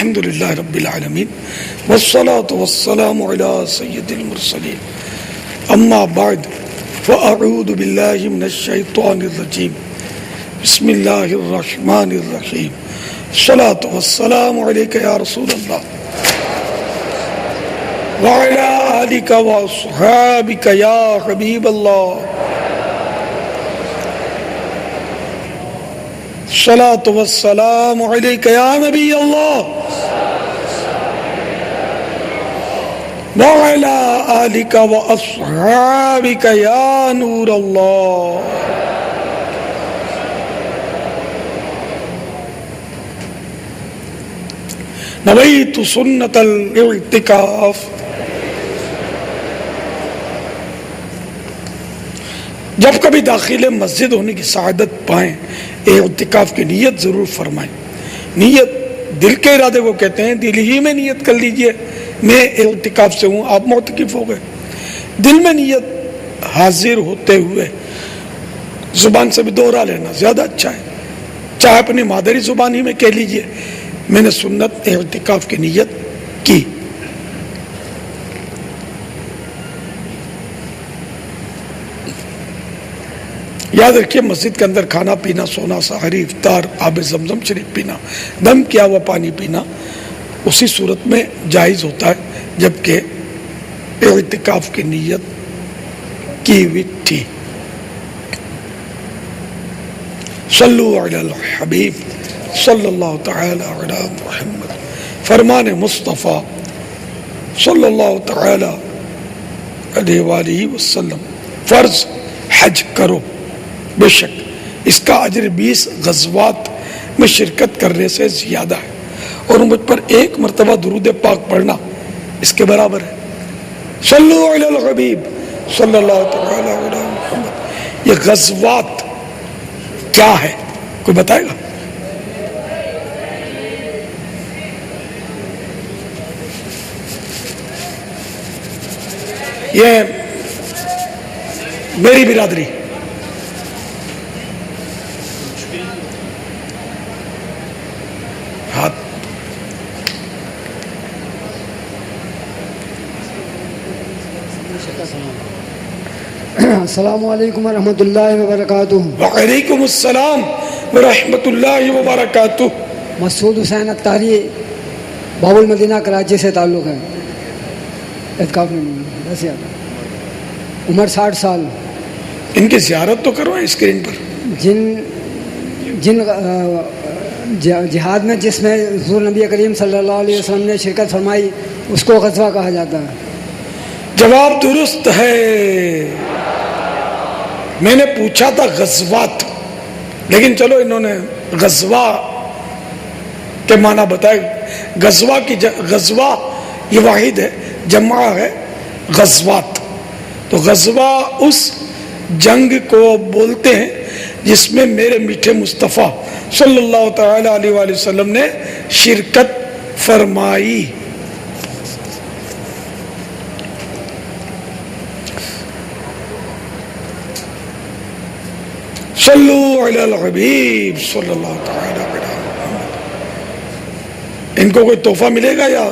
الحمد للہ رب العالمین والصلاة والسلام علی سید المرسلین اما بعد فاعوذ باللہ من الشیطان الرجیم بسم اللہ الرحمن الرحیم الصلاة والسلام علیک یا رسول اللہ وعلی آلک واصحابک یا حبیب اللہ الصلاة والسلام علیک یا نبی اللہ وعلی آلک واصحابک یا نور اللہ نویت سنت الاعتکاف. جب کبھی داخل مسجد ہونے کی سعادت پائیں اعتکاف کی نیت ضرور فرمائیں. نیت دل کے ارادے کو کہتے ہیں. دل ہی میں نیت کر لیجئے میں اعتکاف سے ہوں, آپ معتکف ہو گئے. دل میں نیت حاضر ہوتے ہوئے زبان سے بھی دوہرا لینا زیادہ اچھا ہے. چاہے اپنی مادری زبان ہی میں کہہ لیجئے میں نے سنت اعتکاف کی نیت کی. یاد رکھیے مسجد کے اندر کھانا پینا, سونا, سحری, افطار, آب زمزم شریف پینا, دم کیا ہوا پانی پینا اسی صورت میں جائز ہوتا ہے جبکہ اعتکاف کی نیت کی ہوئی تھی. صلو علی الحبیب صلی اللہ تعالی علی محمد. فرمان مصطفیٰ صلی اللہ تعالی علیہ وآلہ وسلم, فرض حج کرو, بے شک اس کا اجر 20 غزوات میں شرکت کرنے سے زیادہ ہے, اور مجھ پر ایک مرتبہ درود پاک پڑھنا اس کے برابر ہے. صلو علی الحبیب صلی اللہ تعالی علی محمد. یہ غزوات کیا ہے کوئی بتائے گا؟ یہ میری برادری ہاتھ السلام علیکم ورحمۃ اللہ وبرکاتہ. وعلیکم السلام ورحمۃ اللہ وبرکاتہ. مسعود حسین اختاری, باب المدینہ, کراچی سے تعلق ہے. اعتکاف میں بس یاد, عمر 60 سال. ان کی زیارت تو کرو اسکرین پر. جن جہاد میں جس میں حضور نبی کریم صلی اللہ علیہ وسلم نے شرکت فرمائی اس کو غزوہ کہا جاتا ہے. جواب درست ہے. میں نے پوچھا تھا غزوات, لیکن چلو انہوں نے غزوہ کے معنی بتائے. غزوہ کی غزوہ یہ واحد ہے, جمع ہے غزوات. تو غزوہ اس جنگ کو بولتے ہیں جس میں میرے میٹھے مصطفیٰ صلی اللہ تعالی علیہ وآلہ وسلم نے شرکت فرمائی. صلو علی الحبیب صلی اللہ تعالی علیہ وسلم. ان کو کوئی تحفہ ملے گا یا؟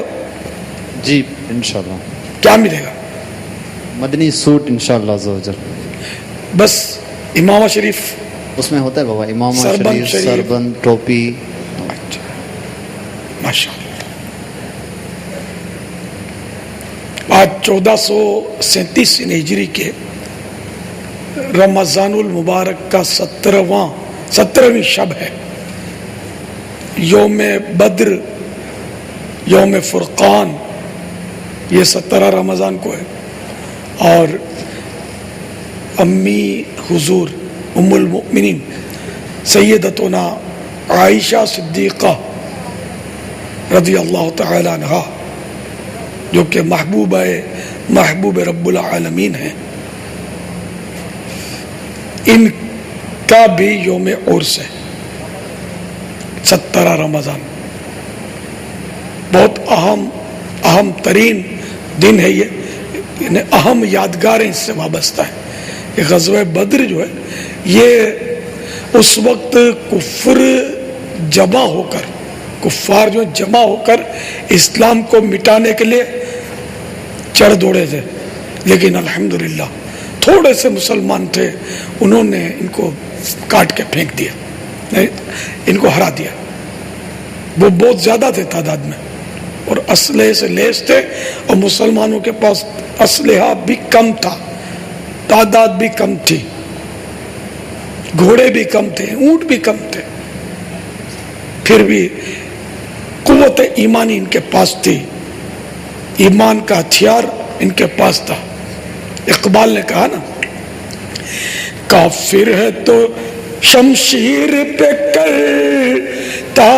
جی انشاءاللہ. کیا ملے گا؟ مدنی سوٹ انشاءاللہ عزوجل. بس امامہ شریف اس میں ہوتا ہے بابا, امامہ سربند شریف, سربند, ٹوپی. ماشاء اللہ. آج 1437 ہجری کے رمضان المبارک کا 17ویں شب ہے. یوم بدر, یوم فرقان, یہ 17 رمضان کو ہے. اور امی حضور ام المؤمنین سیدتنا عائشہ صدیقہ رضی اللہ تعالی عنہ جو کہ محبوب رب العالمین ہیں, ان کا بھی یوم عرس ہے 17 رمضان. بہت اہم ترین دن ہے یہ, اہم یادگاریں اس سے وابستہ ہے. کہ غزوہ بدر جو ہے یہ اس وقت کفر جمع ہو کر کفار جو جمع ہو کر اسلام کو مٹانے کے لیے چڑھ دوڑے تھے، لیکن الحمدللہ تھوڑے سے مسلمان تھے، انہوں نے ان کو کاٹ کے پھینک دیا، ان کو ہرا دیا۔ وہ بہت زیادہ تھے تعداد میں اور اسلحے سے لیس تھے، اور مسلمانوں کے پاس اسلحہ بھی کم تھا، تعداد بھی کم تھی، گھوڑے بھی کم تھے، اونٹ بھی کم تھے، پھر بھی قوت ایمانی ان کے پاس تھی، ایمان کا ہتھیار ان کے پاس تھا۔ اقبال نے کہا نا، کافر ہے تو شمشیر پہ کرتا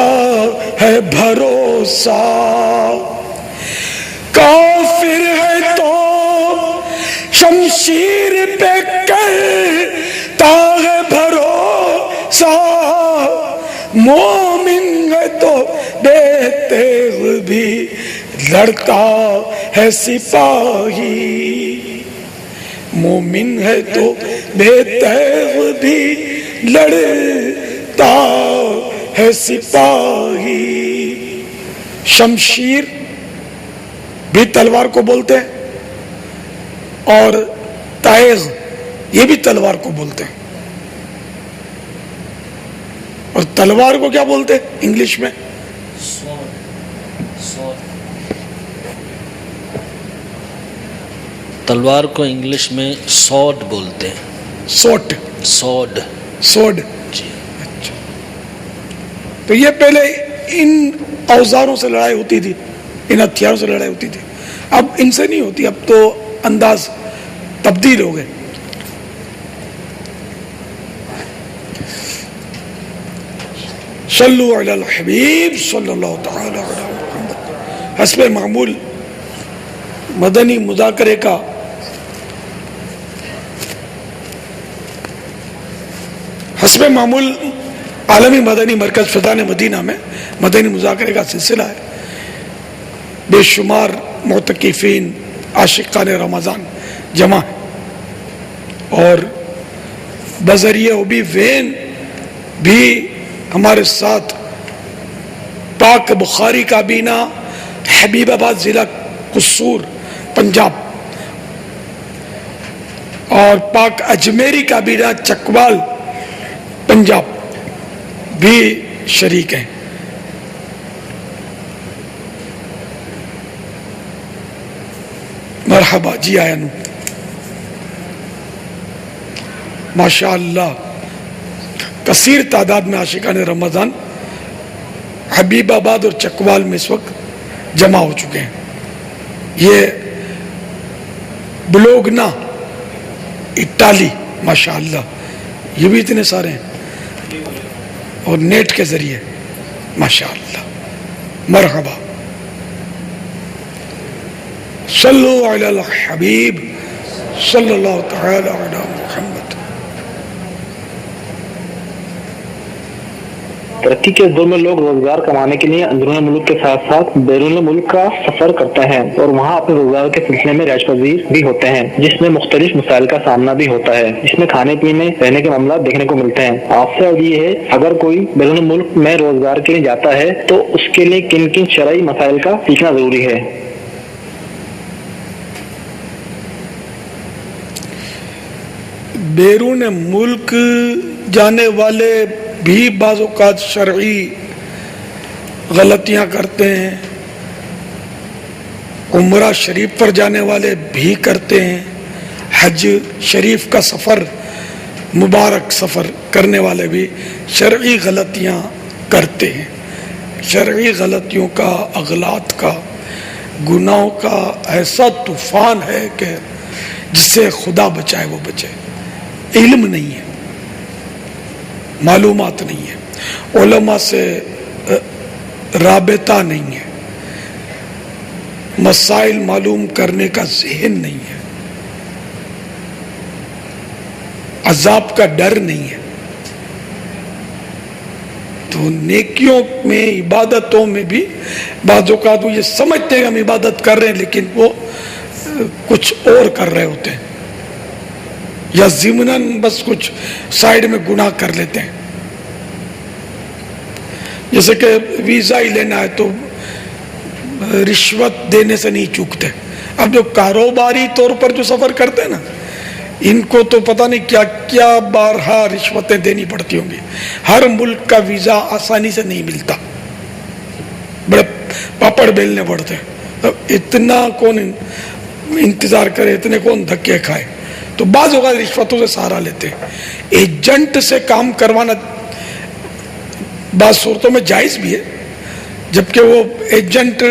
ہے بھروسہ، کافر ہے تو شمشیر پہ کرتا ہے بھروسہ، مومن ہے تو بے تیغ بھی لڑتا ہے سپاہی، مومن ہے تو بے تیغ بھی لڑتا ہے سپاہی۔ شمشیر بھی تلوار کو بولتے ہیں اور تیغ یہ بھی تلوار کو بولتے ہیں، اور تلوار کو کیا بولتے ہیں انگلش میں؟ تلوار کو انگلش میں سوڈ بولتے ہیں۔ سوٹ، سوڈ، سوڈ، جی۔ اچھا، تو یہ پہلے ان اوزاروں سے لڑائی ہوتی تھی، ان ہتھیاروں سے لڑائی ہوتی تھی، اب ان سے نہیں ہوتی، اب تو انداز تبدیل ہو گئے۔ صلو علی الحبیب صلی اللہ تعالی علی محمد۔ حسب معمول مدنی مذاکرے کا حسب معمول عالمی مدنی مرکز فیضان مدینہ میں مدنی مذاکرے کا سلسلہ ہے، بے شمار معتکفین عاشقان رمضان جمع ہیں، اور بذریعہ وہ بھی وین بھی ہمارے ساتھ پاک بخاری کابینہ حبیب آباد ضلع قصور پنجاب اور پاک اجمیری کابینہ چکوال پنجاب بھی شریک ہیں۔ مرحبا، جی آیا نو، ماشاءاللہ کثیر تعداد میں عاشقان رمضان حبیب آباد اور چکوال میں اس وقت جمع ہو چکے ہیں۔ یہ بلوگنا اٹالی، ماشاءاللہ یہ بھی اتنے سارے ہیں، اور نیٹ کے ذریعے ماشاءاللہ، مرحبا۔ صلو علی الحبیب صلی اللہ تعالی علی محمد۔ ترقی کے دور میں لوگ روزگار کمانے کے لیے اندرون ملک کے ساتھ ساتھ بیرون ملک کا سفر کرتے ہیں اور وہاں اپنے روزگار کے سلسلے میں رہائش پذیر بھی ہوتے ہیں، جس میں مختلف مسائل کا سامنا بھی ہوتا ہے، جس میں کھانے پینے رہنے کے معاملات دیکھنے کو ملتے ہیں۔ آپ سے یہ ہے، اگر کوئی بیرون ملک میں روزگار کے لیے جاتا ہے تو اس کے لیے کن کن شرعی مسائل کا سیکھنا ضروری ہے؟ بیرون ملک جانے والے بھی بعض اوقات شرعی غلطیاں کرتے ہیں، عمرہ شریف پر جانے والے بھی کرتے ہیں، حج شریف کا سفر، مبارک سفر کرنے والے بھی شرعی غلطیاں کرتے ہیں۔ شرعی غلطیوں کا، اغلاط کا، گناہوں کا ایسا طوفان ہے کہ جس سے خدا بچائے وہ بچے۔ علم نہیں ہے، معلومات نہیں ہے، علماء سے رابطہ نہیں ہے، مسائل معلوم کرنے کا ذہن نہیں ہے، عذاب کا ڈر نہیں ہے، تو نیکیوں میں، عبادتوں میں بھی بعض اوقات وہ یہ سمجھتے ہیں کہ ہم عبادت کر رہے ہیں لیکن وہ کچھ اور کر رہے ہوتے ہیں، یا ضمناً بس کچھ سائیڈ میں گناہ کر لیتے ہیں۔ جیسے کہ ویزا ہی لینا ہے تو رشوت دینے سے نہیں چوکتے. اب جو کاروباری طور پر جو سفر کرتے ہیں نا، ان کو تو پتہ نہیں کیا کیا بارہا رشوتیں دینی پڑتی ہوں گی. ہر ملک کا ویزا آسانی سے نہیں ملتا، بڑے پاپڑ بیلنے پڑتے ہیں. اتنا کون انتظار کرے، اتنے کون دھکے کھائے. تو بعض اوقات رشوتوں سے سہارا لیتے ہیں. ایجنٹ سے کام کروانا بعض صورتوں میں جائز بھی ہے، جبکہ وہ ایجنٹ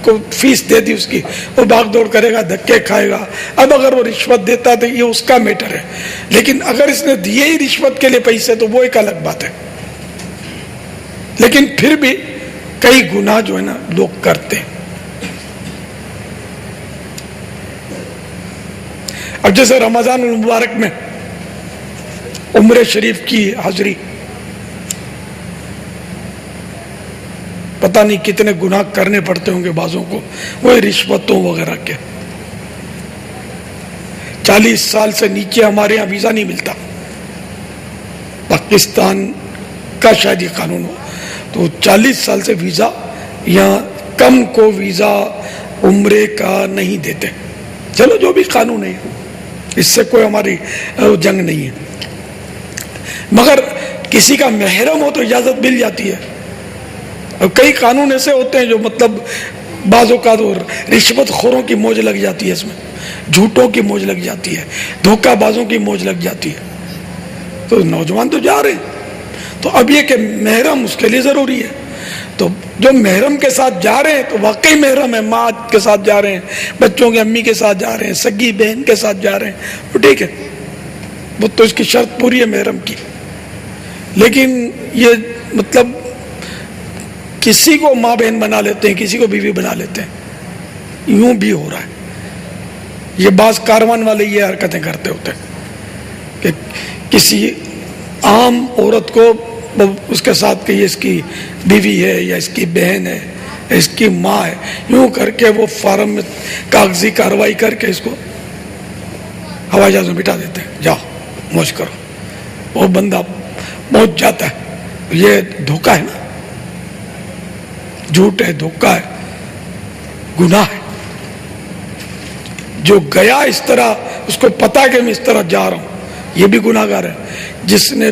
کو فیس دے دی اس کی، وہ بھاگ دوڑ کرے گا، دھکے کھائے گا. اب اگر وہ رشوت دیتا تو یہ اس کا میٹر ہے، لیکن اگر اس نے دیے ہی رشوت کے لیے پیسے تو وہ ایک الگ بات ہے. لیکن پھر بھی کئی گناہ جو ہے نا لوگ کرتے ہیں. اب جیسے رمضان المبارک میں عمرہ شریف کی حاضری، پتہ نہیں کتنے گناہ کرنے پڑتے ہوں گے بعضوں کو، وہ رشوتوں وغیرہ کے. 40 سال سے نیچے ہمارے یہاں ویزا نہیں ملتا. پاکستان کا شاید یہ قانون ہو تو 40 سال سے ویزا، یہاں کم کو ویزا عمرے کا نہیں دیتے. چلو جو بھی قانون ہے، اس سے کوئی ہماری جنگ نہیں ہے. مگر کسی کا محرم ہو تو اجازت مل جاتی ہے. اور کئی قانون ایسے ہوتے ہیں جو مطلب بعض اوقات رشوت خوروں کی موج لگ جاتی ہے، اس میں جھوٹوں کی موج لگ جاتی ہے، دھوکہ بازوں کی موج لگ جاتی ہے. تو نوجوان تو جا رہے ہیں، تو اب یہ کہ محرم اس کے لیے ضروری ہے. تو جو محرم کے ساتھ جا رہے ہیں تو واقعی محرم ہے، ماں کے ساتھ جا رہے ہیں، بچوں کی امی کے ساتھ جا رہے ہیں، سگی بہن کے ساتھ جا رہے ہیں، تو ٹھیک ہے، وہ تو اس کی شرط پوری ہے محرم کی. لیکن یہ مطلب کسی کو ماں بہن بنا لیتے ہیں، کسی کو بیوی بنا لیتے ہیں، یوں بھی ہو رہا ہے. یہ بعض کاروان والے یہ حرکتیں کرتے ہوتے ہیں کہ کسی عام عورت کو اس کے ساتھ کہ یہ اس کی بیوی ہے یا اس کی بہن ہے، اس کی ماں ہے، یوں کر کے وہ فارم میں کاغذی کارروائی کر کے اس کو ہوائی جہاز میں بٹھا دیتے ہیں، جاؤ موج کرو. وہ بندہ پہنچ جاتا ہے. یہ دھوکہ ہے نا، جھوٹ ہے، دھوکہ ہے، گناہ ہے. جو گیا اس طرح، اس کو پتا کہ میں اس طرح جا رہا ہوں، یہ بھی گناہ گار ہے. جس نے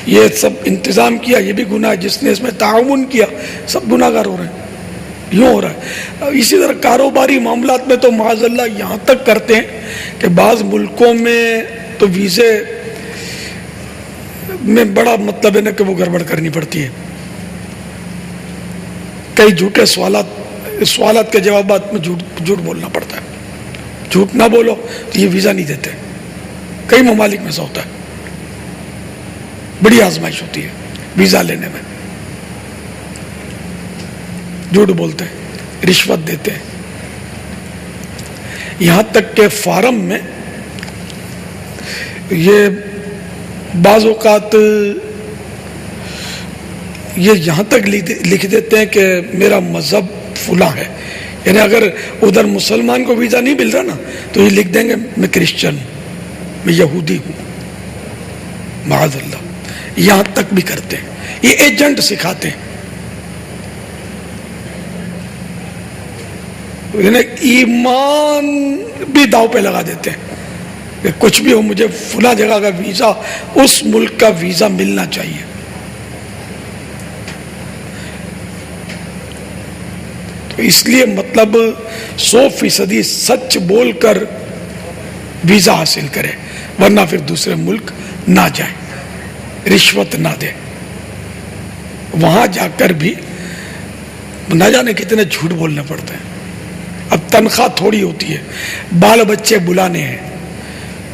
یہ سب انتظام کیا یہ بھی گناہ ہے، جس نے اس میں تعاون کیا سب گناہ گار ہو رہے ہیں. یوں ہو رہا ہے. اسی طرح کاروباری معاملات میں تو معاذ اللہ یہاں تک کرتے ہیں کہ بعض ملکوں میں تو ویزے میں بڑا مطلب ہے نا کہ وہ گڑبڑ کرنی پڑتی ہے. کئی جھوٹے سوالات کے جوابات میں جھوٹ بولنا پڑتا ہے. جھوٹ نہ بولو تو یہ ویزا نہیں دیتے. کئی ممالک میں ایسا ہوتا ہے، بڑی آزمائش ہوتی ہے ویزا لینے میں. جھوٹ بولتے ہیں، رشوت دیتے ہیں. یہاں تک کہ فارم میں یہ بعض اوقات یہ یہاں تک لکھ دیتے ہیں کہ میرا مذہب فلاں ہے. یعنی اگر ادھر مسلمان کو ویزا نہیں مل رہا نا تو یہ لکھ دیں گے میں کرسچن ہوں، میں یہودی ہوں. معاذ اللہ، یہاں تک بھی کرتے ہیں. یہ ایجنٹ سکھاتے ہیں. یعنی ایمان بھی داؤ پہ لگا دیتے ہیں کہ کچھ بھی ہو مجھے فلاں جگہ کا ویزا، اس ملک کا ویزا ملنا چاہیے. تو اس لیے مطلب 100% سچ بول کر ویزا حاصل کرے، ورنہ پھر دوسرے ملک نہ جائے، رشوت نہ دے. وہاں جا کر بھی نہ جانے کتنے جھوٹ بولنے پڑتے ہیں. اب تنخواہ تھوڑی ہوتی ہے، بال بچے بلانے ہیں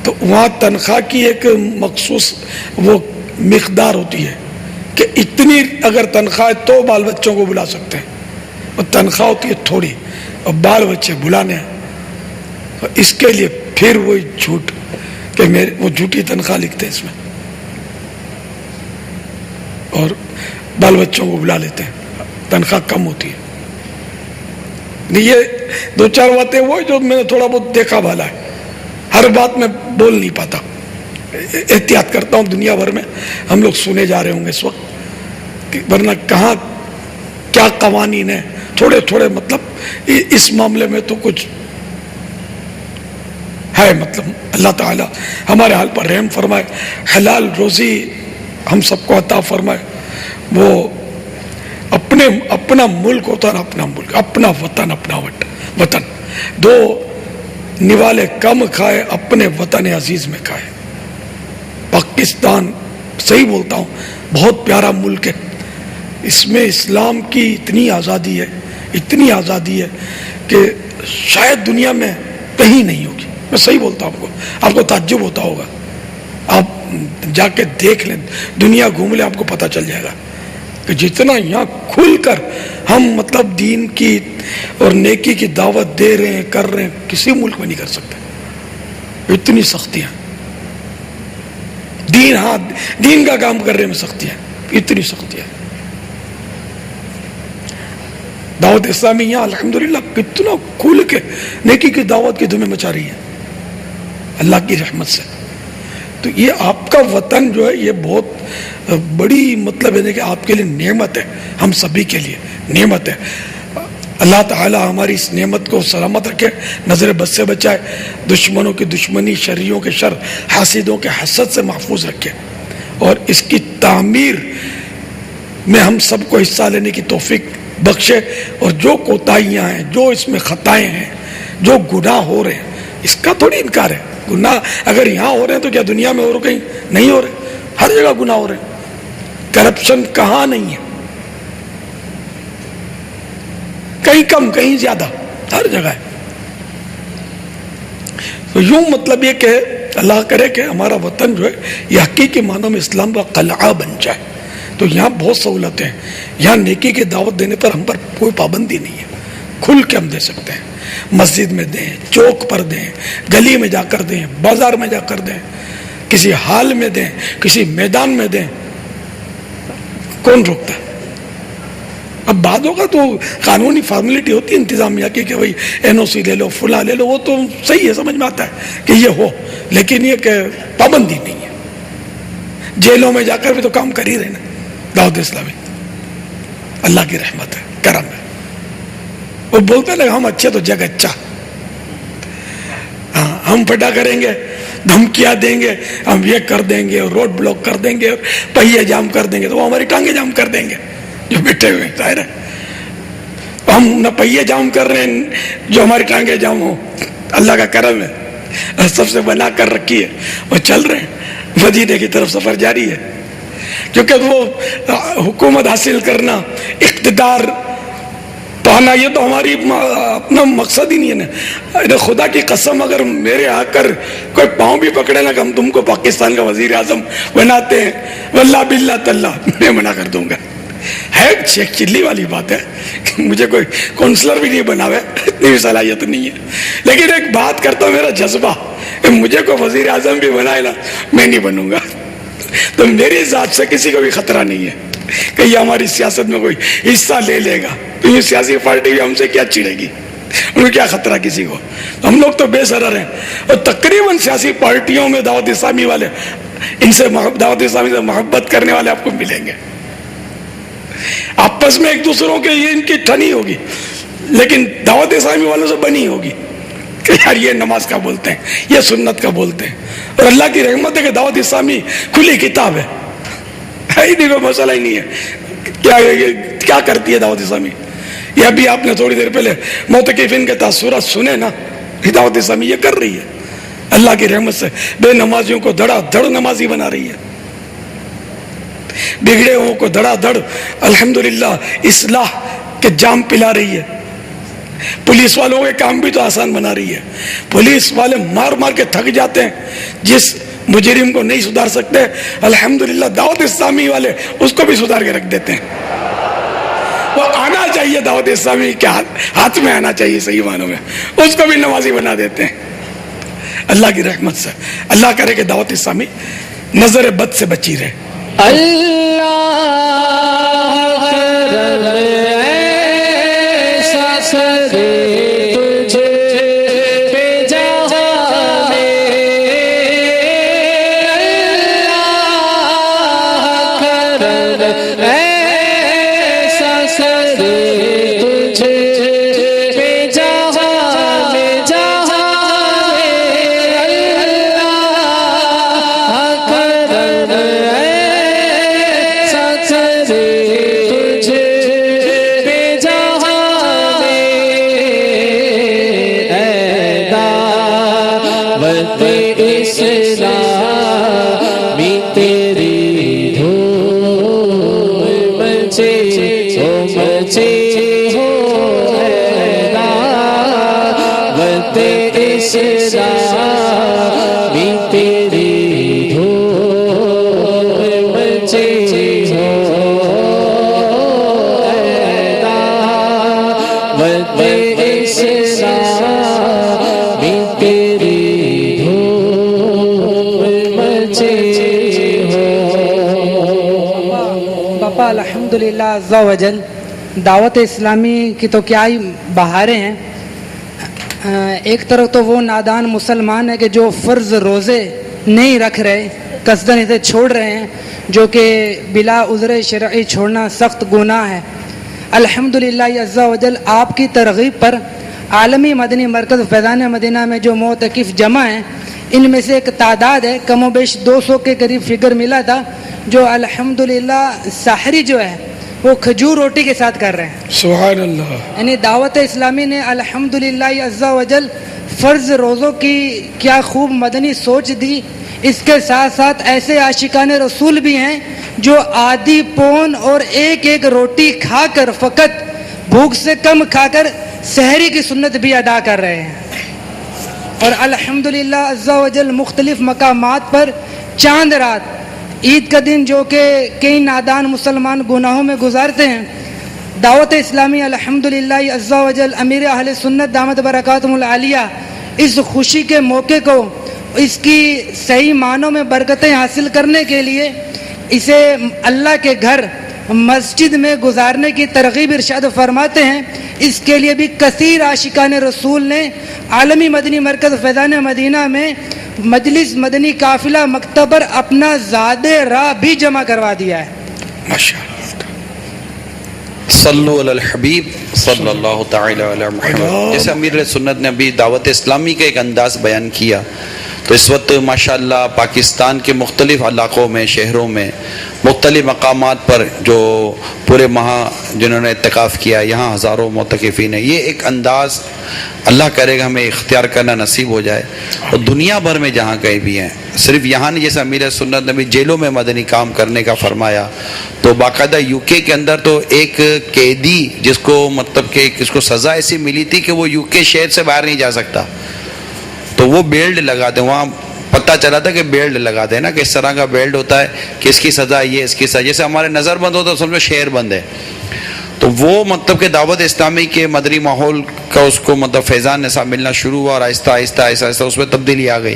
تو وہاں تنخواہ کی ایک مخصوص وہ مقدار ہوتی ہے کہ اتنی اگر تنخواہ ہے تو بال بچوں کو بلا سکتے ہیں. اور تنخواہ ہوتی ہے تھوڑی اور بال بچے بلانے ہیں. اس کے لیے پھر وہی جھوٹ کہ وہ جھوٹی تنخواہ لکھتے ہیں اس میں اور بال بچوں کو بلا لیتے ہیں. تنخواہ کم ہوتی ہے. یہ 2-4 باتیں وہ جو میں نے تھوڑا بہت دیکھا بھالا ہے. ہر بات میں بول نہیں پاتا، احتیاط کرتا ہوں. دنیا بھر میں ہم لوگ سنے جا رہے ہوں گے اس وقت، ورنہ کہاں کیا قوانین ہیں، تھوڑے تھوڑے مطلب اس معاملے میں تو کچھ ہے، مطلب اللہ تعالی ہمارے حال پر رحم فرمائے، حلال روزی ہم سب کو عطا فرمائے. وہ اپنا ملک ہوتا ہے، اپنا ملک، اپنا وطن، اپنا وطن، دو نوالے کم کھائے، اپنے وطن عزیز میں کھائے. پاکستان صحیح بولتا ہوں بہت پیارا ملک ہے، اس میں اسلام کی اتنی آزادی ہے، اتنی آزادی ہے کہ شاید دنیا میں کہیں نہیں ہوگی. میں صحیح بولتا ہوں آپ کو تعجب ہوتا ہوگا، آپ جا کے دیکھ لیں، دنیا گھوم لیں، آپ کو پتہ چل جائے گا کہ جتنا یہاں کھل کر ہم مطلب دین کی اور نیکی کی دعوت دے رہے ہیں، کر رہے ہیں، کسی ملک میں نہیں کر سکتے. اتنی سختیاں، دین کا کام کرنے میں سختیاں، اتنی سختیاں. دعوت اسلامی یہاں الحمدللہ کتنا کھل کے نیکی کی دعوت کی دھومیں مچا رہی ہے اللہ کی رحمت سے. تو یہ آپ کا وطن جو ہے یہ بہت بڑی مطلب ہے کہ آپ کے لیے نعمت ہے، ہم سبھی کے لیے نعمت ہے. اللہ تعالی ہماری اس نعمت کو سلامت رکھے، نظر بد سے بچائے، دشمنوں کی دشمنی، شریوں کے شر، حاسدوں کے حسد سے محفوظ رکھے، اور اس کی تعمیر میں ہم سب کو حصہ لینے کی توفیق بخشے. اور جو کوتاہیاں ہیں، جو اس میں خطائیں ہیں، جو گناہ ہو رہے ہیں، اس کا تھوڑی انکار ہے. گناہ اگر یہاں ہو رہے ہیں تو کیا دنیا میں اور کہیں نہیں ہو رہے؟ ہر جگہ گناہ ہو رہے ہیں. کرپشن کہاں نہیں ہے؟ کہیں کم کہیں زیادہ، ہر جگہ ہے. تو یوں مطلب یہ کہ اللہ کرے کہ ہمارا وطن جو ہے یہ حقیقی معنوں میں اسلام کا قلعہ بن جائے. تو یہاں بہت سہولتیں ہیں، یہاں نیکی کی دعوت دینے پر ہم پر کوئی پابندی نہیں ہے، کھل کے ہم دے سکتے ہیں. مسجد میں دیں، چوک پر دیں، گلی میں جا کر دیں، بازار میں جا کر دیں، کسی حال میں دیں، کسی میدان میں دیں، کون روکتا ہے؟ اب بعد ہوگا تو قانونی فارمیلٹی ہوتی ہے انتظامیہ کی کہ بھائی NOC لے لو، فلاں لے لو، وہ تو صحیح ہے، سمجھ میں آتا ہے کہ یہ ہو، لیکن یہ کہ پابندی نہیں ہے. جیلوں میں جا کر بھی تو کام کر ہی رہے نا دعوت اسلامی. اللہ کی رحمت ہے، کرم ہے. وہ بولتے ہیں ہم اچھے تو جگ اچھا، ہم پھٹا کریں گے، دھمکیاں دیں گے، ہم یہ کر دیں گے، روڈ بلاک کر دیں گے، پہیے جام کر دیں گے، تو وہ ہماری ٹانگیں جام کر دیں گے جو بیٹھے ہوئے ہیں. ظاہر ہے ہم نہ پہیے جام کر رہے ہیں جو ہماری ٹانگیں جام ہو. اللہ کا کرم ہے، سب سے بنا کر رکھی ہے، وہ چل رہے ہیں، مدینے کی طرف سفر جاری ہے. کیونکہ وہ حکومت حاصل کرنا، اقتدار پانا، یہ تو ہماری اپنا مقصد ہی نہیں ہے نا. خدا کی قسم اگر میرے آ کر کوئی پاؤں بھی پکڑے نا کہ ہم تم کو پاکستان کا وزیر اعظم بناتے ہیں، واللہ باللہ تاللہ میں منع کر دوں گا. ہے شیخ چلی والی بات ہے کہ مجھے کوئی کونسلر بھی نہیں بنا ہوا ہے، اتنی بھی صلاحیت نہیں ہے. لیکن ایک بات کرتا ہوں، میرا جذبہ کہ مجھے کوئی وزیر اعظم بھی بنائے نا، میں نہیں بنوں گا. تو میری ذات سے کسی کو بھی خطرہ نہیں ہے کہ یہ ہماری سیاست میں کوئی حصہ لے لے گا. تو یہ سیاسی پارٹی بھی ہم سے کیا چڑے گی؟ ان کو کیا خطرہ کسی کو؟ ہم لوگ تو بے سرر ہیں. اور تقریباً سیاسی پارٹیوں میں دعوت اسلامی والے، ان سے دعوت اسلامی سے محبت کرنے والے آپ کو ملیں گے. آپس میں ایک دوسروں کے یہ ان کی ٹھنی ہوگی، لیکن دعوت اسلامی والوں سے بنی ہوگی کہ یار یہ نماز کا بولتے ہیں، یہ سنت کا بولتے ہیں. اور اللہ کی رحمت ہے کہ دعوت اسلامی کھلی کتاب ہے، ہی نہیں، کوئی مسئلہ ہی نہیں ہے. کیا کرتی ہے دعوت اسلامی؟ یہ ابھی آپ نے تھوڑی دیر پہلے معتکفین کے تاثرات سنے نا، دعوت اسلامی یہ کر رہی ہے اللہ کی رحمت سے. بے نمازیوں کو دھڑا دھڑ نمازی بنا رہی ہے، بگڑے ہوں کو دھڑا دھڑ الحمدللہ اصلاح کے جام پلا رہی ہے. پولیس والوں کے کام بھی تو آسان بنا رہی ہے. پولیس والے مار مار کے تھک جاتے ہیں، جس مجرم کو نہیں سدھار سکتے الحمدللہ دعوت اسلامی والے اس کو بھی سدھار کے رکھ دیتے ہیں. وہ آنا چاہیے دعوت اسلامی کے ہاتھ میں آنا چاہیے صحیح معنوں میں، اس کو بھی نمازی بنا دیتے ہیں اللہ کی رحمت سے. اللہ کرے کہ دعوت اسلامی نظر بد سے بچی رہے. ایسا سر اسلام تیری دھوم مچے ہو دعوت اسلام تیری دھوم مچے ہو. باپا الحمدللہ عز و جل دعوت اسلامی کی تو کیا ہی بہاریں ہیں. ایک طرف تو وہ نادان مسلمان ہے کہ جو فرض روزے نہیں رکھ رہے، قصدن اسے چھوڑ رہے ہیں، جو کہ بلا عذر شرعی چھوڑنا سخت گناہ ہے. الحمدللہ عز و جل آپ کی ترغیب پر عالمی مدنی مرکز فیضان مدینہ میں جو معتکف جمع ہیں، ان میں سے ایک تعداد ہے کم و بیش 200 کے قریب فگر ملا تھا، جو الحمدللہ سحری جو ہے وہ کھجور روٹی کے ساتھ کر رہے ہیں. سبحان اللہ. یعنی دعوت اسلامی نے الحمدللہ عز و جل فرض روزوں کی کیا خوب مدنی سوچ دی. اس کے ساتھ ساتھ ایسے عاشقان رسول بھی ہیں جو آدھی پون اور ایک ایک روٹی کھا کر، فقط بھوک سے کم کھا کر سحری کی سنت بھی ادا کر رہے ہیں. اور الحمدللہ عز و جل مختلف مقامات پر چاند رات عید کا دن جو کہ کئی نادان مسلمان گناہوں میں گزارتے ہیں، دعوت اسلامی الحمدللہ عز و جل امیر اہل سنت دامت برکاتہم العالیہ اس خوشی کے موقع کو اس کی صحیح معنوں میں برکتیں حاصل کرنے کے لیے اسے اللہ کے گھر مسجد میں گزارنے کی ترغیب ارشاد فرماتے ہیں. اس کے لیے بھی کثیر عاشقان رسول نے عالمی مدنی مرکز فیضان مدینہ میں مجلس مدنی قافلہ مکتب پر اپنا زاد راہ بھی جمع کروا دیا ہے. ماشاءاللہ. صلو علی الحبیب صلی اللہ تعالی علی محمد. جیسے امیر سنت نے ابھی دعوت اسلامی کا ایک انداز بیان کیا، تو اس وقت ماشاءاللہ پاکستان کے مختلف علاقوں میں، شہروں میں، مختلف مقامات پر جو پورے ماہ جنہوں نے اعتکاف کیا، یہاں ہزاروں معتکفین ہیں. یہ ایک انداز اللہ کرے گا ہمیں اختیار کرنا نصیب ہو جائے. اور دنیا بھر میں جہاں کہیں بھی ہیں، صرف یہاں نہیں. جیسے امیر سنت نے بھی جیلوں میں مدنی کام کرنے کا فرمایا، تو باقاعدہ یو کے اندر تو ایک قیدی جس کو مطلب کہ اس کو سزا ایسی ملی تھی کہ وہ یو کے شہر سے باہر نہیں جا سکتا، تو وہ بیلٹ لگاتے. وہاں پتہ چلا تھا کہ بیلٹ لگاتے ہیں نا، کہ اس طرح کا بیلٹ ہوتا ہے کہ اس کی سزا یہ، اس کی سزا، جیسے ہمارے نظر بند ہوتا ہے سمجھو شہر بند ہے. تو وہ مطلب کہ دعوت اسلامی کے مدنی ماحول کا اس کو مطلب فیضان نصاب ملنا شروع ہوا، اور آہستہ آہستہ آہستہ آہستہ اس میں تبدیلی آ گئی.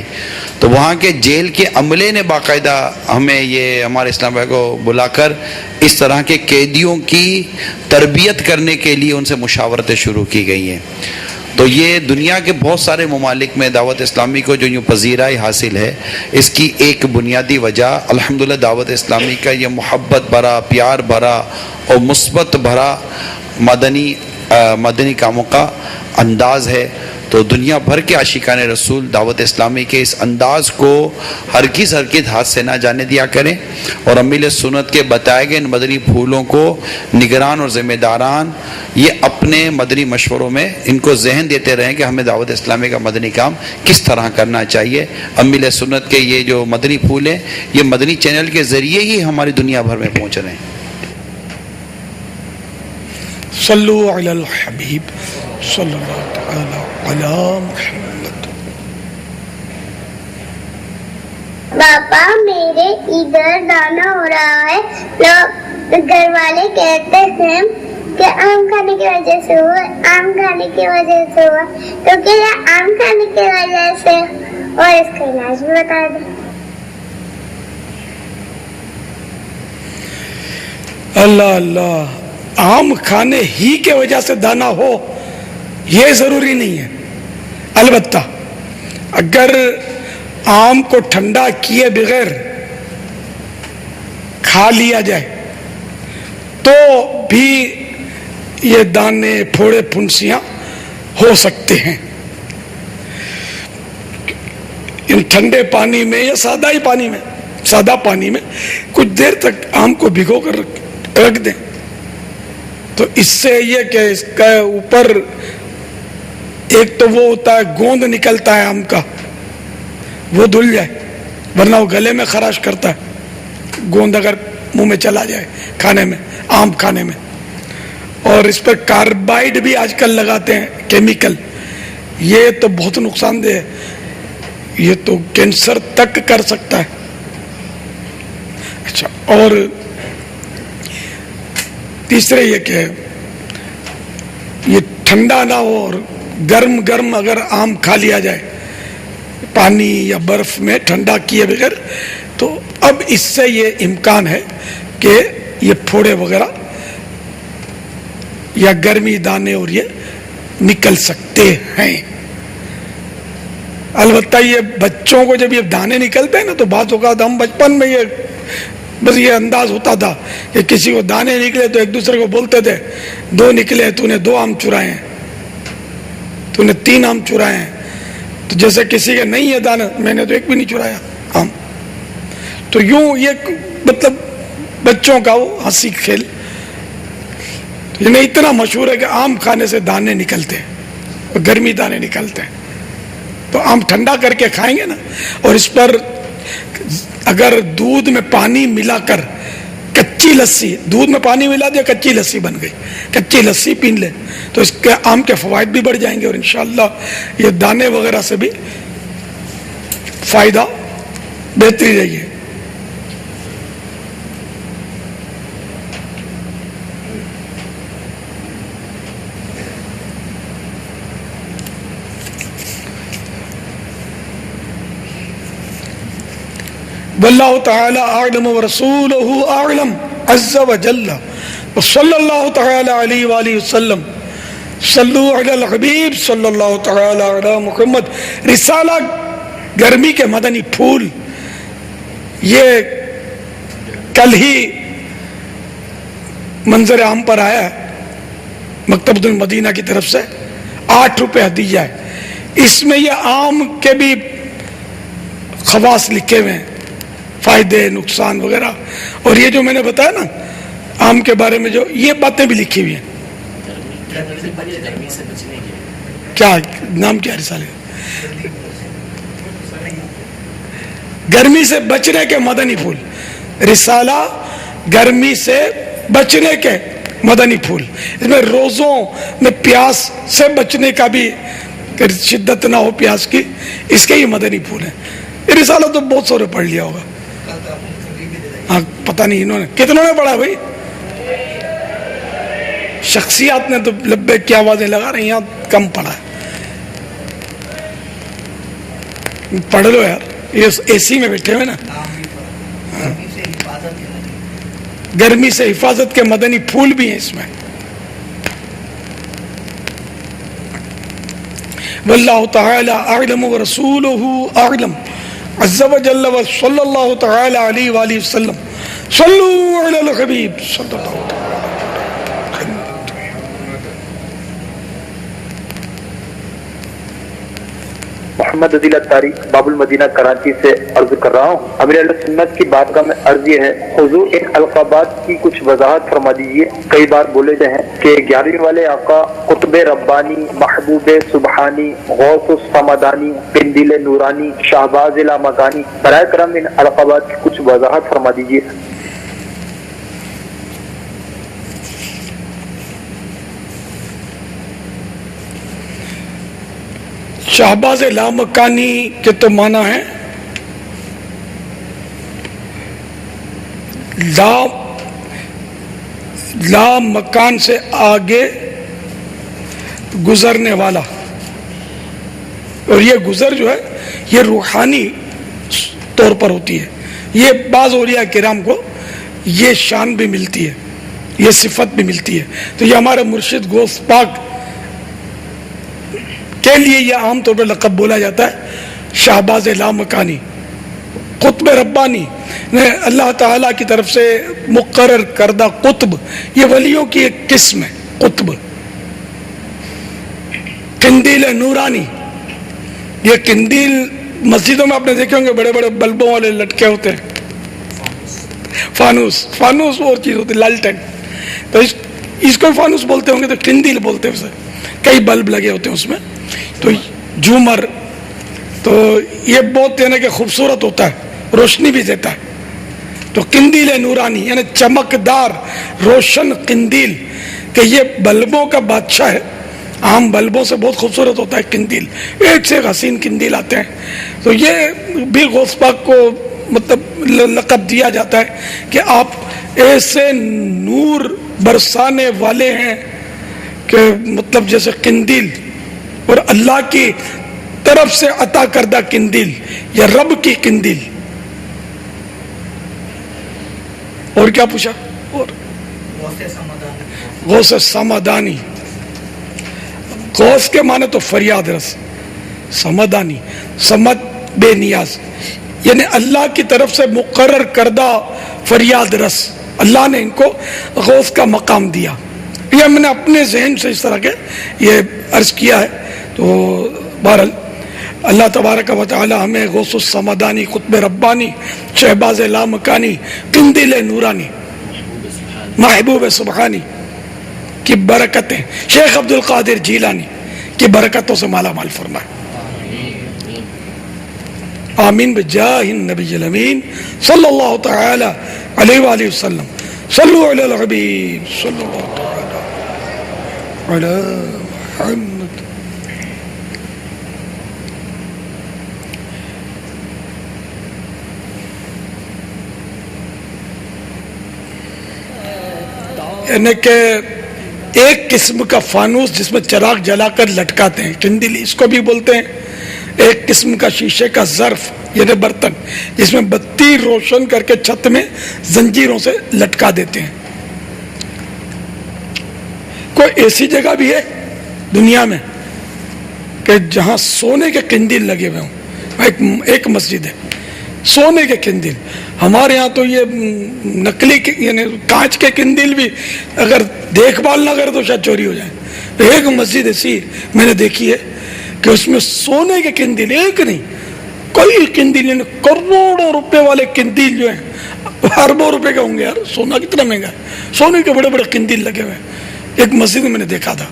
تو وہاں کے جیل کے عملے نے باقاعدہ ہمیں یہ ہمارے اسلام بھائی کو بلا کر اس طرح کے قیدیوں کی تربیت کرنے کے لیے ان سے مشاورتیں شروع کی گئی ہیں. تو یہ دنیا کے بہت سارے ممالک میں دعوت اسلامی کو جو یوں پذیرائی حاصل ہے، اس کی ایک بنیادی وجہ الحمدللہ دعوت اسلامی کا یہ محبت بھرا، پیار بھرا اور مثبت بھرا مدنی کاموں کا انداز ہے. تو دنیا بھر کے عاشقان رسول دعوت اسلامی کے اس انداز کو ہرگز ہاتھ سے نہ جانے دیا کریں، اور امیل سنت کے بتائے گئے ان مدنی پھولوں کو نگران اور ذمہ داران یہ اپنے مدنی مشوروں میں ان کو ذہن دیتے رہیں کہ ہمیں دعوت اسلامی کا مدنی کام کس طرح کرنا چاہیے. امیل سنت کے یہ جو مدنی پھول ہیں یہ مدنی چینل کے ذریعے ہی ہماری دنیا بھر میں پہنچ رہے ہیں. صلو علی الحبیب صلی اللہ تعالی علی محمد. پاپا میرے ادھر دانا ہو رہا ہے، لوگ گھر والے کہتے ہیں کہ آم کھانے کی وجہ سے ہوا، آم کھانے کی وجہ سے ہوا، تو کیا آم کھانے کی وجہ سے، اور اس کا علاج بھی بتا دیں. اللہ اللہ. آم کھانے ہی کے وجہ سے دانا ہو یہ ضروری نہیں ہے. البتہ اگر آم کو ٹھنڈا کیے بغیر کھا لیا جائے تو بھی یہ دانے پھوڑے پھنسیاں ہو سکتے ہیں. ان ٹھنڈے پانی میں یا سادہ پانی میں کچھ دیر تک آم کو بھگو کر رکھ دیں، تو اس سے یہ کہ اس کا اوپر ایک تو وہ ہوتا ہے گوند نکلتا ہے آم کا، وہ دھل جائے، ورنہ وہ گلے میں خراش کرتا ہے گوند اگر منہ میں چلا جائے کھانے میں، آم کھانے میں. اور اس پر کاربائڈ بھی آج کل لگاتے ہیں، کیمیکل، یہ تو بہت نقصان دہ ہے، یہ تو کینسر تک کر سکتا ہے۔ اچھا، اور تیسرے یہ کہ یہ ٹھنڈا نہ ہو اور گرم گرم اگر آم کھا لیا جائے پانی یا برف میں ٹھنڈا کیے بغیر، تو اب اس سے یہ امکان ہے کہ یہ پھوڑے وغیرہ یا گرمی دانے اور یہ نکل سکتے ہیں۔ البتہ یہ بچوں کو جب یہ دانے نکلتے ہیں نا، تو بعض اوقات ہم بچپن میں بس یہ انداز ہوتا تھا کہ کسی کو دانے نکلے تو ایک دوسرے کو بولتے تھے 2 نکلے، تو نے 2 آم چرائے ہیں، تو نے 3 آم چرائے ہیں، تو جیسے کسی کے نہیں ہے دانا، میں نے تو ایک بھی نہیں چرایا آم۔ تو یوں یہ مطلب بچوں کا وہ ہنسی کھیل، یہ اتنا مشہور ہے کہ آم کھانے سے دانے نکلتے ہیں، گرمی دانے نکلتے ہیں، تو آم ٹھنڈا کر کے کھائیں گے نا، اور اس پر اگر دودھ میں پانی ملا کر کچی لسی، دودھ میں پانی ملا دیا کچی لسی بن گئی، کچی لسی پی لیں تو اس کے آم کے فوائد بھی بڑھ جائیں گے، اور انشاءاللہ یہ دانے وغیرہ سے بھی فائدہ بہتری رہی ہے۔ واللہ تعالی اعلم ورسولہ اعلم عز وجل وصلی اللہ تعالی علیہ وآلہ وسلم صلو علی الحبیب صلی اللہ تعالی علی محمد۔ رسالہ گرمی کے مدنی پھول، یہ کل ہی منظر عام پر آیا ہے مکتبۃ المدینہ کی طرف سے، 8 روپے ہدیہ ہے، اس میں یہ آم کے بھی خواص لکھے ہوئے ہیں، فائدے نقصان وغیرہ، اور یہ جو میں نے بتایا نا آم کے بارے میں جو یہ باتیں بھی لکھی ہوئی ہیں۔ کیا نام کیا رسالے؟ گرمی سے بچنے کے مدنی پھول، رسالہ گرمی سے بچنے کے مدنی پھول، اس میں روزوں میں پیاس سے بچنے کا بھی، شدت نہ ہو پیاس کی، اس کے ہی مدنی پھول ہیں۔ یہ رسالہ تو بہت سارے پڑھ لیا ہوگا، ہاں پتہ نہیں انہوں نے کتنوں نے پڑھا بھائی، شخصیات نے تو لبے کی آوازیں لگا رہی ہیں، یہاں کم پڑھا ہے، پڑھ لو یار، یہ اے سی میں بیٹھے ہوئے نا۔ گرمی سے حفاظت کے مدنی پھول بھی ہیں اس میں۔ واللہ تعالی اعلم ورسولہ اعلم عز وجل وصلی اللہ تعالی علیہ وآلہ وسلم صلو علی الحبیب صلی اللہ علیہ وسلم۔ محمد عدیل اتاری باب المدینہ کراچی سے عرض کر رہا ہوں، امیر اہل سنت کی بارگاہ میں عرض یہ ہے، حضور ان القابات کی کچھ وضاحت فرما دیجیے۔ کئی بار بولے گئے ہیں کہ 11ویں والے آقا قطب ربانی، محبوب سبحانی، غوث الصمدانی، قندیل نورانی، شہباز لامکانی، برائے کرم ان القابات کی کچھ وضاحت فرما دیجیے۔ شہباز لامکانی کے تو معنی ہے لا مکان سے آگے گزرنے والا، اور یہ گزر جو ہے یہ روحانی طور پر ہوتی ہے، یہ بعض اولیاء کرام کو یہ شان بھی ملتی ہے، یہ صفت بھی ملتی ہے، تو یہ ہمارے مرشد غوث پاک کے لیے یہ عام طور پر لقب بولا جاتا ہے شہباز لامکانی، قطب ربانی، اللہ تعالیٰ کی طرف سے مقرر کردہ قطب، یہ ولیوں کی ایک قسم ہے قطب۔ قندیل نورانی، یہ قندیل مسجدوں میں آپ نے دیکھے ہوں گے بڑے بڑے بلبوں والے لٹکے ہوتے ہیں، فانوس اور چیز ہوتی ہے، لالٹن، تو اس کو فانوس بولتے ہوں گے، تو قندیل بولتے ہیں اسے، کئی بلب لگے ہوتے ہیں اس میں، تو جھومر، تو یہ بہت یعنی کہ خوبصورت ہوتا ہے، روشنی بھی دیتا ہے، تو قندیل نورانی یعنی چمکدار روشن قندیل، کہ یہ بلبوں کا بادشاہ ہے عام بلبوں سے بہت خوبصورت ہوتا ہے قندیل، ایک سے ایک حسین قندیل آتے ہیں. تو یہ بھی غوث پاک کو مطلب لقب دیا جاتا ہے کہ آپ ایسے نور برسانے والے ہیں کہ مطلب جیسے قندیل، اور اللہ کی طرف سے عطا کردہ قندیل یا رب کی قندیل. اور کیا پوچھا؟ اور غوث سمدانی. غوث کے معنی تو فریاد رس، سمدانی سمد بے نیاز، یعنی اللہ کی طرف سے مقرر کردہ فریاد رس. اللہ نے ان کو غوث کا مقام دیا. یہ میں نے اپنے ذہن سے اس طرح کے یہ عرض کیا ہے. تو بہرحال اللہ تبارک و تعالی ہمیں غوث السمدانی، قطب ربانی، شہباز لامکانی، قندیل نورانی، محبوب سبحانی کی برکتیں، شیخ عبد القادر جیلانی کی برکتوں سے مالا مال فرمائے. آمین بجاہ النبی الامین صلی اللہ تعالی علیہ وآلہ وسلم. صلو علی الحبیب صلی اللہ تعالی علی محمد. یعنی کہ ایک قسم کا فانوس جس میں چراغ جلا کر لٹکاتے ہیں، قندیل اس کو بھی بولتے ہیں. ایک قسم کا شیشے کا ظرف یعنی برتن جس میں بتی روشن کر کے چھت میں زنجیروں سے لٹکا دیتے ہیں. کوئی ایسی جگہ بھی ہے دنیا میں کہ جہاں سونے کے قندیل لگے ہوئے ہوں؟ ایک مسجد ہے سونے کے قندیل. ہمارے یہاں تو یہ نقلی یعنی کانچ کے قندیل بھی اگر دیکھ بھال نہ کرے تو شاید چوری ہو جائے. ایک مسجد ایسی میں نے دیکھی ہے کہ اس میں سونے کے قندیل، ایک نہیں کوئی قندیل، یعنی کروڑوں روپے والے قندیل جو ہیں، اربوں روپے کے ہوں گے یار. سونا کتنا مہنگا ہے، سونے کے بڑے بڑے قندیل لگے ہوئے ہیں. ایک مسجد میں نے دیکھا تھا.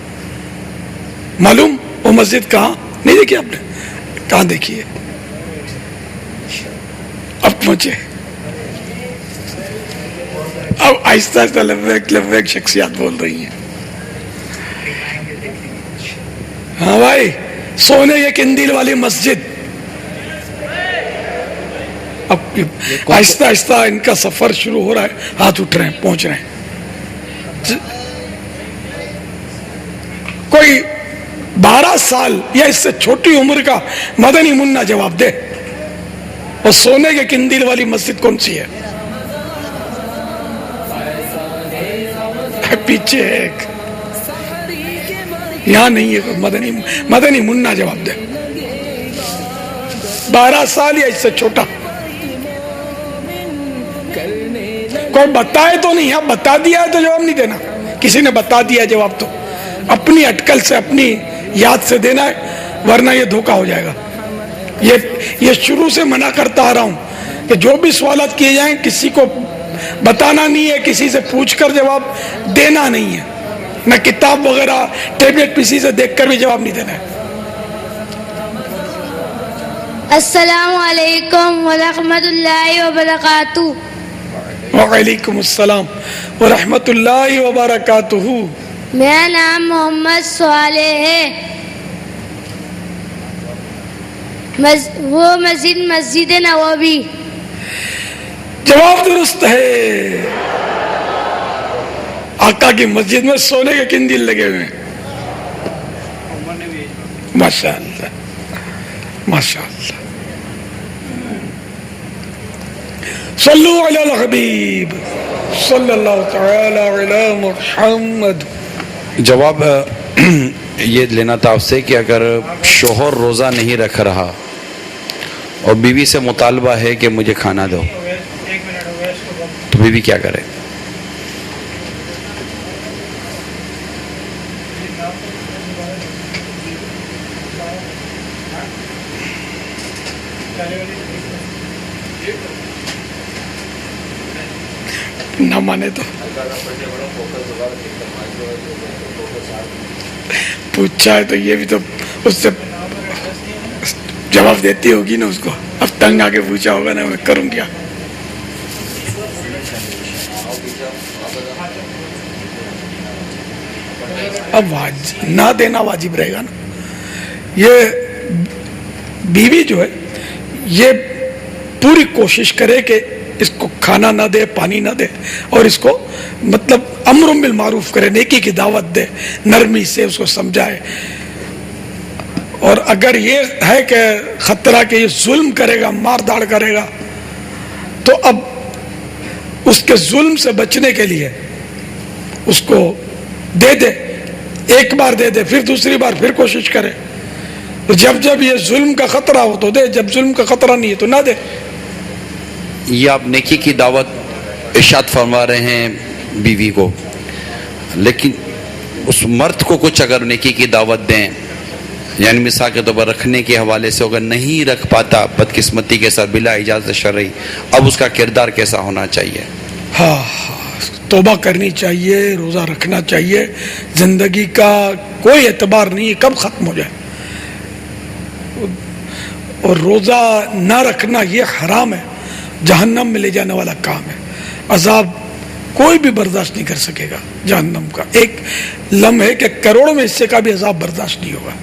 معلوم وہ مسجد کہاں؟ نہیں دیکھی آپ نے؟ کہاں دیکھی ہے؟ اب پہنچے. اب آہستہ آہستہ لبیک شخصیات بول رہی ہیں. ہاں بھائی، سونے کے قندیل والی مسجد. اب آہستہ آہستہ ان کا سفر شروع ہو رہا ہے، ہاتھ اٹھ رہے ہیں، پہنچ رہے ہیں. کوئی 12 سال یا اس سے چھوٹی عمر کا مدنی منا جواب دے. اور سونے کے قندیل والی مسجد کون سی ہے؟ پیچھے ایک، یہاں نہیں ہے. مدنی منا جواب دے. 12 سال یا اس سے چھوٹا. کوئی بتائے تو نہیں. اب بتا دیا ہے تو جواب نہیں دینا. کسی نے بتا دیا جواب تو اپنی اٹکل سے اپنی یاد سے دینا ہے، ورنہ یہ دھوکہ ہو جائے گا. یہ شروع سے منع کرتا آ رہا ہوں کہ جو بھی سوالات کیے جائیں کسی کو بتانا نہیں ہے، کسی سے پوچھ کر جواب دینا نہیں ہے، نہ کتاب وغیرہ ٹیبلٹ پی سی سے دیکھ کر بھی جواب نہیں دینا ہے. السلام علیکم ورحمۃ اللہ وبرکاتہ. وعلیکم السلام ورحمۃ اللہ وبرکاتہ. میرا نام محمد صالح ہے. وہ مسجد نبوی. جواب درست ہے. آقا کی مسجد میں سونے کے قندیل لگے ہوئے ہیں. ماشاء اللہ ماشاء اللہ. صلو علی الحبیب صلی اللہ تعالی علی محمد. جواب یہ لینا تھا آپ سے کہ اگر شوہر روزہ نہیں رکھ رہا اور بیوی سے مطالبہ ہے کہ مجھے کھانا دو تو بیوی کیا کرے؟ نہ مانے تو پوچھا ہے تو یہ بھی تو اس سے جواب دیتی ہوگی نا اس کو. اب تنگ آ کے پوچھا ہوگا نا میں کروں کیا. اب نہ دینا واجب رہے گا نا. یہ بیوی جو ہے یہ پوری کوشش کرے کہ اس کو کھانا نہ دے, پانی نہ دے, اور اس کو مطلب امر بالمعروف کرے, نیکی کی دعوت دے, نرمی سے اس کو سمجھائے. اور اگر یہ ہے کہ خطرہ کہ یہ ظلم کرے گا, مار داڑ کرے گا, تو اب اس کے ظلم سے بچنے کے لیے اس کو دے دے, ایک بار دے دے, پھر دوسری بار پھر کوشش کرے. جب جب یہ ظلم کا خطرہ ہو تو دے, جب ظلم کا خطرہ نہیں ہے تو نہ دے. یہ آپ نیکی کی دعوت ارشاد فرما رہے ہیں بیوی کو, لیکن اس مرد کو کچھ اگر نیکی کی دعوت دیں, یعنی مثال کے طور پر رکھنے کے حوالے سے اگر نہیں رکھ پاتا بدقسمتی کے ساتھ بلا اجازت شرعی, اب اس کا کردار کیسا ہونا چاہیے؟ ہاں, توبہ کرنی چاہیے, روزہ رکھنا چاہیے. زندگی کا کوئی اعتبار نہیں ہے کب ختم ہو جائے. اور روزہ نہ رکھنا یہ حرام ہے, جہنم میں لے جانے والا کام ہے. عذاب کوئی بھی برداشت نہیں کر سکے گا جہنم کا. ایک لمحے کہ کروڑوں میں حصے کا بھی عذاب برداشت نہیں ہوگا.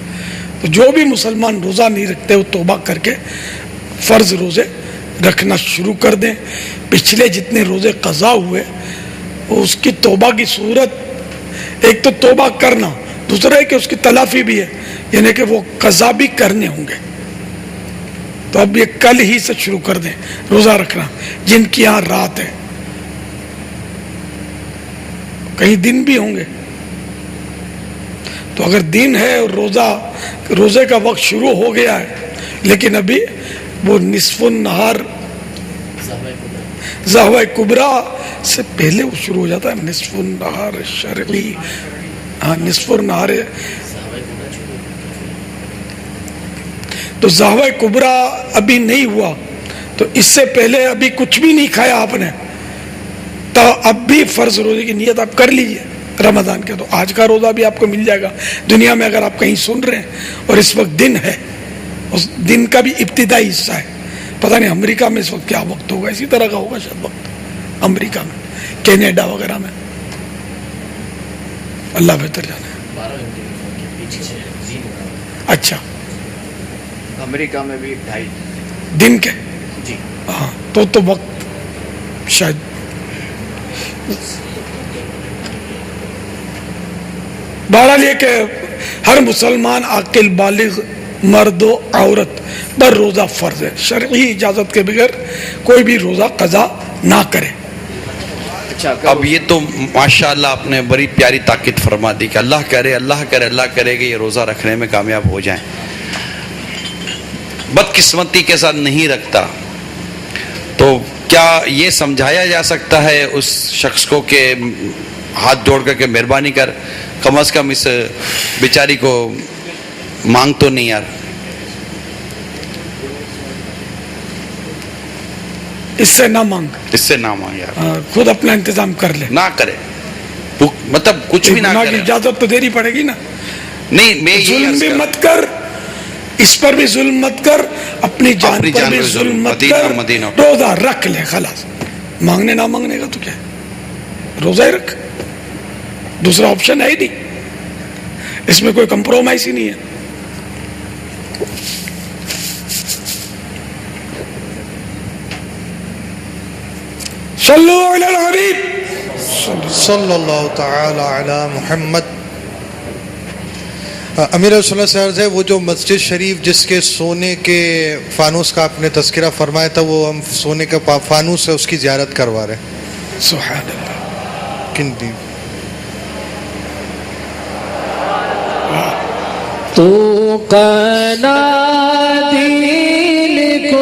تو جو بھی مسلمان روزہ نہیں رکھتے وہ توبہ کر کے فرض روزے رکھنا شروع کر دیں. پچھلے جتنے روزے قضا ہوئے اس کی توبہ کی صورت, ایک تو توبہ کرنا, دوسرا ہے کہ اس کی تلافی بھی ہے, یعنی کہ وہ قضا بھی کرنے ہوں گے. تو اب یہ کل ہی سے شروع کر دیں روزہ رکھنا. جن کی یہاں رات ہے, کہیں دن بھی ہوں گے, تو اگر دن ہے اور روزے کا وقت شروع ہو گیا ہے, لیکن ابھی وہ نصف النہار ضحوہ کبریٰ سے پہلے وہ شروع ہو جاتا ہے. نصف النہار شرعی, ہاں نصف النہار, تو ضحوہ کبریٰ ابھی نہیں ہوا, تو اس سے پہلے ابھی کچھ بھی نہیں کھایا آپ نے, تو اب بھی فرض روزے کی نیت آپ کر لیجئے رمضان کے. تو آج کا روزہ بھی آپ کو مل جائے گا. دنیا میں اگر آپ کہیں سن رہے ہیں اور اس وقت دن ہے, اس دن کا بھی ابتدائی حصہ ہے, پتہ نہیں امریکہ میں اس وقت کیا وقت ہوگا, اسی طرح کا ہوگا شاید وقت امریکہ میں, کینیڈا وغیرہ میں, اللہ بہتر جانے. اچھا, امریکہ میں بھی 2:30 دن کے, جی ہاں, تو وقت شاید بہرحال یہ کہ ہر مسلمان عاقل بالغ مرد و عورت پر روزہ فرض ہے. شرعی اجازت کے بغیر کوئی بھی روزہ قضا نہ کرے. اب یہ تو ماشاءاللہ آپ نے بڑی پیاری تاکید فرما دی کہ اللہ کرے کہ یہ روزہ رکھنے میں کامیاب ہو جائیں. بدقسمتی کے ساتھ نہیں رکھتا تو کیا یہ سمجھایا جا سکتا ہے اس شخص کو کہ ہاتھ جوڑ کر کے مہربانی کر, کم از کم اس بیچاری کو مانگ تو نہیں یار, اس سے نہ مانگ, یار, خود اپنا انتظام کر لے, نہ کرے, مطلب کچھ بھی نہ کرے. اجازت تو دینی پڑے گی نا. نہیں, میں ظلم بھی مت کر, اس پر بھی ظلم مت کر, اپنی جان پر بھی ظلم مت کر, روزہ رکھ لے خلاص. مانگنے نہ مانگنے کا تو کیا ہے, روزہ ہی رکھ, دوسرا آپشن ہے ہی نہیں, اس میں کوئی کمپرومائز ہی نہیں ہے. صلو علی الحبیب صلی اللہ تعالی علی محمد. امیر صلی اللہ علیہ وسلم, وہ جو مسجد شریف جس کے سونے کے فانوس کا آپ نے تذکرہ فرمایا تھا, وہ ہم سونے کا فانوس ہے اس کی زیارت کروا رہے ہیں. سبحان اللہ. کن دی تو قنا دل کو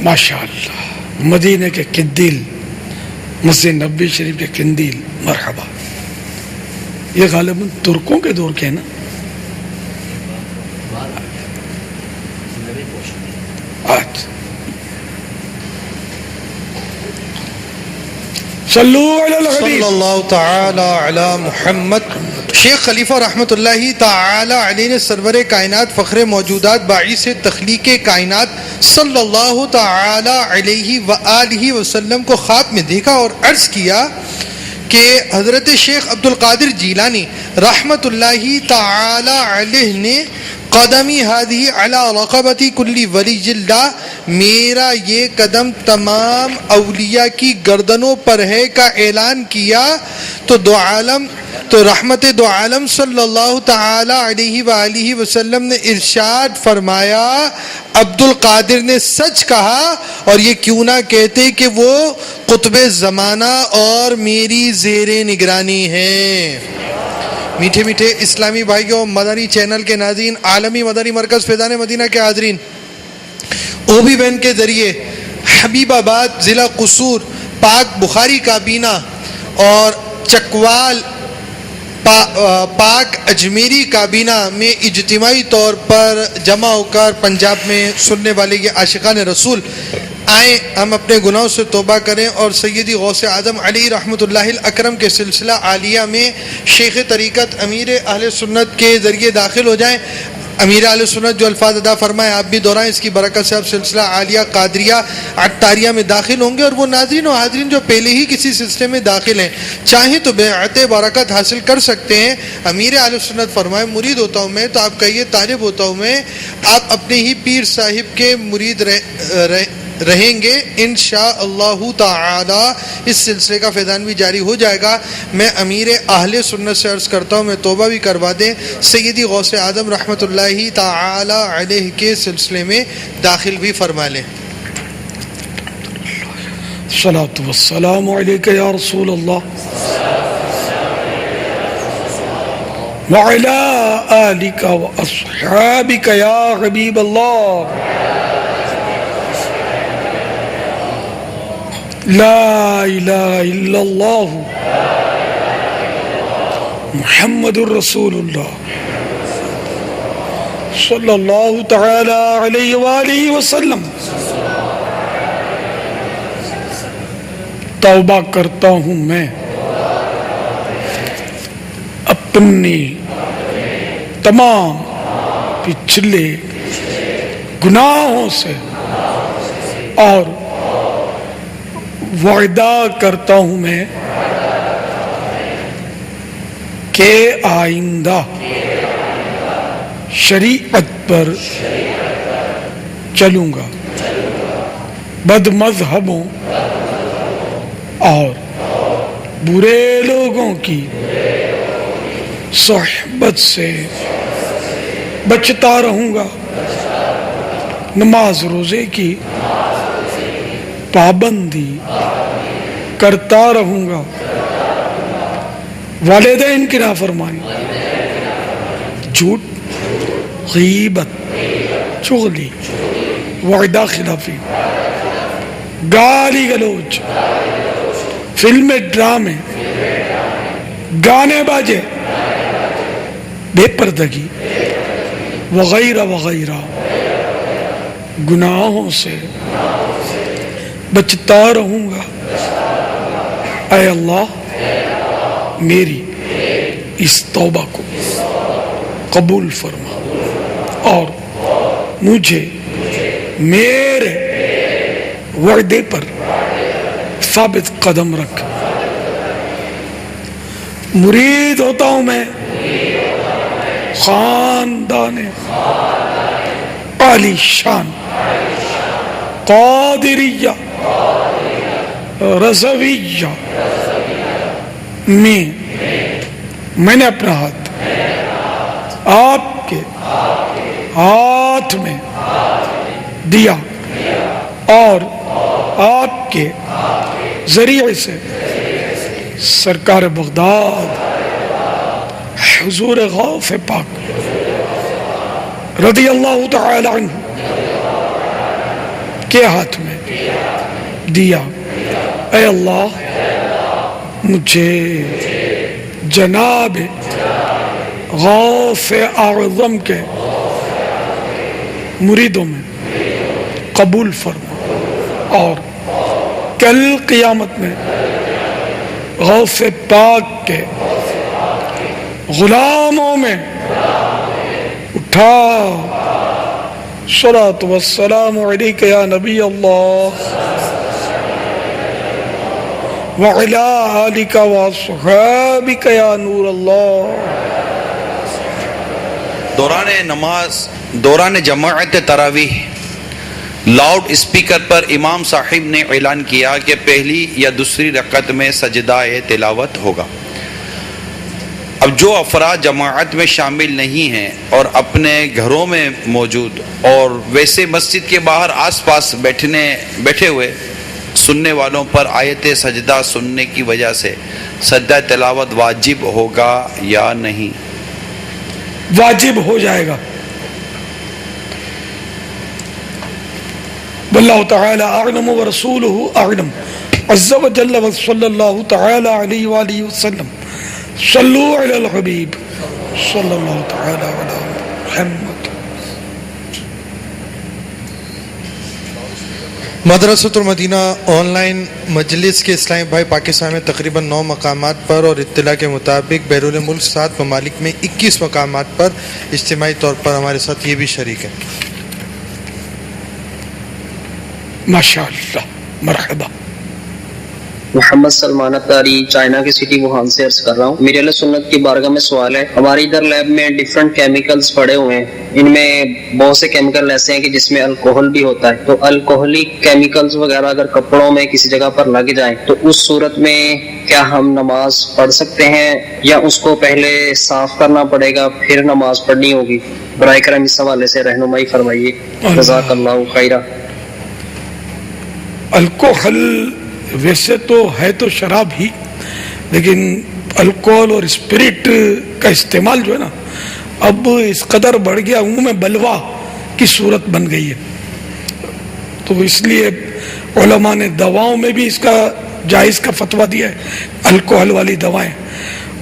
ماشاءاللہ مدینہ کے قندیل، مسجد نبوی شریف کے قندیل، مرحبا. یہ غالباً ترکوں کے دور کے ہیں نا. صلو علی الحبیب صلی اللہ تعالی علی محمد. شیخ خلیفہ رحمۃ اللہ تعالی علیہ نے سرور کائنات فخر موجودات باعث تخلیق کائنات صلی اللہ تعالی علیہ وآلہ وسلم کو خواب میں دیکھا اور عرض کیا کہ حضرت شیخ عبد القادر جیلانی رحمۃ اللہ تعالی علیہ نے قدمی ہادی علی رقبتی کلی ولی اللہ، میرا یہ قدم تمام اولیاء کی گردنوں پر ہے کا اعلان کیا. تو رحمت دو عالم صلی اللہ تعالی علیہ وآلہ وسلم نے ارشاد فرمایا عبد القادر نے سچ کہا، اور یہ کیوں نہ کہتے کہ وہ قطب زمانہ اور میری زیر نگرانی ہیں. میٹھے میٹھے اسلامی بھائیوں، مدنی چینل کے ناظرین، عالمی مدنی مرکز فیضان مدینہ کے حاضرین، او بی وین کے ذریعے حبیب آباد ضلع قصور پاک بخاری کابینہ اور چکوال پاک اجمیری کابینہ میں اجتماعی طور پر جمع ہو کر پنجاب میں سننے والے یہ عاشقان رسول آئیں، ہم اپنے گناہوں سے توبہ کریں اور سیدی غوث اعظم علی رحمۃ اللہ الاکرم کے سلسلہ عالیہ میں شیخ طریقت امیر اہل سنت کے ذریعے داخل ہو جائیں. امیر اہل سنت جو الفاظ ادا فرمائے آپ بھی دہرائیں، اس کی برکت سے آپ سلسلہ عالیہ قادریہ عطاریہ میں داخل ہوں گے. اور وہ ناظرین و حاضرین جو پہلے ہی کسی سلسلے میں داخل ہیں چاہیں تو بیعت برکت حاصل کر سکتے ہیں. امیر اہل سنت فرمائے مرید ہوتا ہوں میں، تو آپ کہیے طالب ہوتا ہوں میں. آپ اپنے ہی پیر صاحب کے مرید رہیں گے انشاءاللہ تعالی. اس سلسلے کا فیضان بھی جاری ہو جائے گا. میں امیر اہل سنت سے عرض کرتا ہوں میں توبہ بھی کروا دیں، سیدی غوث اعظم رحمۃ اللہ تعالی علیہ کے سلسلے میں داخل بھی فرما لیں. الصلاۃ والسلام علیک یا رسول اللہ وعلی آلک واصحابک یا حبیب اللہ. لا الہ الا اللہ محمد الرسول اللہ صلی اللہ تعالی علیہ وآلہ وسلم. توبہ کرتا ہوں میں اپنی تمام پچھلے گناہوں سے، اور وعدہ کرتا ہوں میں کہ آئندہ شریعت پر چلوں گا، بد مذہبوں اور برے لوگوں کی صحبت سے بچتا رہوں گا، نماز روزے کی پابندی کرتا رہوں گا، والدین کی نافرمانی، جھوٹ، غیبت، چغلی، وعدہ خلافی، گالی گلوچ، فلمیں، ڈرامے، گانے باجے، بے پردگی وغیرہ وغیرہ گناہوں سے بچتا رہوں گا. اے اللہ میری اس توبہ کو قبول فرما اور مجھے میرے وعدے پر ثابت قدم رکھ. مرید ہوتا ہوں میں خاندان عالی شان قادریہ رضویہ میں نے اپنا ہاتھ آپ کے ہاتھ میں دیا اور آپ کے ذریعے سے سرکار بغداد حضور غوث پاک رضی اللہ تعالی عنہ کے ہاتھ میں دیا. اے اللہ مجھے جناب غوث اعظم کے مریدوں میں قبول فرما اور کل قیامت میں غوث پاک کے غلاموں میں اٹھا. صلاۃ والسلام علیک یا نبی اللہ وعلی آلک واصحابک یا نور اللہ. دوران نماز دوران جماعت تراویح لاؤڈ اسپیکر پر امام صاحب نے اعلان کیا کہ پہلی یا دوسری رکعت میں سجدہ تلاوت ہوگا. اب جو افراد جماعت میں شامل نہیں ہیں اور اپنے گھروں میں موجود اور ویسے مسجد کے باہر آس پاس بیٹھے ہوئے سننے والوں پر آیت سجدہ سننے کی وجہ سے سجدہ تلاوت واجب ہوگا یا نہیں؟ واجب ہو جائے گا. واللہ تعالی اعلم ورسولہ اعلم عز وجل وصلی اللہ تعالی علیہ وآلہ وسلم. صلو علی الحبیب صلی اللہ تعالی علی محمد. مدرسۃ المدینہ آن لائن مجلس کے اسلامی بھائی پاکستان میں تقریباً 9 مقامات پر اور اطلاع کے مطابق بیرون ملک 7 ممالک میں 21 مقامات پر اجتماعی طور پر ہمارے ساتھ یہ بھی شریک ہیں. ماشاء اللہ. مرحبا. محمد سلمان اطاری چائنا کی سٹی ووہان سے عرض کر رہا ہوں. میرے اہل سنت کی بارگاہ میں سوال ہے. ہمارے ادھر لیب میں ڈیفرنٹ کیمیکلز پڑے ہوئے ہیں. ان میں بہت سے کیمیکل ایسے ہیں کہ جس میں الکوہل بھی ہوتا ہے. تو الکوہلک کیمیکلز وغیرہ اگر کپڑوں میں کسی جگہ پر لگ جائیں تو اس صورت میں کیا ہم نماز پڑھ سکتے ہیں یا اس کو پہلے صاف کرنا پڑے گا پھر نماز پڑھنی ہوگی؟ برائے کرم اس حوالے سے رہنمائی فرمائیے. جزاک اللہ خیرہ. الکوہل ویسے تو ہے تو شراب ہی، لیکن الکوہل اور اسپرٹ کا استعمال جو ہے نا اب اس قدر بڑھ گیا، عموم میں بلوا کی صورت بن گئی ہے. تو اس لیے علماء نے دواؤں میں بھی اس کا جائز کا فتویٰ دیا ہے، الکوہل والی دوائیں.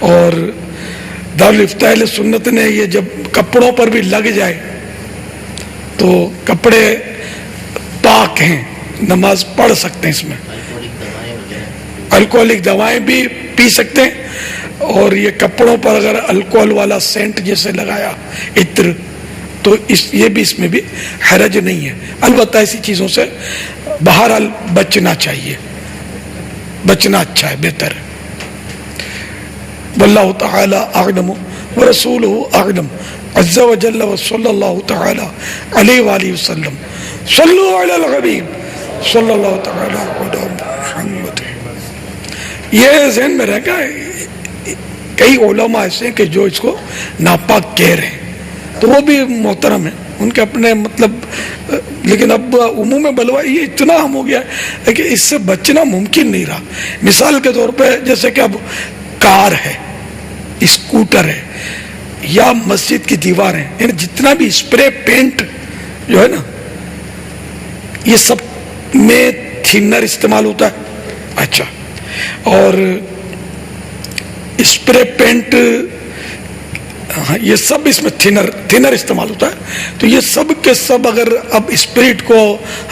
اور دارالفتاء اہل سنت نے یہ جب کپڑوں پر بھی لگ جائے تو کپڑے پاک ہیں، نماز پڑھ سکتے ہیں. اس میں الکوہلک دوائیں بھی پی سکتے ہیں، اور یہ کپڑوں پر اگر الکوہل والا سینٹ جیسے لگایا عطر تو یہ بھی اس میں بھی حرج نہیں ہے. البتہ ایسی چیزوں سے بہرحال بچنا چاہیے، بچنا اچھا ہے، بہتر ہے. واللہ تعالی اعلم ورسولہ اعلم عز وجل وصلی اللہ تعالی علیہ وآلہ وسلم. صلو علی الحبیب صلی اللہ تعالی علی محمد. یہ ذہن میں رہ گیا، کئی علماء ایسے ہیں کہ جو اس کو ناپاک کہہ رہے ہیں، تو وہ بھی محترم ہیں، ان کے اپنے مطلب. لیکن اب عموم بلوا یہ اتنا عام ہو گیا ہے کہ اس سے بچنا ممکن نہیں رہا. مثال کے طور پہ جیسے کہ اب کار ہے، اسکوٹر ہے یا مسجد کی دیواریں، یعنی جتنا بھی اسپرے پینٹ جو ہے نا یہ سب میں تھنر استعمال ہوتا ہے. اچھا، اور اسپرے پینٹ یہ سب اس میں تھنر استعمال ہوتا ہے. تو یہ سب کے سب اگر اب اسپرٹ کو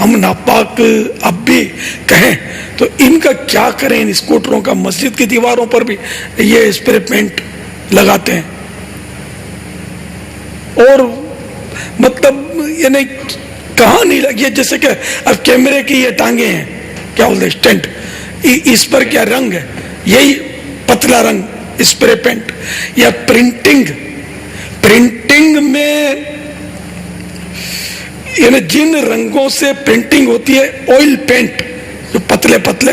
ہم ناپاک اب بھی کہیں تو ان کا کیا کریں؟ ان اسکوٹروں کا مسجد کی دیواروں پر بھی یہ اسپرے پینٹ لگاتے ہیں، اور مطلب یعنی کہاں نہیں لگی ہے. جیسے کہ اب کیمرے کی یہ ٹانگیں ہیں، کیا بولتے ہیں، اسٹینٹ، اس پر کیا رنگ ہے؟ یہی پتلا رنگ اسپرے پینٹ. یا پرنٹنگ میں یعنی جن رنگوں سے پرنٹنگ ہوتی ہے، آئل پینٹ جو پتلے پتلے،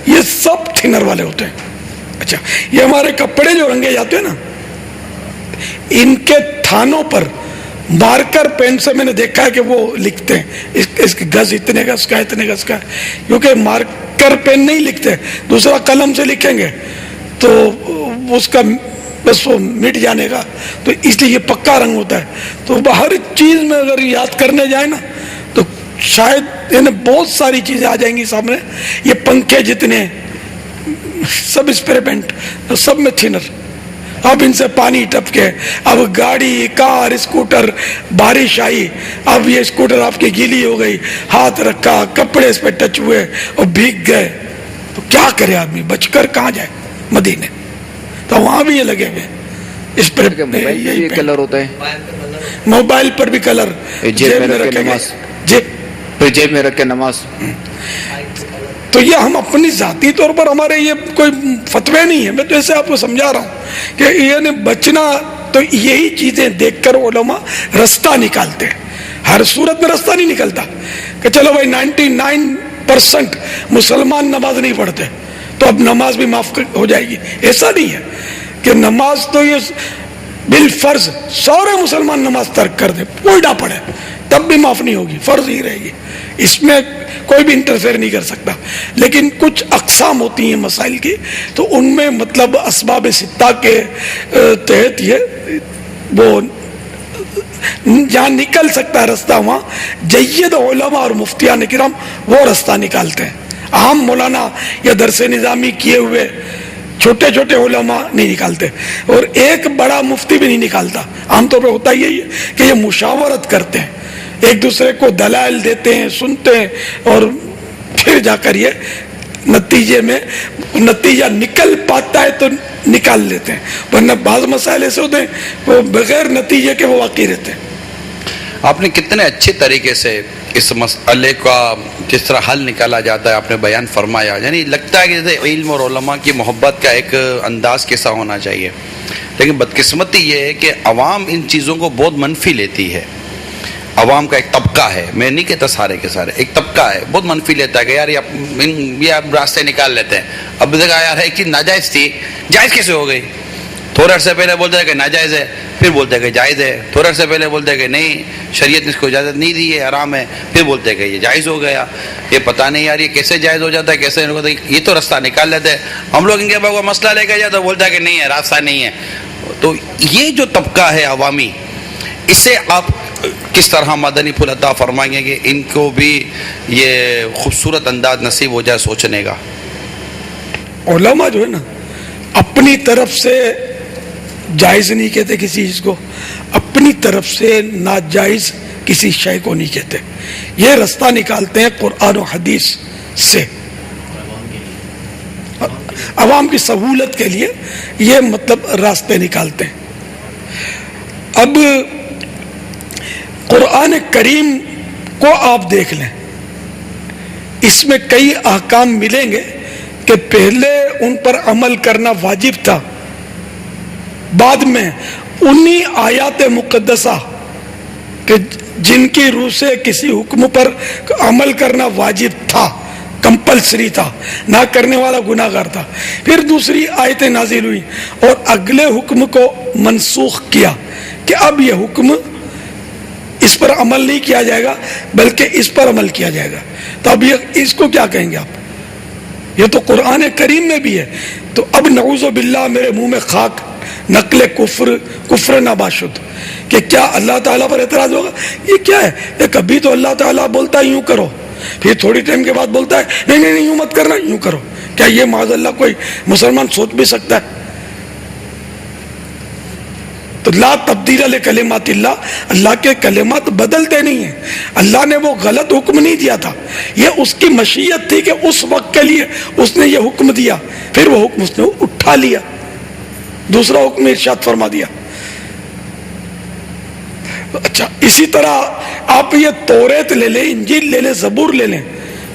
یہ سب تھنر والے ہوتے ہیں. اچھا، یہ ہمارے کپڑے جو رنگے جاتے ہیں نا، ان کے تھانوں پر مارکر پین سے میں نے دیکھا ہے کہ وہ لکھتے ہیں اس کی گز اتنے گز کا، اتنے گز کا. کیونکہ مارکر پین نہیں لکھتے، دوسرا قلم سے لکھیں گے تو اس کا بس وہ مٹ جانے کا. تو اس لیے یہ پکا رنگ ہوتا ہے. تو ہر چیز میں اگر یاد کرنے جائیں نا تو شاید بہت ساری چیزیں آ جائیں گی سامنے. یہ پنکھے جتنے سب اسپریمنٹ, سب میں تھنر. اب ان سے پانی ٹپکے, اب گاڑی, کار, اسکوٹر, بارش آئی, اب یہ اسکوٹر آپ کی گیلی ہو گئی, ہاتھ رکھا, کپڑے اس پہ ٹچ ہوئے اور بھیگ گئے, تو کیا کرے آدمی؟ بچ کر کہاں جائے؟ مدینے. تو وہاں بھی یہ لگے ہوئے اس پر کلر ہوتا ہے, موبائل پر بھی کلر, جیب میں رکھ کے نماز, جیب میں رکھ کے نماز. تو یہ ہم اپنی ذاتی طور پر ہمارے یہ کوئی فتوے نہیں ہے, میں تو ایسے آپ کو سمجھا رہا ہوں کہ یہ بچنا. تو یہی چیزیں دیکھ کر علماء رستہ نکالتے ہیں. ہر صورت میں رستہ نہیں نکلتا کہ چلو بھائی 99% مسلمان نماز نہیں پڑھتے تو اب نماز بھی معاف ہو جائے گی. ایسا نہیں ہے کہ نماز تو یہ بالفرض سارے مسلمان نماز ترک کر دیں, الٹا پڑھے, تب بھی معاف نہیں ہوگی, فرض ہی رہے گی. اس میں کوئی بھی انٹرفیئر نہیں کر سکتا. لیکن کچھ اقسام ہوتی ہیں مسائل کی, تو ان میں مطلب اسباب ستہ کے تحت یہ وہ جہاں نکل سکتا ہے رستہ, وہاں جید علماء اور مفتیان کرام وہ رستہ نکالتے ہیں. عام مولانا یا درس نظامی کیے ہوئے چھوٹے چھوٹے علماء نہیں نکالتے, اور ایک بڑا مفتی بھی نہیں نکالتا. عام طور پہ ہوتا یہی ہے کہ یہ مشاورت کرتے ہیں, ایک دوسرے کو دلائل دیتے ہیں, سنتے ہیں, اور پھر جا کر یہ نتیجے میں نتیجہ نکل پاتا ہے تو نکال لیتے ہیں. ورنہ بعض مسائل ایسے ہوتے ہیں وہ بغیر نتیجے کے وہ واقعی رہتے ہیں. آپ نے کتنے اچھے طریقے سے اس مسئلے کا جس طرح حل نکالا جاتا ہے آپ نے بیان فرمایا. یعنی لگتا ہے کہ جیسے علم اور علماء کی محبت کا ایک انداز کیسا ہونا چاہیے, لیکن بدقسمتی یہ ہے کہ عوام ان چیزوں کو بہت منفی لیتی ہے. عوام کا ایک طبقہ ہے, میں نہیں کہتا سارے کے سارے, ایک طبقہ ہے بہت منفی لیتا ہے کہ یار یہ آپ راستے نکال لیتے ہیں. اب دیکھا یار ایک چیز ناجائز تھی, جائز کیسے ہو گئی؟ تھوڑے عرصے پہلے بولتے ہیں کہ ناجائز ہے, پھر بولتے ہیں کہ جائز ہے. تھوڑے عرصے پہلے بولتے ہیں کہ نہیں شریعت نے اس کو اجازت نہیں دی ہے, حرام ہے, پھر بولتے ہیں کہ یہ جائز ہو گیا. یہ پتہ نہیں یار یہ کیسے جائز ہو جاتا ہے, کیسے نہیں ہوتا, یہ تو راستہ نکال لیتے ہیں. ہم لوگ ان کے پاس مسئلہ لے کے جاتے تو بولتا ہے کہ نہیں ہے, راستہ نہیں ہے. تو یہ جو طبقہ ہے عوامی, اسے آپ کس طرح مدنی پھول عطا فرمائیں گے کہ ان کو بھی یہ خوبصورت انداز نصیب ہو جائے سوچنے کا؟ علماء جو ہے نا اپنی طرف سے جائز نہیں کہتے کسی چیز کو, اپنی طرف سے ناجائز کسی شے کو نہیں کہتے. یہ رستہ نکالتے ہیں قرآن و حدیث سے, عوام کی سہولت کے لیے یہ مطلب راستے نکالتے ہیں. اب قرآن کریم کو آپ دیکھ لیں, اس میں کئی احکام ملیں گے کہ پہلے ان پر عمل کرنا واجب تھا, بعد میں انہی آیات مقدسہ کہ جن کی روح سے کسی حکم پر عمل کرنا واجب تھا, کمپلسری تھا, نہ کرنے والا گناہ گار تھا, پھر دوسری آیتیں نازل ہوئی اور اگلے حکم کو منسوخ کیا کہ اب یہ حکم اس پر عمل نہیں کیا جائے گا بلکہ اس پر عمل کیا جائے گا. تو اب یہ اس کو کیا کہیں گے آپ؟ یہ تو قرآن کریم میں بھی ہے. تو اب نعوذ باللہ میرے منہ میں خاک, نقل کفر ناباشد, کہ کیا اللہ تعالیٰ پر اعتراض ہوگا؟ یہ کیا ہے؟ یہ کبھی تو اللہ تعالیٰ بولتا ہے یوں کرو, پھر تھوڑی ٹائم کے بعد بولتا ہے نہیں نہیں نہیں یوں مت کرنا, یوں کرو. کیا یہ معاذ اللہ کوئی مسلمان سوچ بھی سکتا ہے؟ تو لا تبدیل لکلمات اللہ, اللہ کے کلمات بدلتے نہیں ہیں. اللہ نے وہ غلط حکم نہیں دیا تھا, یہ اس کی مشیت تھی کہ اس وقت کے لیے اس نے یہ حکم دیا, پھر وہ حکم اس نے اٹھا لیا, دوسرا حکم ارشاد فرما دیا. اچھا اسی طرح آپ یہ توریت لے لیں, انجیل لے لیں, زبور لے لیں,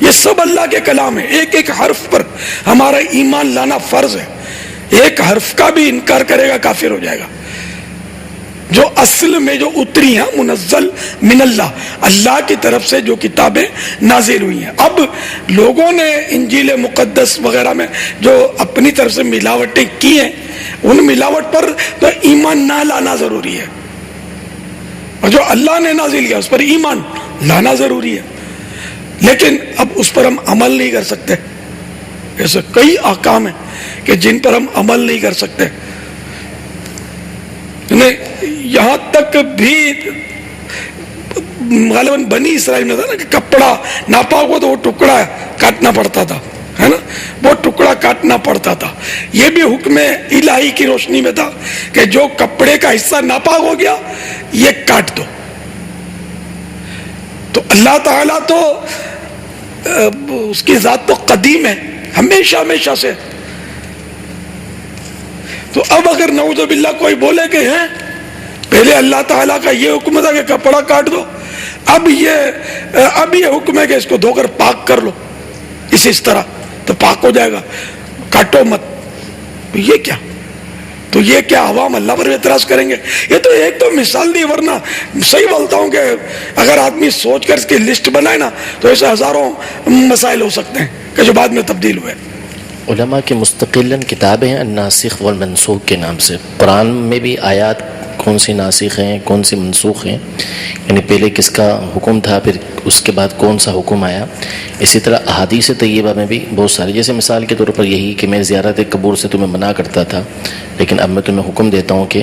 یہ سب اللہ کے کلام ہے. ایک ایک حرف پر ہمارا ایمان لانا فرض ہے. ایک حرف کا بھی انکار کرے گا کافر ہو جائے گا. جو اصل میں جو اتری ہیں منزل من اللہ, اللہ کی طرف سے جو کتابیں نازل ہوئی ہیں. اب لوگوں نے انجیل مقدس وغیرہ میں جو اپنی طرف سے ملاوٹیں کی ہیں, ان ملاوٹ پر تو ایمان نہ لانا ضروری ہے, اور جو اللہ نے نازل کیا اس پر ایمان لانا ضروری ہے. لیکن اب اس پر ہم عمل نہیں کر سکتے. ایسے کئی احکام ہیں کہ جن پر ہم عمل نہیں کر سکتے. یہاں تک بھی غالباً بنی اسرائیل میں تھا نا کہ کپڑا ناپا ہوا تو وہ ٹکڑا کاٹنا پڑتا تھا، ہے نا، وہ ٹکڑا کاٹنا پڑتا تھا. یہ بھی حکم الہی کی روشنی میں تھا کہ جو کپڑے کا حصہ ناپاک ہو گیا یہ کاٹ دو. تو اللہ تعالیٰ تو اس کی ذات تو قدیم ہے، ہمیشہ ہمیشہ سے. تو اب اگر نعوذ باللہ کوئی بولے کہ ہیں پہلے اللہ تعالیٰ کا یہ حکم تھا کہ کپڑا کاٹ دو، اب یہ حکم ہے کہ اس کو دھو کر پاک کر لو اس طرح تو پاک ہو جائے گا، کاٹو مت. یہ کیا؟ تو یہ کیا عوام اللہ پر اعتراض کریں گے؟ یہ تو ایک تو مثال دی، ورنہ صحیح بولتا ہوں کہ اگر آدمی سوچ کر اس کی لسٹ بنائے نا تو ایسے ہزاروں مسائل ہو سکتے ہیں کہ جو بعد میں تبدیل ہوئے. علماء کی مستقلاً کتابیں ہیں الناسخ والمنسوخ کے نام سے. قرآن میں بھی آیات کون سی ناسخ ہیں کون سی منسوخ ہیں، یعنی پہلے کس کا حکم تھا پھر اس کے بعد کون سا حکم آیا. اسی طرح احادیث طیبہ میں بھی بہت ساری، جیسے مثال کے طور پر یہی کہ میں زیارت قبور سے تمہیں منع کرتا تھا لیکن اب میں تمہیں حکم دیتا ہوں کہ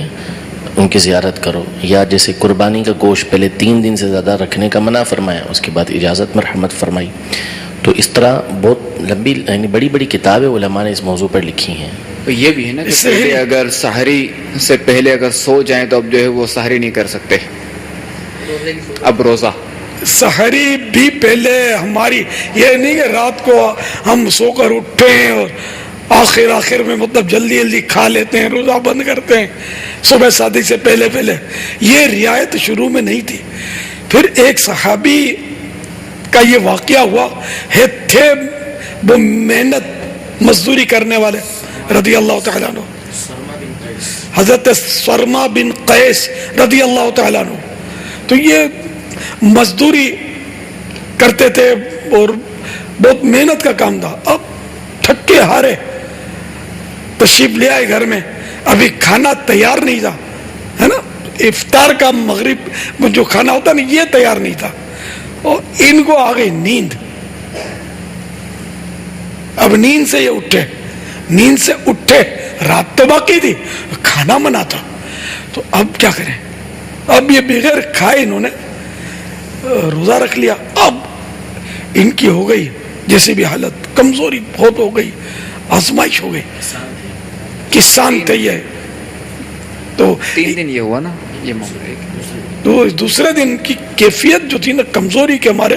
ان کی زیارت کرو. یا جیسے قربانی کا گوشت پہلے 3 دن سے زیادہ رکھنے کا منع فرمایا، اس کے بعد اجازت مرحمت فرمائی. تو اس طرح بہت لمبی یعنی بڑی بڑی کتابیں علماء نے اس موضوع پر لکھی ہیں. یہ بھی ہے نا کہ پہلے اگر سحری سے پہلے اگر سو جائیں تو اب جو ہے وہ سحری نہیں کر سکتے، اب روزہ. سحری بھی پہلے ہماری یہ نہیں کہ رات کو ہم سو کر اٹھتے ہیں اور آخر میں مطلب جلدی کھا لیتے ہیں، روزہ بند کرتے ہیں صبح صادق سے پہلے. یہ رعایت شروع میں نہیں تھی. پھر ایک صحابی کا یہ واقعہ ہوا تھے وہ محنت مزدوری کرنے والے رضی اللہ تعالیٰ عنہ، حضرت سرما بن قیس رضی اللہ تعالیٰ عنہ. تو یہ مزدوری کرتے تھے اور بہت محنت کا کام تھا. اب تھکے ہارے تشریف لے آئے گھر میں، ابھی کھانا تیار نہیں تھا، ہے نا، افطار کا مغرب جو کھانا ہوتا نا یہ تیار نہیں تھا. اور ان کو آ گئی نیند. اب نیند سے یہ اٹھے، رات تو باقی تھی، کھانا منع تھا. تو اب کیا کریں؟ اب یہ بغیر کھائے انہوں نے روزہ رکھ لیا. اب ان کی ہو گئی جیسے بھی حالت، کمزوری بہت ہو گئی، آزمائش ہو گئی، کسان تھے یہ. تو 3 دن یہ ہوا نا یہ تو دوسرے دن کی کیفیت جو تھی نا کمزوری کے مارے،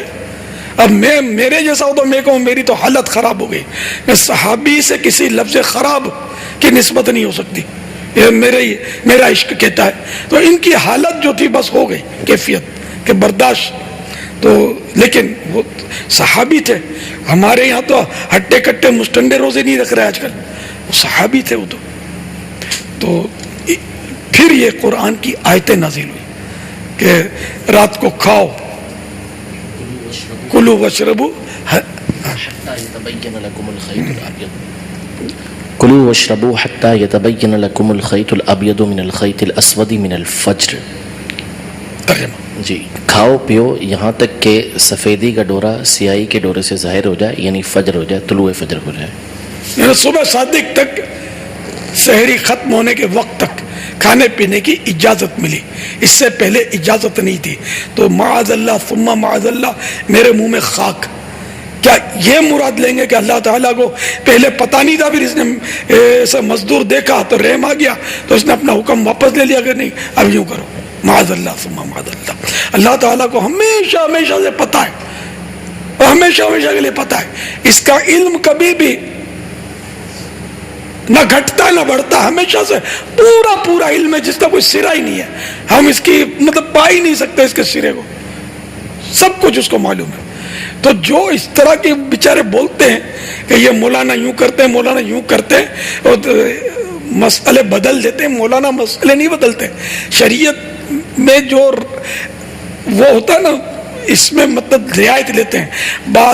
اب میرے جیسا ہو تو میں کہوں میری تو حالت خراب ہو گئی. میں صحابی سے کسی لفظ خراب کی نسبت نہیں ہو سکتی، یہ میرا عشق کہتا ہے. تو ان کی حالت جو تھی بس ہو گئی کیفیت کہ برداشت. تو لیکن وہ صحابی تھے. ہمارے یہاں تو ہٹے کٹے مستنڈے روزے نہیں رکھ رہے آج کل، وہ صحابی تھے وہ تو پھر یہ قرآن کی آیتیں نازل ہوئی کہ رات کو کھاؤ، کلو واشربو کلوا واشربوا حتى يتبين لكم الخيط الابيض من الخيط الاسود من الفجر. جی، کھاؤ پیو یہاں تک کہ سفیدی کا ڈورا سیاہی کے ڈورے سے ظاہر ہو جائے، یعنی فجر ہو جائے، طلوع فجر ہو جائے. یعنی صبح صادق تک، سحری ختم ہونے کے وقت تک کھانے پینے کی اجازت ملی، اس سے پہلے اجازت نہیں تھی. تو معاذ اللہ ثم معاذ اللہ میرے منہ میں خاک. کیا یہ مراد لیں گے کہ اللہ تعالیٰ کو پہلے پتہ نہیں تھا، پھر اس نے ایسا مزدور دیکھا تو رحم آ گیا تو اس نے اپنا حکم واپس لے لیا کہ نہیں اب یوں کرو؟ معاذ اللہ ثم معاذ اللہ. اللہ تعالیٰ کو ہمیشہ سے پتہ ہے، اور ہمیشہ کے لیے پتہ ہے. اس کا علم کبھی بھی نہ گھٹتا نہ بڑھتا، ہمیشہ سے پورا علم ہے جس کا کوئی سرا ہی نہیں ہے. ہم اس کی مطلب پا ہی نہیں سکتے اس کے سرے کو، سب کچھ اس کو معلوم ہے. تو جو اس طرح کے بیچارے بولتے ہیں کہ یہ مولانا یوں کرتے ہیں، مولانا یوں کرتے ہیں اور مسئلے بدل دیتے ہیں، مولانا مسئلے نہیں بدلتے. شریعت میں جو وہ ہوتا ہے نا اس میں مطلب رعایت لیتے ہیں.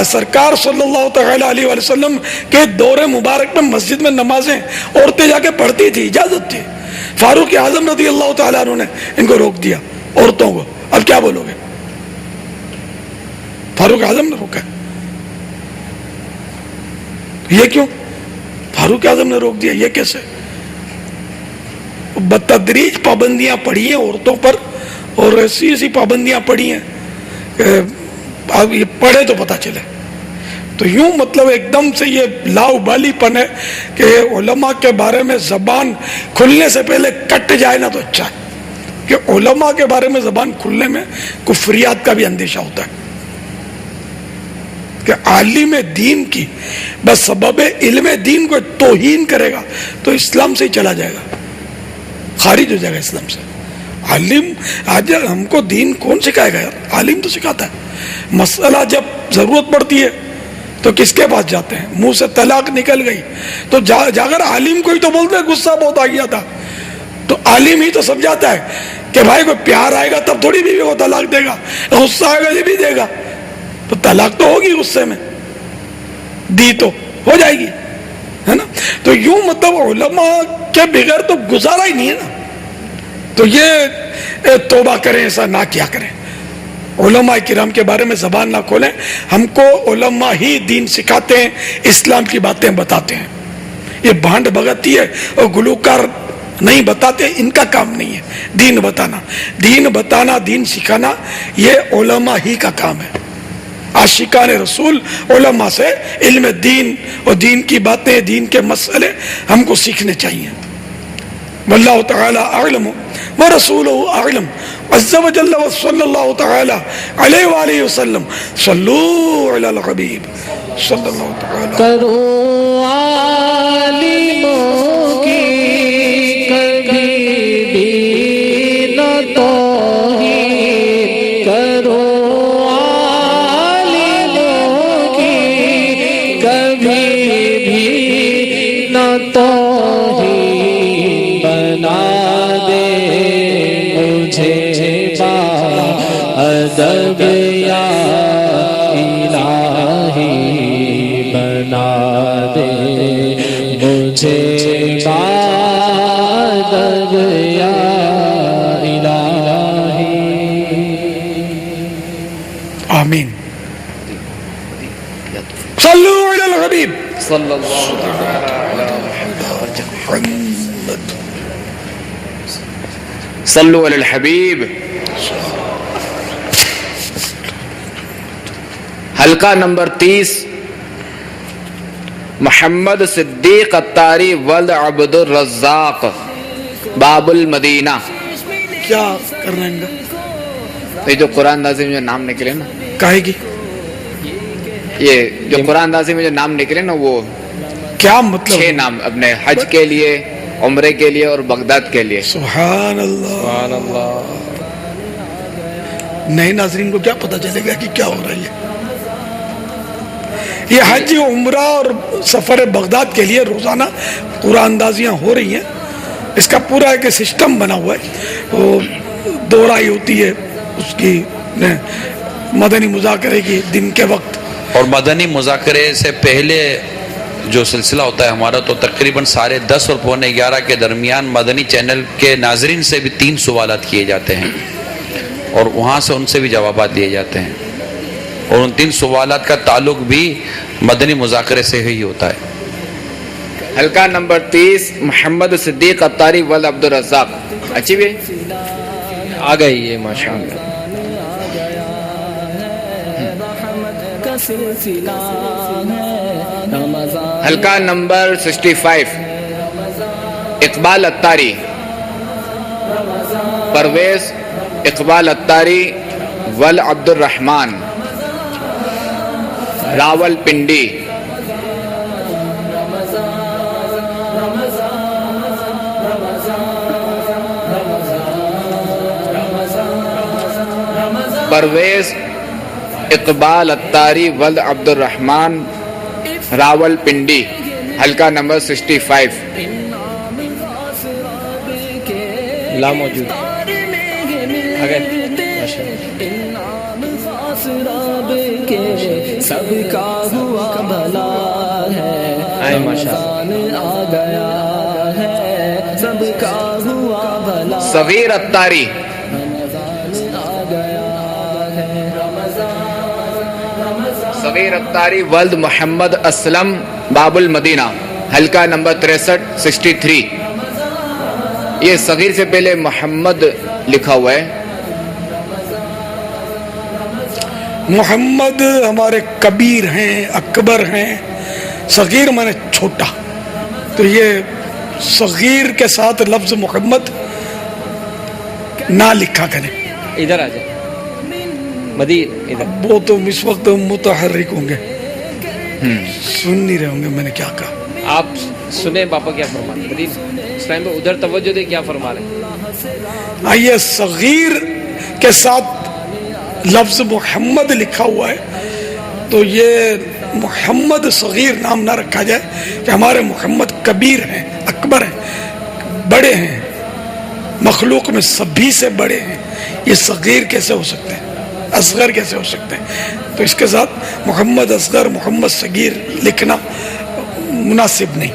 سرکار صلی اللہ تعالی علیہ وسلم کے دور مبارک میں مسجد میں نمازیں عورتیں جا کے پڑھتی تھی، اجازت تھی. فاروق اعظم رضی اللہ تعالیٰ عنہ نے ان کو روک دیا، عورتوں کو. اب کیا بولو گے؟ فاروق اعظم نے روکا. یہ کیوں فاروق اعظم نے روک دیا؟ یہ کیسے؟ بتدریج پابندیاں پڑی ہیں عورتوں پر، اور ایسی پابندیاں پڑی ہیں اب یہ پڑھے تو پتہ چلے. تو یوں مطلب ایک دم سے یہ لاؤبالی پن ہے کہ علماء کے بارے میں زبان کھلنے سے پہلے کٹ جائے نا تو اچھا ہے، کہ علماء کے بارے میں زبان کھلنے میں کفریات کا بھی اندیشہ ہوتا ہے کہ عالم دین کی بس سبب علم دین کو توہین کرے گا تو اسلام سے ہی چلا جائے گا، خارج ہو جائے گا اسلام سے. عالم آج ہم کو دین کون سکھائے گا یار؟ عالم تو سکھاتا ہے. مسئلہ جب ضرورت پڑتی ہے تو کس کے پاس جاتے ہیں؟ منہ سے طلاق نکل گئی تو جاگر عالم کو ہی تو بولتے ہیں غصہ بہت آ گیا تھا تو عالم ہی تو سمجھاتا ہے کہ بھائی کوئی پیار آئے گا تب تھوڑی بیوی کو طلاق دے گا، غصہ آئے گا یہ بھی دے گا، تو طلاق تو ہوگی غصے میں، دی تو ہو جائے گی، ہے نا. تو یوں مطلب علماء کے بغیر تو گزارا ہی نہیں ہے نا. تو یہ توبہ کریں، ایسا نہ کیا کریں. علماء کرام کے بارے میں زبان نہ کھولیں. ہم کو علماء ہی دین سکھاتے ہیں، اسلام کی باتیں بتاتے ہیں. یہ بھانڈ بھگتی ہے اور گلوکار نہیں بتاتے، ان کا کام نہیں ہے دین بتانا، دین سکھانا یہ علماء ہی کا کام ہے. عاشقان رسول علماء سے علم دین اور دین کی باتیں، دین کے مسئلے ہم کو سیکھنے چاہیے. واللہ تعالی اعلم ورسولہ اعلم عز وجل وصلی اللہ تعالی علیہ وآلہ وسلم. صلو علی الحبیب صلی اللہ تعالی. کرو عالموں کی کبھی بھی نہ توہین، کرو عالموں کی کبھی بھی نہ توہین، بنا دے مجھے باادب یا الہی، بنا دے مجھے باادب یا الہی. آمین. صلو علی الحبیب صلی اللہ تعالی محمد. صلو علی الحبیب. حلقہ نمبر 30 محمد صدیق اتاری ولد عبد الرزاق باب المدینہ. کیا کرنا ہے؟ یہ جو قرآن نازل میں جو نام نکلے نا، کہے گی یہ جو قرآن نازل میں جو نام نکلے نا، وہ کیا مطلب؟ 6 نام اپنے حج کے لیے، عمرے کے لیے اور بغداد کے لیے. سبحان اللہ. سبحان اللہ. نئے ناظرین کو کیا پتا چلے گا کہ کیا ہو رہا ہے؟ یہ حج، عمرہ اور سفر بغداد کے لیے روزانہ قرآن اندازیاں ہو رہی ہیں. اس کا پورا ایک سسٹم بنا ہوا ہے. وہ دورائی ہوتی ہے اس کی مدنی مذاکرے کی دن کے وقت، اور مدنی مذاکرے سے پہلے جو سلسلہ ہوتا ہے ہمارا تو تقریباً 10:30 اور 11:15 کے درمیان مدنی چینل کے ناظرین سے بھی 3 سوالات کیے جاتے ہیں اور وہاں سے ان سے بھی جوابات لیے جاتے ہیں، اور ان 3 سوالات کا تعلق بھی مدنی مذاکرے سے ہی ہوتا ہے. حلقہ نمبر 30 محمد صدیق اتاری ولد عبد الرزاق. اچھی بھی آ گئی یہ ماشاءاللہ. حلقہ نمبر 65 اقبال اتاری پرویز اقبال اتاری ول عبد الرحمن راول پنڈی. پرویز اقبال اتاری ولد عبد الرحمن راول پنڈی. حلقہ نمبر 65 لا موجود. سب کا ہوا بھلا ہے، رمضان آ گیا ہے، سب کا ہوا بھلا. صغیر اتاری صغیر اتاری ولد محمد اسلم باب المدینہ. حلقہ نمبر 63 یہ صغیر سے پہلے محمد لکھا ہوا ہے. محمد ہمارے کبیر ہیں، اکبر ہیں، صغیر مانے چھوٹا، تو یہ صغیر کے ساتھ لفظ محمد نہ لکھا کریں. ادھر آ جائیں مدیر ادھر. وہ تو اس وقت متحرک ہوں گے، سن نہیں رہے ہوں گے میں نے کیا کہا. آپ سنیں پاپا کیا فرما رہے ہیں. مدیر اس ٹائم پہ ادھر توجہ دے، کیا فرما رہے ہیں. آئیے، صغیر کے ساتھ لفظ محمد لکھا ہوا ہے تو یہ محمد صغیر نام نہ رکھا جائے کہ ہمارے محمد کبیر ہیں، اکبر ہیں، بڑے ہیں، مخلوق میں سبھی سے بڑے ہیں. یہ صغیر کیسے ہو سکتے ہیں، اصغر کیسے ہو سکتے ہیں؟ تو اس کے ساتھ محمد اصغر، محمد صغیر لکھنا مناسب نہیں.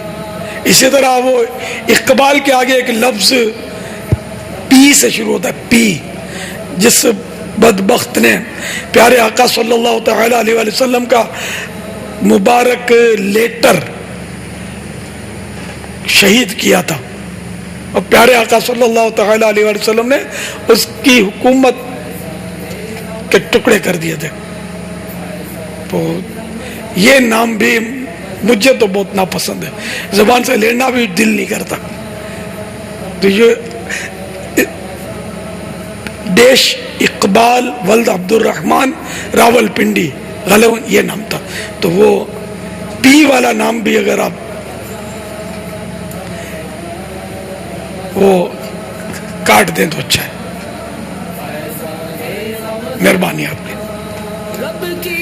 اسی طرح وہ اقبال کے آگے ایک لفظ پی سے شروع ہوتا ہے، پی، جس بدبخت نے پیارے آقا صلی اللہ تعالی علیہ وآلہ وسلم کا مبارک لیٹر شہید کیا تھا، اور پیارے آقا صلی اللہ تعالی علیہ وآلہ وسلم نے اس کی حکومت کے ٹکڑے کر دیے تھے. تو یہ نام بھی مجھے تو بہت ناپسند ہے، زبان سے لینا بھی دل نہیں کرتا. تو یہ دیش اقبال ولد عبد الرحمن راول پنڈی غالباً یہ نام تھا. تو وہ پی والا نام بھی اگر آپ وہ کاٹ دیں تو اچھا ہے. مہربانی آپ کی.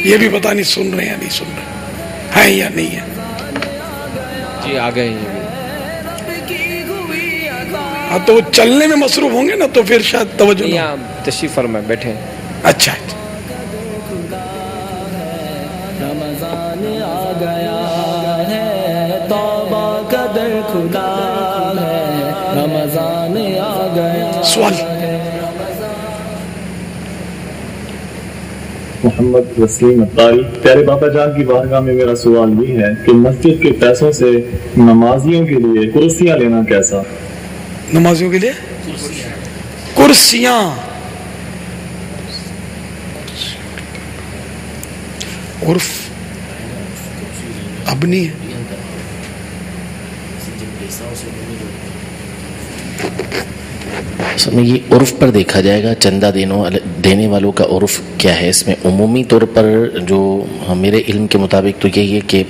یہ بھی پتہ نہیں سن رہے ہیں یا نہیں سن رہے ہیں یا نہیں ہے. جی آ گئے. ہاں تو وہ چلنے میں مصروف ہوں گے نا تو پھر شاید توجہ نہ. یہاں تشریف فرمائے بیٹھے. اچھا رمضان آ گیا ہے، توبہ کا در کھلا ہے، رمضان آ گیا. سوال. محمد وسیم اطاری. پیارے بابا جان کی بارگاہ میں میرا سوال یہ ہے کہ مسجد کے پیسوں سے نمازیوں کے لیے کرسیاں لینا کیسا؟ نمازیوں کے لیے کرسیاں، عرف اب نہیں ہے. یہ عرف پر دیکھا جائے گا، چندہ دینے والوں کا عرف کیا ہے. اس میں عمومی طور پر جو میرے علم کے مطابق تو یہی ہے کہ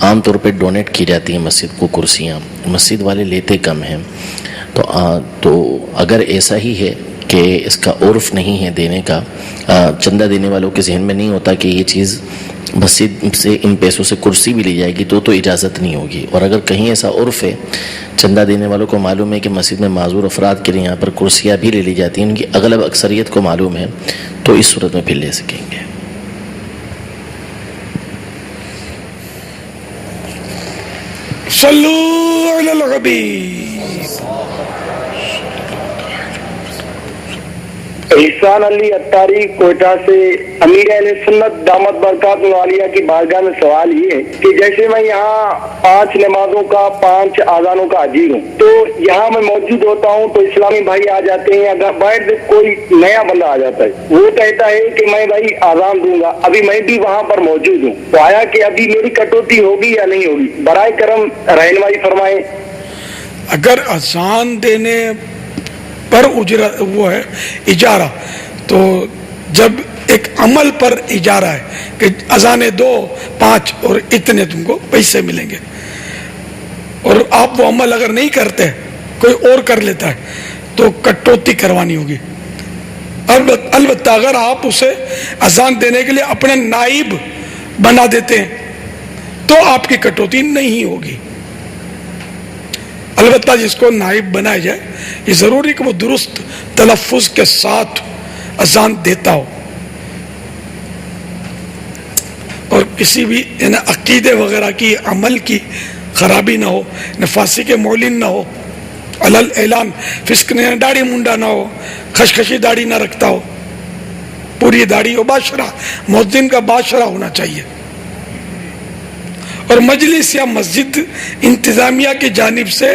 عام طور پہ ڈونیٹ کی جاتی ہیں مسجد کو کرسیاں، مسجد والے لیتے کم ہیں. تو اگر ایسا ہی ہے کہ اس کا عرف نہیں ہے دینے کا، چندہ دینے والوں کے ذہن میں نہیں ہوتا کہ یہ چیز مسجد سے ان پیسوں سے کرسی بھی لی جائے گی تو اجازت نہیں ہوگی. اور اگر کہیں ایسا عرف ہے، چندہ دینے والوں کو معلوم ہے کہ مسجد میں معذور افراد کے لیے یہاں پر کرسیاں بھی لے لی جاتی ہیں، ان کی اغلب اکثریت کو معلوم ہے، تو اس صورت میں پھر لے سکیں گے. صلو علی الحبیب. احسان علی اتاری کوئٹہ سے. امیر اہل سنت دامت برکات عالیہ کی بارگاہ میں سوال یہ ہے کہ جیسے میں یہاں 5 نمازوں کا 5 اذانوں کا حاضر ہوں، تو یہاں میں موجود ہوتا ہوں تو اسلامی بھائی آ جاتے ہیں، اگر باہر سے کوئی نیا بندہ آ جاتا ہے وہ کہتا ہے کہ میں بھائی اذان دوں گا، ابھی میں بھی وہاں پر موجود ہوں، تو آیا کہ ابھی میری کٹوتی ہوگی یا نہیں ہوگی؟ برائے کرم رہنمائی فرمائیں. اگر اذان دینے پر اجرت وہ ہے اجارہ، تو جب ایک عمل پر اجارہ ہے کہ اذانے 2 5 اور اتنے تم کو پیسے ملیں گے، اور آپ وہ عمل اگر نہیں کرتے کوئی اور کر لیتا ہے تو کٹوتی کروانی ہوگی. البتہ اگر آپ اسے اذان دینے کے لیے اپنے نائب بنا دیتے ہیں تو آپ کی کٹوتی نہیں ہوگی. البتہ جس کو نائب بنایا جائے یہ ضروری کہ وہ درست تلفظ کے ساتھ اذان دیتا ہو، اور کسی بھی عقیدے وغیرہ کی عمل کی خرابی نہ ہو، نفاسی کے مولن نہ ہو، علل اعلان فسق نے داڑھی منڈا نہ ہو، خشخشی داڑھی نہ رکھتا ہو، پوری داڑھی ہو، باشرہ مؤذن کا باشرہ ہونا چاہیے. اور مجلس یا مسجد انتظامیہ کی جانب سے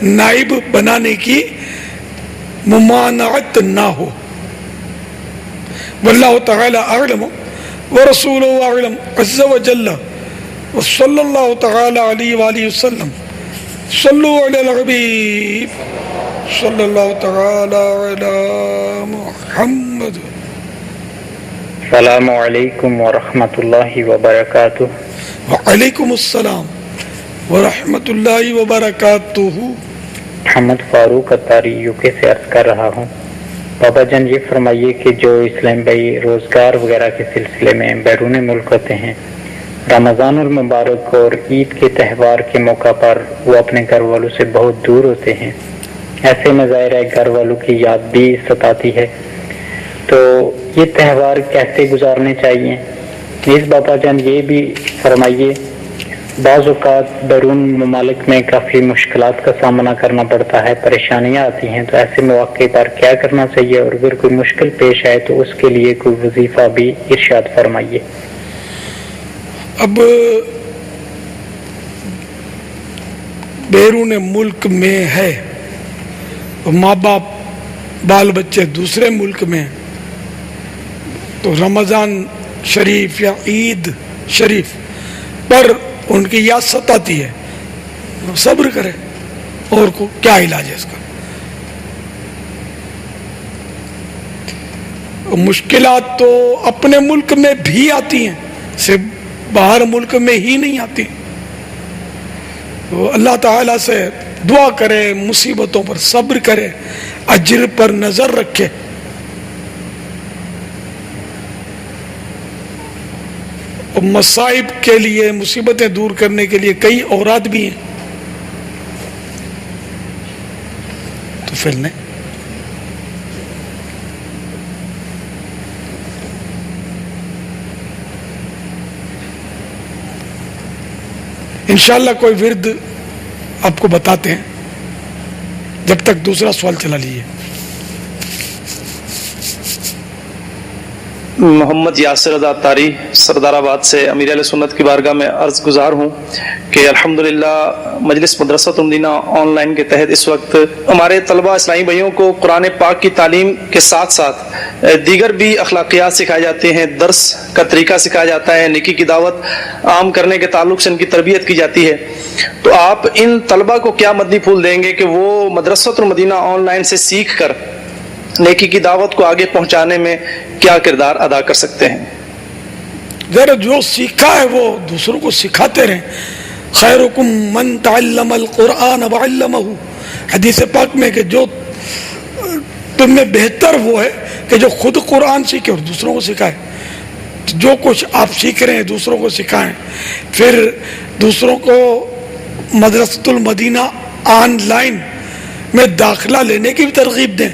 نائب بنانے کی ممانعت نہ ہو. واللہ تعالی اعلم. ورسولہ اعلم عز وجل وصلی اللہ تعالی علیہ وآلہ وسلم صلو علی الحبیب صلی اللہ تعالی علی محمد. السلام علیکم ورحمۃ اللہ وبرکاتہ. وعلیکم السلام ورحمۃ اللہ وبرکاتہ. محمد فاروق اتاری یو کے سے عرض کر رہا ہوں. بابا جان یہ فرمائیے کہ جو اسلام بھائی روزگار وغیرہ کے سلسلے میں بیرون ملک ہوتے ہیں، رمضان المبارک اور عید کے تہوار کے موقع پر وہ اپنے گھر والوں سے بہت دور ہوتے ہیں، ایسے میں ظاہر ہے گھر والوں کی یاد بھی ستاتی ہے، تو یہ تہوار کیسے گزارنے چاہیے؟ پلیز بابا جان یہ بھی فرمائیے. بعض اوقات بیرون ممالک میں کافی مشکلات کا سامنا کرنا پڑتا ہے، پریشانیاں آتی ہیں، تو ایسے مواقع پر کیا کرنا چاہیے، اور اگر کوئی مشکل پیش آئے تو اس کے لیے کوئی وظیفہ بھی ارشاد فرمائیے. اب بیرون ملک میں ہے، ماں باپ بال بچے دوسرے ملک میں، تو رمضان شریف یا عید شریف پر ان کی یاد ستاتی ہے، صبر کرے، اور کو کیا علاج ہے اس کا. مشکلات تو اپنے ملک میں بھی آتی ہیں، صرف باہر ملک میں ہی نہیں آتی. تو اللہ تعالیٰ سے دعا کرے، مصیبتوں پر صبر کرے، اجر پر نظر رکھے. اور مصائب کے لیے، مصیبتیں دور کرنے کے لیے کئی اوراد بھی ہیں، تو پھر نہیں. انشاءاللہ کوئی ورد آپ کو بتاتے ہیں، جب تک دوسرا سوال چلا لیجیے. محمد یاسر رضا تاری سردار آباد سے امیر اہل سنت کی بارگاہ میں عرض گزار ہوں کہ الحمدللہ مجلس مدرسۃ المدینہ آن لائن کے تحت اس وقت ہمارے طلبہ اسلامی بھائیوں کو قرآن پاک کی تعلیم کے ساتھ ساتھ دیگر بھی اخلاقیات سکھائے جاتے ہیں، درس کا طریقہ سکھایا جاتا ہے، نیکی کی دعوت عام کرنے کے تعلق سے ان کی تربیت کی جاتی ہے. تو آپ ان طلبہ کو کیا مدنی پھول دیں گے کہ وہ مدرسۃ المدینہ آن لائن سے سیکھ کر نیکی کی دعوت کو آگے پہنچانے میں کیا کردار ادا کر سکتے ہیں؟ ذرا جو سیکھا ہے وہ دوسروں کو سکھاتے رہیں. خیرکم من تعلم القرآن وعلمہ، حدیث پاک میں کہ جو تم میں بہتر وہ ہے کہ جو خود قرآن سیکھے اور دوسروں کو سکھائے. جو کچھ آپ سیکھ رہے ہیں دوسروں کو سکھائیں. پھر دوسروں کو مدرسۃ المدینہ آن لائن میں داخلہ لینے کی بھی ترغیب دیں.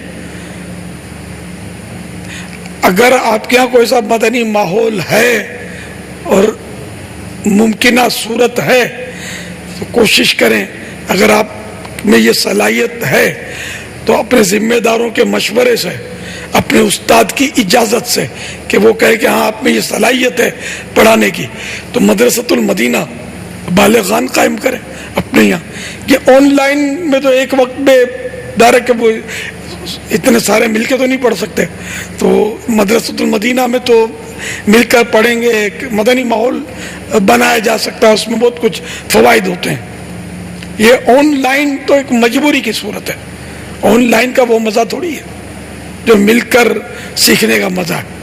اگر آپ کے یہاں کوئی سا مدنی ماحول ہے اور ممکنہ صورت ہے تو کوشش کریں. اگر آپ میں یہ صلاحیت ہے تو اپنے ذمہ داروں کے مشورے سے، اپنے استاد کی اجازت سے کہ وہ کہے کہ ہاں آپ میں یہ صلاحیت ہے پڑھانے کی، تو مدرسۃ المدینہ بالغان قائم کریں اپنے یہاں. یہ آن لائن میں تو ایک وقت میں دار کہ وہ اتنے سارے مل کے تو نہیں پڑھ سکتے، تو مدرسۃ المدینہ میں تو مل کر پڑھیں گے، ایک مدنی ماحول بنایا جا سکتا ہے، اس میں بہت کچھ فوائد ہوتے ہیں. یہ آن لائن تو ایک مجبوری کی صورت ہے، آن لائن کا وہ مزہ تھوڑی ہے جو مل کر سیکھنے کا مزہ ہے.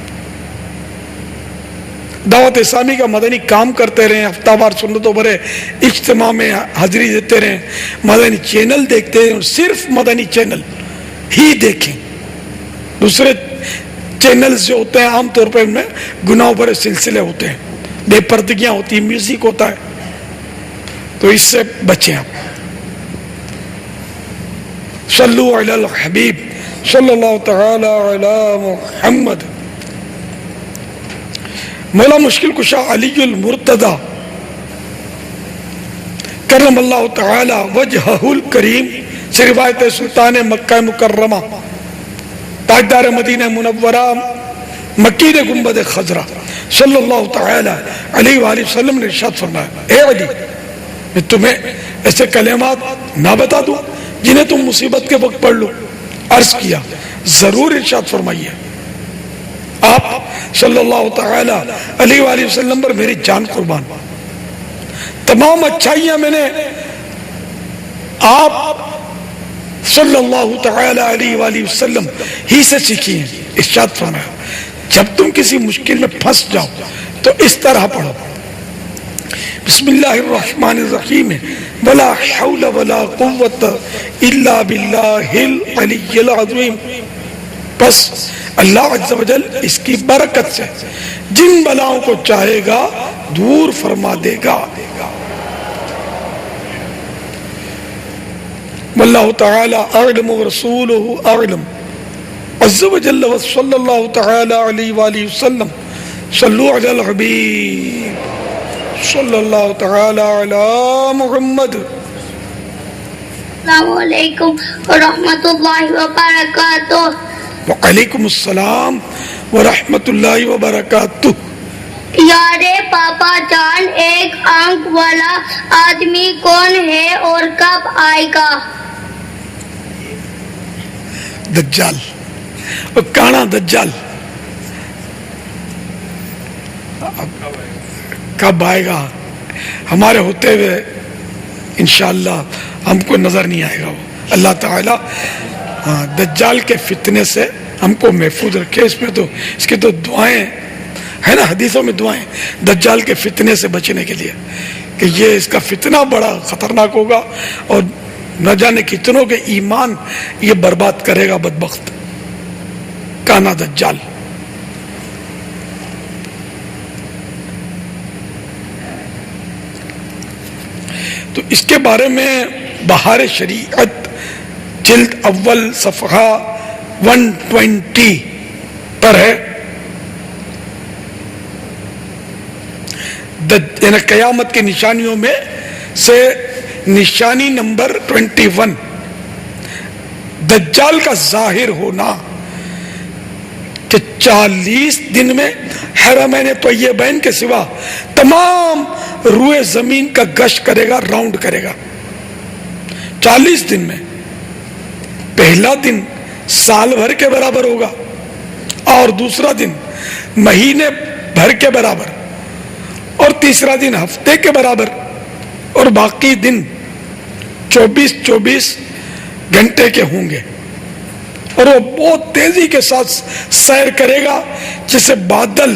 دعوت اسلامی کا مدنی کام کرتے رہیں، ہفتہ وار سنتوں بھرے اجتماع میں حاضری دیتے رہیں، مدنی چینل دیکھتے رہیں، صرف مدنی چینل ہی دیکھیں. دوسرے چینلز جو ہوتے ہیں عام طور پہ ان میں گناہوں بھرے سلسلے ہوتے ہیں، بے پردگیاں ہوتی ہیں، میوزک ہوتا ہے، تو اس سے بچیں آپ. صلو علی الحبیب صلی اللہ تعالی علی محمد. مولا مشکل کشا علی المرتضی کرم اللہ تعالی وجہہ الکریم سے روایت سلطان مکہ مکرمہ تاجدار مدینہ منورہ مکین گنبد خضرا صلی اللہ تعالی علیہ وآلہ وسلم نے ارشاد فرمایا، اے علی میں تمہیں ایسے کلمات نہ بتا دوں جنہیں تم مصیبت کے وقت پڑھ لو؟ عرض کیا ضرور. ارشاد فرمائیے. آپ صلی اللہ تعالی علیہ وآلہ وسلم پر میری جان قربان. تمام اچھائیاں میں نے آپ صلی اللہ تعالی علیہ وآلہ وسلم ہی سے سیکھی ہیں. ارشاد فرمایا جب تم کسی مشکل میں پھنس جاؤ تو اس طرح پڑھو بسم اللہ الرحمن الرحیم ولا حول ولا قوت الا باللہ العلی العظیم. بس اللہ عز و جل اس کی برکت سے جن بلاؤں کو چاہے گا دور فرما دے گا. واللہ تعالی اعلم ورسولہ اعلم عز و جل وصلی اللہ تعالی علیہ وآلہ وسلم. صلو علی الحبیب صلی اللہ تعالی علی محمد. السلام علیکم ورحمۃ اللہ وبرکاتہ. وعلیکم السلام ورحمۃ اللہ وبرکاتہ. یارے پاپا جان ایک آنکھ والا آدمی کون ہے اور کب آئے گا؟ دجال، وہ کانا دجال کب آئے گا ہمارے ہوتے ہوئے انشاءاللہ ہم کو نظر نہیں آئے گا. وہ اللہ تعالی دجال کے فتنے سے ہم کو محفوظ رکھے. اس کی تو دعائیں ہے نا، حدیثوں میں دعائیں دجال کے فتنے سے بچنے کے لیے کہ یہ اس کا فتنہ بڑا خطرناک ہوگا اور نہ جانے کتنوں کے ایمان یہ برباد کرے گا. بدبخت کانا دجال. تو اس کے بارے میں بہار شریعت جلد اول صفحہ 120 پر ہے. یعنی قیامت کی نشانیوں میں سے نشانی نمبر 21 دجال کا ظاہر ہونا کہ 40 دن میں حرمین طیبین کے سوا تمام روئے زمین کا گشت کرے گا، راؤنڈ کرے گا 40 دن میں. پہلا دن سال بھر کے برابر ہوگا اور دوسرا دن مہینے بھر کے برابر اور تیسرا دن ہفتے کے برابر اور باقی دن 24 گھنٹے کے ہوں گے. اور وہ بہت تیزی کے ساتھ سیر کرے گا جسے بادل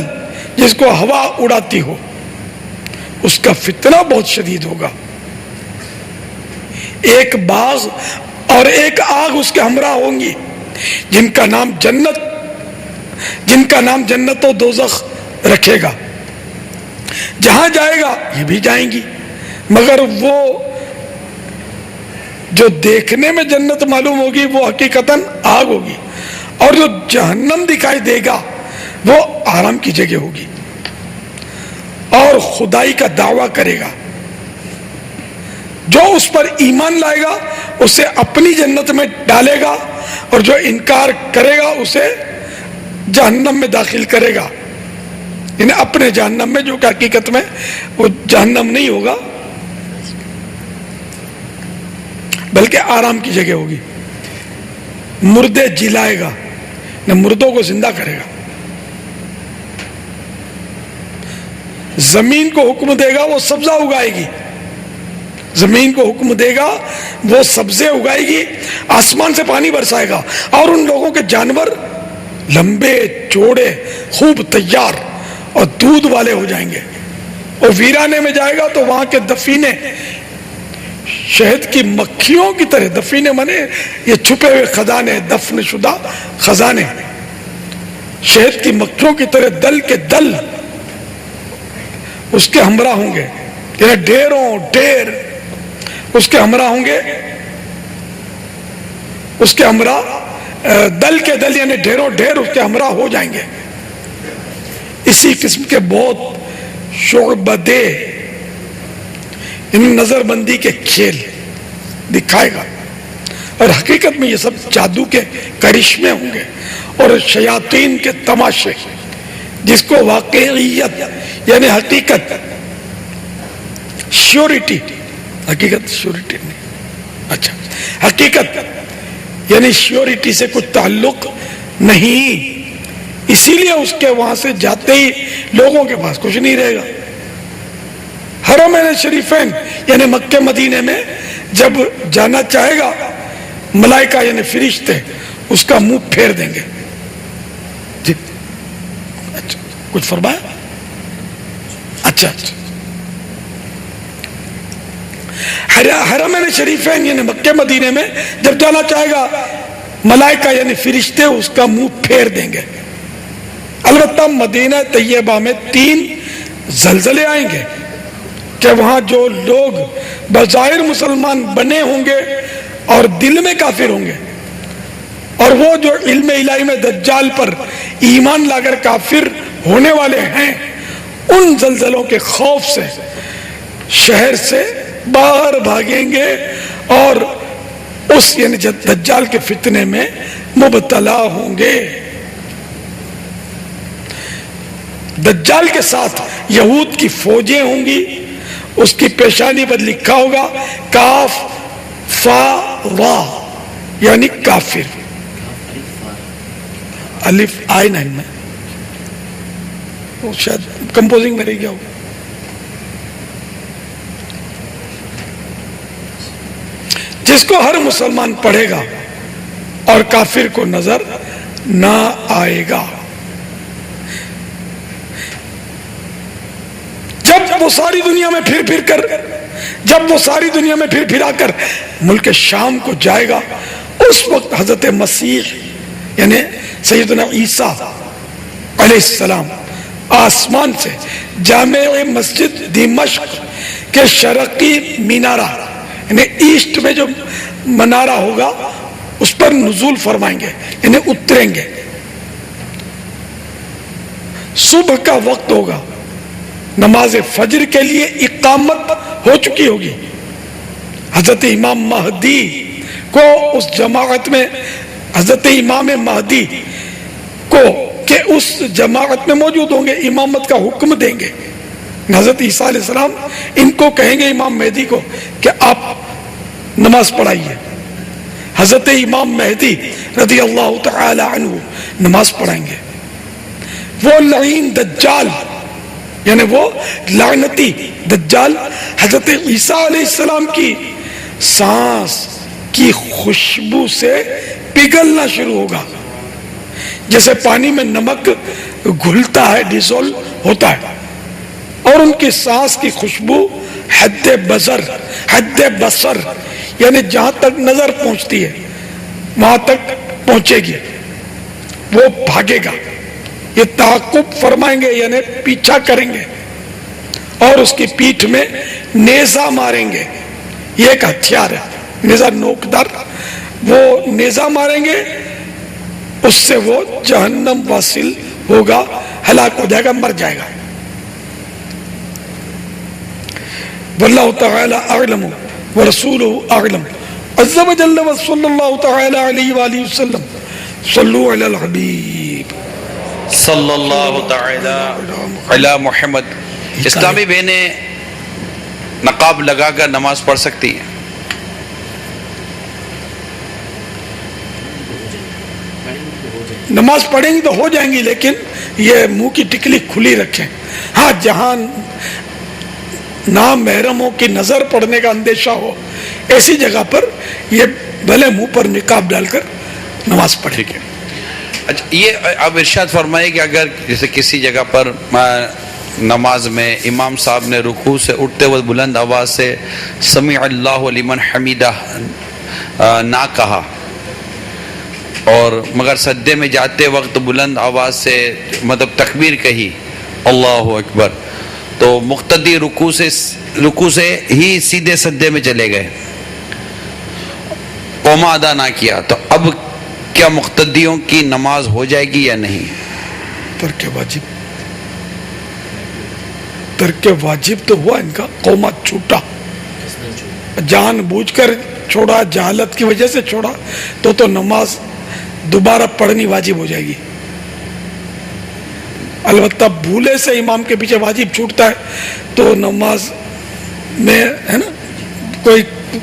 جس کو ہوا اڑاتی ہو. اس کا فتنہ بہت شدید ہوگا. ایک باغ اور ایک آگ اس کے ہمراہ ہوں گی جن کا نام جنت و دوزخ رکھے گا. جہاں جائے گا یہ بھی جائیں گی، مگر وہ جو دیکھنے میں جنت معلوم ہوگی وہ حقیقتاً آگ ہوگی، اور جو جہنم دکھائی دے گا وہ آرام کی جگہ ہوگی اور خدائی کا دعویٰ کرے گا. جو اس پر ایمان لائے گا اسے اپنی جنت میں ڈالے گا اور جو انکار کرے گا اسے جہنم میں داخل کرے گا. یعنی اپنے جہنم میں، جو کہ حقیقت میں وہ جہنم نہیں ہوگا بلکہ آرام کی جگہ ہوگی. مردے جلائے گا، نہ مردوں کو زندہ کرے گا. زمین کو حکم دے گا وہ سبزہ اگائے گی، زمین کو حکم دے گا وہ سبزے اگائے گی، آسمان سے پانی برسائے گا اور ان لوگوں کے جانور لمبے چوڑے خوب تیار اور دودھ والے ہو جائیں گے. اور ویرانے میں جائے گا تو وہاں کے دفینے شہد کی مکھیوں کی طرح، دفینے منے یہ چھپے ہوئے خزانے، دفن شدہ خزانے، شہد کی مکھیوں کی طرح دل کے دل اس کے ہمراہ ہوں گے. یعنی ڈھیروں ڈھیر اس کے ہمراہ ہوں گے، اس کے ہمراہ دل کے دل یعنی ڈھیروں ڈھیر اس کے ہمراہ ہو جائیں گے. اسی قسم کے بہت شعبدے ان نظر بندی کے کھیل دکھائے گا، اور حقیقت میں یہ سب جادو کے کرشمے ہوں گے اور شیاطین کے تماشے، جس کو واقعیت یعنی حقیقت، شیورٹی، حقیقت شیورٹی نہیں، اچھا حقیقت یعنی شیورٹی سے کچھ تعلق نہیں، اسی لیے اس کے وہاں سے جاتے ہی لوگوں کے پاس کچھ نہیں رہے گا. حرمین شریفین یعنی مکہ مدینے میں جب جانا چاہے گا ملائکہ یعنی فرشتے اس کا منہ پھیر دیں گے. جی اچھا کچھ فرمایا؟ اچھا حرمین شریفین یعنی مکہ مدینے میں جب جانا چاہے گا ملائکہ یعنی فرشتے اس کا منہ پھیر دیں گے. البتہ مدینہ طیبہ میں 3 زلزلے آئیں گے کہ وہاں جو لوگ بظاہر مسلمان بنے ہوں گے اور دل میں کافر ہوں گے، اور وہ جو علم الہی میں دجال پر ایمان لا کر کافر ہونے والے ہیں، ان زلزلوں کے خوف سے شہر سے باہر بھاگیں گے اور اس یعنی دجال کے فتنے میں مبتلا ہوں گے. دجال کے ساتھ یہود کی فوجیں ہوں گی، اس کی پیشانی پر لکھا ہوگا کاف فا وا یعنی کافر. الف آئی نہیں میں وہ شاید کمپوزنگ میں رہ گیا ہوگا. جس کو ہر مسلمان پڑھے گا اور کافر کو نظر نہ آئے گا. جب وہ ساری دنیا میں پھر پھر آ کر ملک شام کو جائے گا، اس وقت حضرت مسیح یعنی سیدنا عیسیٰ علیہ السلام آسمان سے جامع مسجد دمشق کے شرقی مینارہ یعنی ایسٹ میں جو منارہ ہوگا اس پر نزول فرمائیں گے یعنی اتریں گے. صبح کا وقت ہوگا، نماز فجر کے لیے اقامت ہو چکی ہوگی. حضرت امام مہدی کو اس جماعت میں حضرت امام مہدی کو کہ اس جماعت میں موجود ہوں گے، امامت کا حکم دیں گے. حضرت عیسیٰ علیہ السلام ان کو کہیں گے امام مہدی کو کہ آپ نماز پڑھائیے. حضرت امام مہدی رضی اللہ تعالی عنہ نماز پڑھائیں گے. وہ لعین دجال یعنی وہ لعنتی دجال حضرت عیسیٰ علیہ السلام کی سانس کی خوشبو سے پگھلنا شروع ہوگا، جیسے پانی میں نمک گھلتا ہے، ڈیزول ہوتا ہے، اور ان کی سانس کی خوشبو حد بصر یعنی جہاں تک نظر پہنچتی ہے وہاں تک پہنچے گی. وہ بھاگے گا، یہ تعاقب فرمائیں گے یعنی پیچھا کریں گے، اور اس کی پیٹھ میں نیزہ ماریں گے. یہ ایک ہتھیار ہے، نیزہ نوکدار. وہ نیزہ ماریں گے، اس سے وہ جہنم واصل ہوگا، ہلاک ہو جائے گا، مر جائے گا. واللہ تعالی اعلم ورسولہ اعلم عز وجل وصلی اللہ تعالی علیہ وآلہ وسلم. صلو علی الحبیب صلی اللہ تعالی علی محمد. اسلامی بہنیں نقاب لگا کر نماز پڑھ سکتی ہیں؟ نماز پڑھیں گی تو ہو جائیں گی، لیکن یہ منہ کی ٹکلی کھلی رکھیں. ہاں جہاں نامحرموں کی نظر پڑنے کا اندیشہ ہو ایسی جگہ پر یہ بھلے منہ پر نقاب ڈال کر نماز پڑھیں. اچھا، یہ اب ارشاد فرمائے کہ اگر جیسے کسی جگہ پر نماز میں امام صاحب نے رکوع سے اٹھتے ہوئے بلند آواز سے سمیع اللہ لمن حمیدہ نہ کہا، اور مگر سجدے میں جاتے وقت بلند آواز سے مطلب تکبیر کہی اللہ اکبر، تو مقتدی رکوع سے ہی سیدھے سجدے میں چلے گئے، قوما ادا نہ کیا، تو اب کیا مقتدیوں کی نماز ہو جائے گی یا نہیں؟ ترک واجب تو ہوا ان کا، قوما چھوٹا، جان بوجھ کر چھوڑا، جہالت کی وجہ سے چھوڑا، تو نماز دوبارہ پڑھنی واجب ہو جائے گی. البتہ بھولے سے امام کے پیچھے واجب چھوٹتا ہے تو نماز میں ہے نا کوئی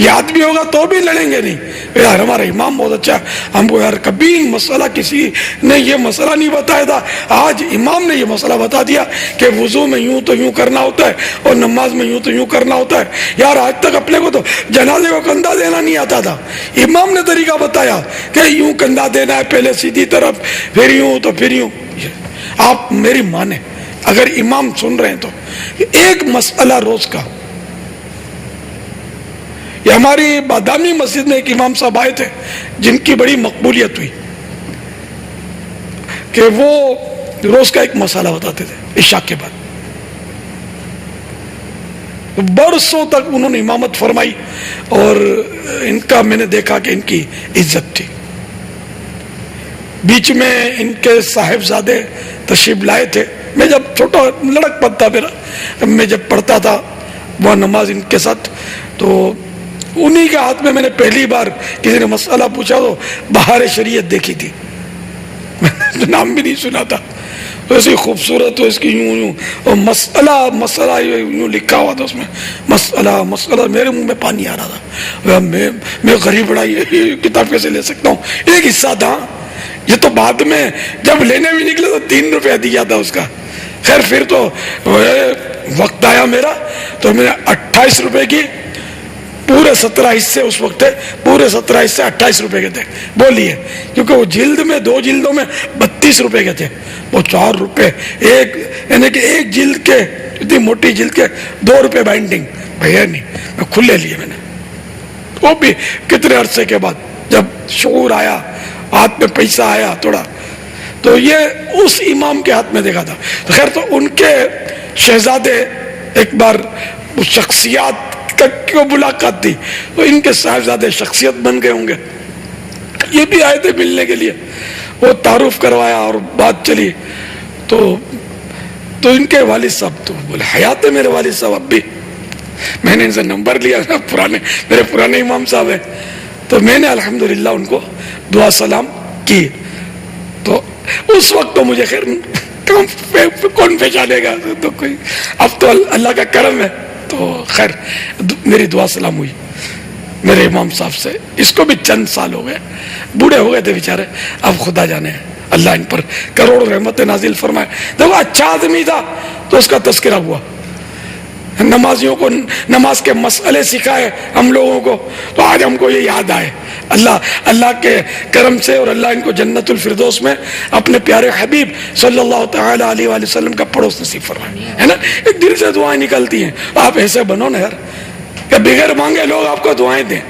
یاد بھی ہوگا تو بھی لڑیں گے نہیں. یار ہمارا امام بہت اچھا, ہم کو یار کبھی مسئلہ کسی نے یہ مسئلہ نہیں بتایا تھا, آج امام نے یہ مسئلہ بتا دیا کہ وضو میں یوں تو یوں کرنا ہوتا ہے اور نماز میں یوں تو یوں کرنا ہوتا ہے. یار آج تک اپنے کو تو جنازے کو کندھا دینا نہیں آتا تھا, امام نے طریقہ بتایا کہ یوں کندھا دینا ہے, پہلے سیدھی طرف, پھر یوں تو پھر یوں. آپ میری مانیں, اگر امام سن رہے ہیں تو ایک مسئلہ روز کا. یہ ہماری بادامی مسجد میں ایک امام صاحب آئے تھے جن کی بڑی مقبولیت ہوئی کہ وہ روز کا ایک مسئلہ بتاتے تھے عشاء کے بعد. برسوں تک انہوں نے امامت فرمائی اور ان کا میں نے دیکھا کہ ان کی عزت تھی. بیچ میں ان کے صاحبزادے تشریف لائے تھے. میں جب چھوٹا لڑک پن تھا میرا, میں جب پڑھتا تھا وہ نماز ان کے ساتھ, تو انہی کے ہاتھ میں نے پہلی بار کسی نے مسئلہ پوچھا تو بہار شریعت دیکھی تھی, نام بھی نہیں سنا تھا. ایسی خوبصورت ہو اس کی یوں یوں, اور مسئلہ یوں لکھا ہوا تھا اس میں, مسئلہ میرے منہ میں پانی آ رہا تھا. میں غریب بڑا یہ کتاب کیسے لے سکتا ہوں. ایک حصہ تھا, یہ تو بعد میں جب لینے بھی نکلے تو 3 روپیہ دیا تھا اس کا. خیر پھر تو وقت آیا میرا تو میں نے 28 روپے کی پورے 17 حصے اس وقت تھے, پورے 17 حصے 28 روپے کے تھے وہ لیے, کیونکہ وہ جلد میں 2 جلدوں میں 32 روپے کے تھے. وہ 4 روپے ایک, یعنی کہ ایک جلد کے, اتنی موٹی جلد کے 2 روپے بائنڈنگ. بھیا نہیں, میں کھلے لیے میں نے, وہ بھی کتنے عرصے کے بعد جب شعور آیا, ہاتھ میں پیسہ آیا تھوڑا, تو یہ اس امام کے ہاتھ میں دیکھا تھا. خیر تو ان کے شہزادے ایک بار شخصیات کی ملاقات تھی, تو ان کے صاحبزادے شخصیت بن گئے ہوں گے. یہ بھی آئے تھے ملنے کے لیے, وہ تعارف کروایا اور بات چلی. تو ان کے والد صاحب تو بولے حیات ہے میرے والد صاحب اب بھی. میں نے ان سے نمبر لیا, میرے پرانے امام صاحب ہیں, تو میں نے الحمدللہ ان کو دعا سلام کی. تو اس وقت تو مجھے خیر کون پہچانے گا, تو کوئی, اب تو اللہ کا کرم ہے. تو خیر میری دعا سلام ہوئی میرے امام صاحب سے. اس کو بھی چند سال ہو گئے, بوڑھے ہو گئے تھے بیچارے, اب خدا جانے اللہ ان پر کروڑ رحمت نازل فرمائے. دیکھو اچھا آدمی تھا تو اس کا تذکرہ ہوا, نمازیوں کو نماز کے مسئلے سکھائے ہم لوگوں کو, تو آج ہم کو یہ یاد آئے. اللہ کے کرم سے, اور اللہ ان کو جنت الفردوس میں اپنے پیارے حبیب صلی اللہ تعالی علیہ وآلہ وسلم کا پڑوس نصیب فرمائے, ہے نا. ایک دل سے دعائیں نکلتی ہیں. آپ ایسے بنو نا یار کہ بغیر مانگے لوگ آپ کو دعائیں دیں.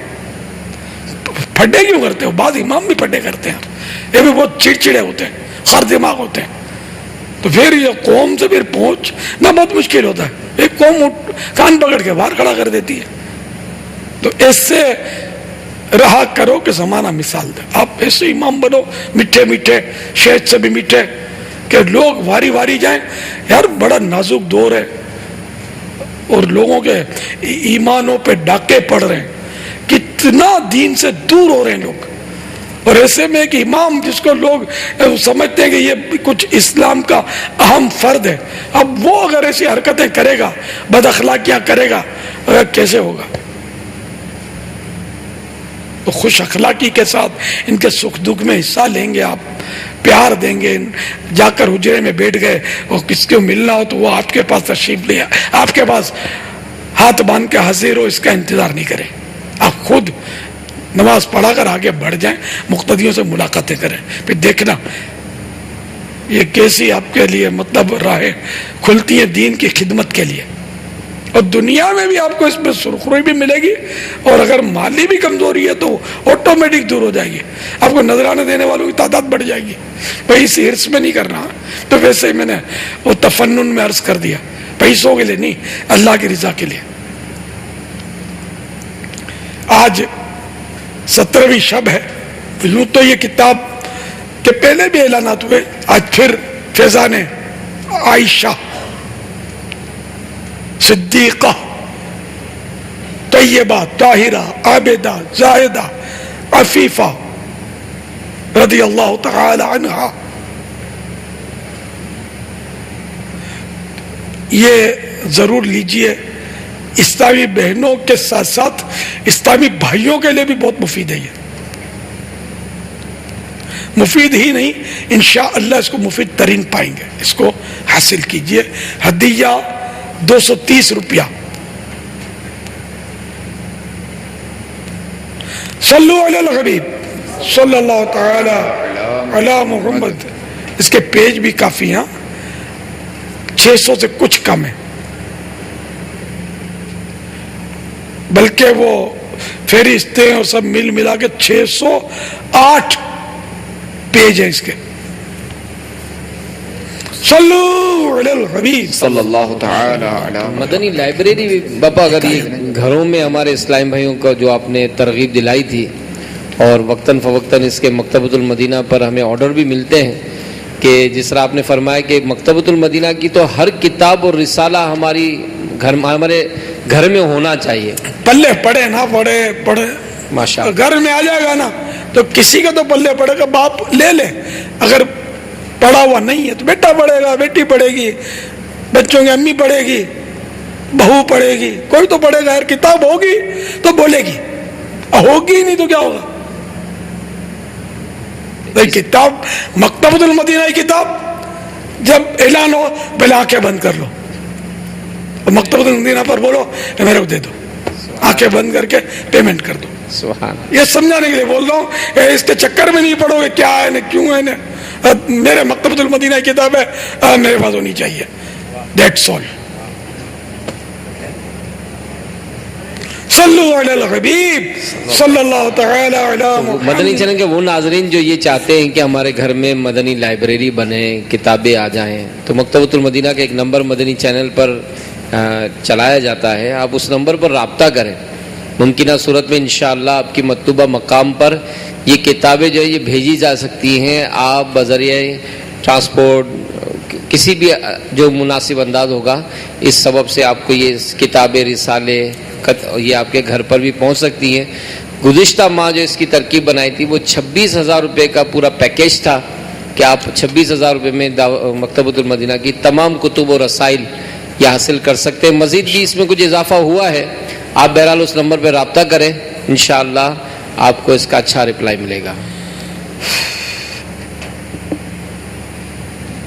پھڈے کیوں کرتے ہو؟ بعض امام بھی پھڈے کرتے ہیں, یہ بھی بہت چڑچڑے ہوتے ہیں, خر دماغ ہوتے ہیں. تو پھر یہ قوم سے پھر پہنچنا بہت مشکل ہوتا ہے. ایک قوم کان پکڑ کے باہر کھڑا کر دیتی ہے. تو ایسے رہا کرو کہ زمانہ مثال دے. آپ ایسے امام بنو میٹھے میٹھے, شہد سے بھی میٹھے, کہ لوگ واری واری جائیں. یار بڑا نازک دور ہے اور لوگوں کے ایمانوں پہ ڈاکے پڑ رہے ہیں, کتنا دین سے دور ہو رہے ہیں لوگ. اور ایسے میں ایک امام جس کو لوگ سمجھتے ہیں کہ یہ کچھ اسلام کا اہم فرد ہے, اب وہ اگر ایسی حرکتیں کرے گا, بد اخلاقیاں کرے گا, کیسے ہوگا؟ تو خوش اخلاقی کے ساتھ ان کے سکھ دکھ میں حصہ لیں گے آپ, پیار دیں گے. جا کر حجرے میں بیٹھ گئے اور کس کو ملنا ہو تو وہ آپ کے پاس تشریف لیا, آپ کے پاس ہاتھ باندھ کے حاضر ہو, اس کا انتظار نہیں کریں. آپ خود نماز پڑھا کر آگے بڑھ جائیں, مقتدیوں سے ملاقاتیں کریں, پھر دیکھنا یہ کیسی آپ کے لیے مطلب راہیں کھلتی ہیں دین کی خدمت کے لیے. اور دنیا میں بھی آپ کو اس میں سرخروئی بھی ملے گی, اور اگر مالی بھی کمزوری ہے تو آٹومیٹک دور ہو جائے گی. آپ کو نذرانے دینے والوں کی تعداد بڑھ جائے گی. بھائی اس حرص میں نہیں کرنا, تو ویسے ہی میں نے وہ تفنن میں عرض کر دیا, پیسوں کے لیے نہیں, اللہ کی رضا کے لیے. آج 17ویں شب ہے. یوں تو یہ کتاب کے پہلے بھی اعلانات ہوئے, آج پھر فیضان عائشہ صدیقہ طیبہ طاہرہ عابدہ زاہدہ عفیفہ رضی اللہ تعالی عنہا, یہ ضرور لیجئے. اسلامی بہنوں کے ساتھ ساتھ اسلامی بھائیوں کے لیے بھی بہت مفید ہے. یہ مفید ہی نہیں، انشاءاللہ اس کو مفید ترین پائیں گے. اس کو حاصل کیجئے. ہدیہ 230 روپیہ. صلو علی الحبیب صلی اللہ تعالی علی محمد. اس کے پیج بھی کافی ہیں، 600 سے کچھ کم ہے، بلکہ وہ فہرستیں اور سب مل ملا کے 608 پیج ہیں اس کے. صلو علی الحبیب صلی اللہ تعالی علی. مدنی لائبریری بھی باپا اگر یہ گھروں میں ہمارے اسلام بھائیوں کو جو آپ نے ترغیب دلائی تھی، اور وقتاً فوقتاً اس کے مکتبۃ المدینہ پر ہمیں آرڈر بھی ملتے ہیں کہ جس طرح آپ نے فرمایا کہ مکتبۃ المدینہ کی تو ہر کتاب اور رسالہ ہمارے گھر میں ہونا چاہیے. پلے پڑھے نہ پڑھے ماشاء اللہ، گھر میں آ جائے گا نا تو کسی کا تو پلے پڑے گا، باپ لے لے. اگر پڑھا ہوا نہیں ہے تو بیٹا پڑھے گا، بیٹی پڑھے گی، بچوں کی امی پڑھے گی، بہو پڑھے گی، کوئی تو پڑھے گا. اگر کتاب ہوگی تو بولے گی، ہوگی نہیں تو کیا ہوگا. کتاب مکتبۃ المدینہ کی کتاب جب اعلان ہو پہلے آنکھیں بند کر لو، مکتبۃ المدینہ پر بولو کہ میرے کو دے دو، آنکھیں بند کر کے پیمنٹ کر دو. یہ سمجھانے کے لیے بول رہا ہوں، اس کے چکر میں نہیں پڑھو گے کیا ہے کیوں ہے. میرے مکتبۃ المدینہ کی کتاب ہے، میرے پاس ہونی چاہیے. That's all. صلو علی الحبیب صلی اللہ تعالی علی محمد. مدنی چینل کے وہ ناظرین جو یہ چاہتے ہیں کہ ہمارے گھر میں مدنی لائبریری بنے، کتابیں آ جائیں، تو مکتبۃ المدینہ کا ایک نمبر مدنی چینل پر چلایا جاتا ہے. آپ اس نمبر پر رابطہ کریں. ممکنہ صورت میں انشاءاللہ آپ کی مطلوبہ مقام پر یہ کتابیں جو ہے یہ بھیجی جا سکتی ہیں. آپ بذریعہ ٹرانسپورٹ کسی بھی جو مناسب انداز ہوگا، اس سبب سے آپ کو یہ کتابیں، رسالے یہ آپ کے گھر پر بھی پہنچ سکتی ہیں. گزشتہ ماہ جو اس کی ترکیب بنائی تھی وہ 26,000 روپے کا پورا پیکیج تھا کہ آپ 26,000 روپے میں مکتبۃ المدینہ کی تمام کتب و رسائل یہ حاصل کر سکتے ہیں. مزید بھی اس میں کچھ اضافہ ہوا ہے. آپ بہرحال اس نمبر پہ رابطہ کریں، انشاءاللہ آپ کو اس کا اچھا رپلائی ملے گا.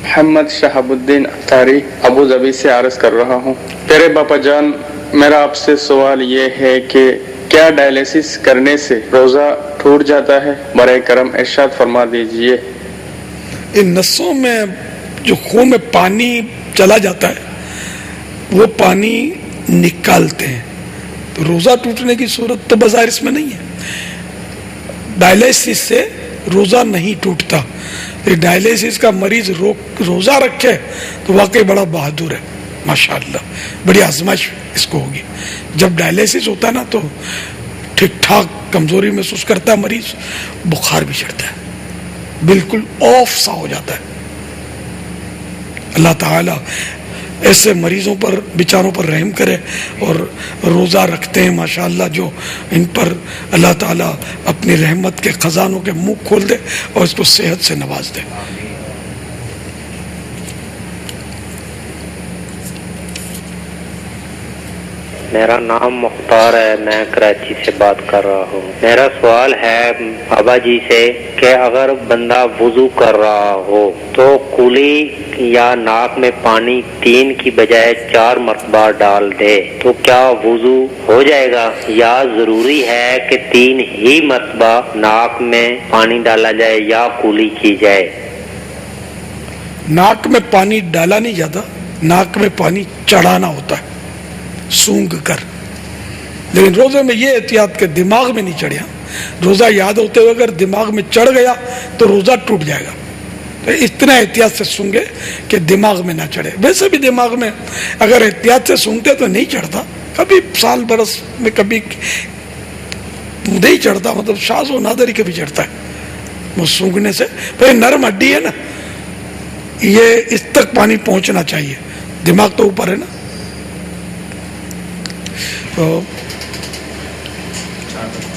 محمد شہاب الدین اطاری ابو ظبی سے عرض کر رہا ہوں. پیارے باپا جان، میرا آپ سے سوال یہ ہے کہ کیا ڈائلیسس کرنے سے روزہ ٹوٹ جاتا ہے؟ برائے کرم ارشاد فرما دیجئے. ان نسوں میں جو خون میں پانی چلا جاتا ہے وہ پانی نکالتے ہیں، تو روزہ ٹوٹنے کی صورت تو بظاہر اس میں نہیں ہے. ڈائلیسس سے روزہ نہیں ٹوٹتا. ڈائلیسس کا مریض روزہ رکھے تو واقعی بڑا بہادر ہے، ماشاءاللہ. بڑی آزمائش اس کو ہوگی. جب ڈائلیسس ہوتا ہے نا تو ٹھیک ٹھاک کمزوری محسوس کرتا ہے مریض، بخار بھی چڑھتا ہے، بالکل آف سا ہو جاتا ہے. اللہ تعالی ایسے مریضوں پر بیچاروں پر رحم کرے، اور روزہ رکھتے ہیں ماشاءاللہ جو ان پر اللہ تعالیٰ اپنی رحمت کے خزانوں کے منہ کھول دے اور اس کو صحت سے نواز دے. میرا نام مختار ہے، میں کراچی سے بات کر رہا ہوں. میرا سوال ہے بابا جی سے کہ اگر بندہ وضو کر رہا ہو تو کلی یا ناک میں پانی 3 کی بجائے 4 مرتبہ ڈال دے تو کیا وضو ہو جائے گا، یا ضروری ہے کہ 3 ہی مرتبہ ناک میں پانی ڈالا جائے یا کلی کی جائے؟ ناک میں پانی ڈالا نہیں جاتا، ناک میں پانی چڑھانا ہوتا ہے سونگ کر. لیکن روزے میں یہ احتیاط کہ دماغ میں نہیں چڑھیا. روزہ یاد ہوتے ہوئے اگر دماغ میں چڑھ گیا تو روزہ ٹوٹ جائے گا. تو اتنا احتیاط سے سونگے کہ دماغ میں نہ چڑھے. ویسے بھی دماغ میں اگر احتیاط سے سونگتے تو نہیں چڑھتا، کبھی سال برس میں کبھی نہیں چڑھتا، مطلب شاذ و نادر ہی کبھی چڑھتا ہے وہ سونگنے سے. پھر نرم ہڈی ہے نا، یہ اس تک پانی پہنچنا چاہیے، دماغ تو اوپر ہے نا.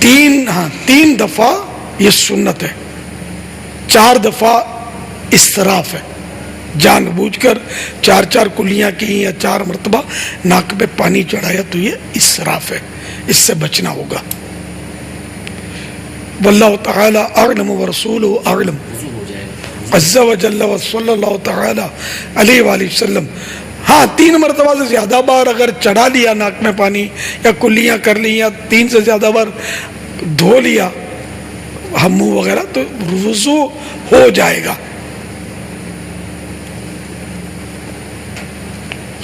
3 دفعہ یہ سنت ہے، 4 دفعہ اسراف ہے. جان بوجھ کر 4 کلیاں کی یا 4 مرتبہ ناک پہ پانی چڑھایا تو یہ اسراف ہے، اس سے بچنا ہوگا. واللہ تعالی اعلم ورسولہ اعلم عز و جل و صلی اللہ تعالی علیہ وآلہ وسلم. ہاں 3 مرتبہ سے زیادہ بار اگر چڑھا لیا ناک میں پانی یا کلیاں کر لی یا 3 سے زیادہ بار دھو لیا ہم وغیرہ تو وضو ہو جائے گا.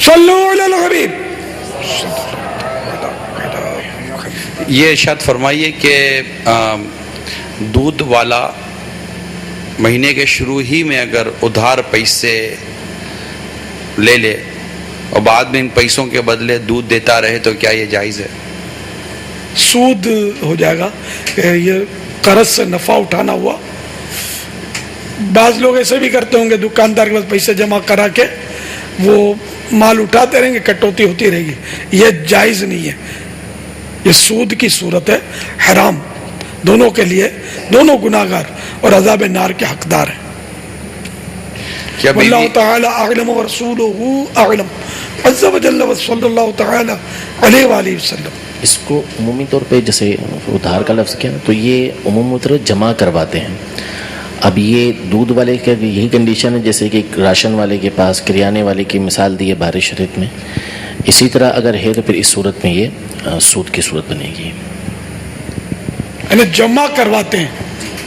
صلو علی الحبیب. یہ ارشاد فرمائیے کہ دودھ والا مہینے کے شروع ہی میں اگر ادھار پیسے لے لے اور بعد میں ان پیسوں کے بدلے دودھ دیتا رہے تو کیا یہ جائز ہے؟ سود ہو جائے گا کہ یہ قرض سے نفع اٹھانا ہوا. بعض لوگ ایسے بھی کرتے ہوں گے، دکاندار کے پاس پیسے جمع کرا کے وہ مال اٹھاتے رہیں گے، کٹوتی ہوتی رہے گی. یہ جائز نہیں ہے، یہ سود کی صورت ہے، حرام دونوں کے لیے، دونوں گناہگار اور عذاب نار کے حقدار ہیں. واللہ تعالی اعلم ورسولہ اعلم عز و جل و صلی اللہ تعالی علیہ وآلہ وسلم. اس کو عمومی طور پہ جیسے ادھار کا لفظ کیا تو یہ عمومی طور جمع کرواتے ہیں. اب یہ دودھ والے کا یہی کنڈیشن ہے جیسے کہ راشن والے کے پاس کریانے والے کی مثال دی ہے بارش شریعت میں، اسی طرح اگر ہے تو پھر اس صورت میں یہ سود کی صورت بنے گی. یعنی جمع کرواتے ہیں،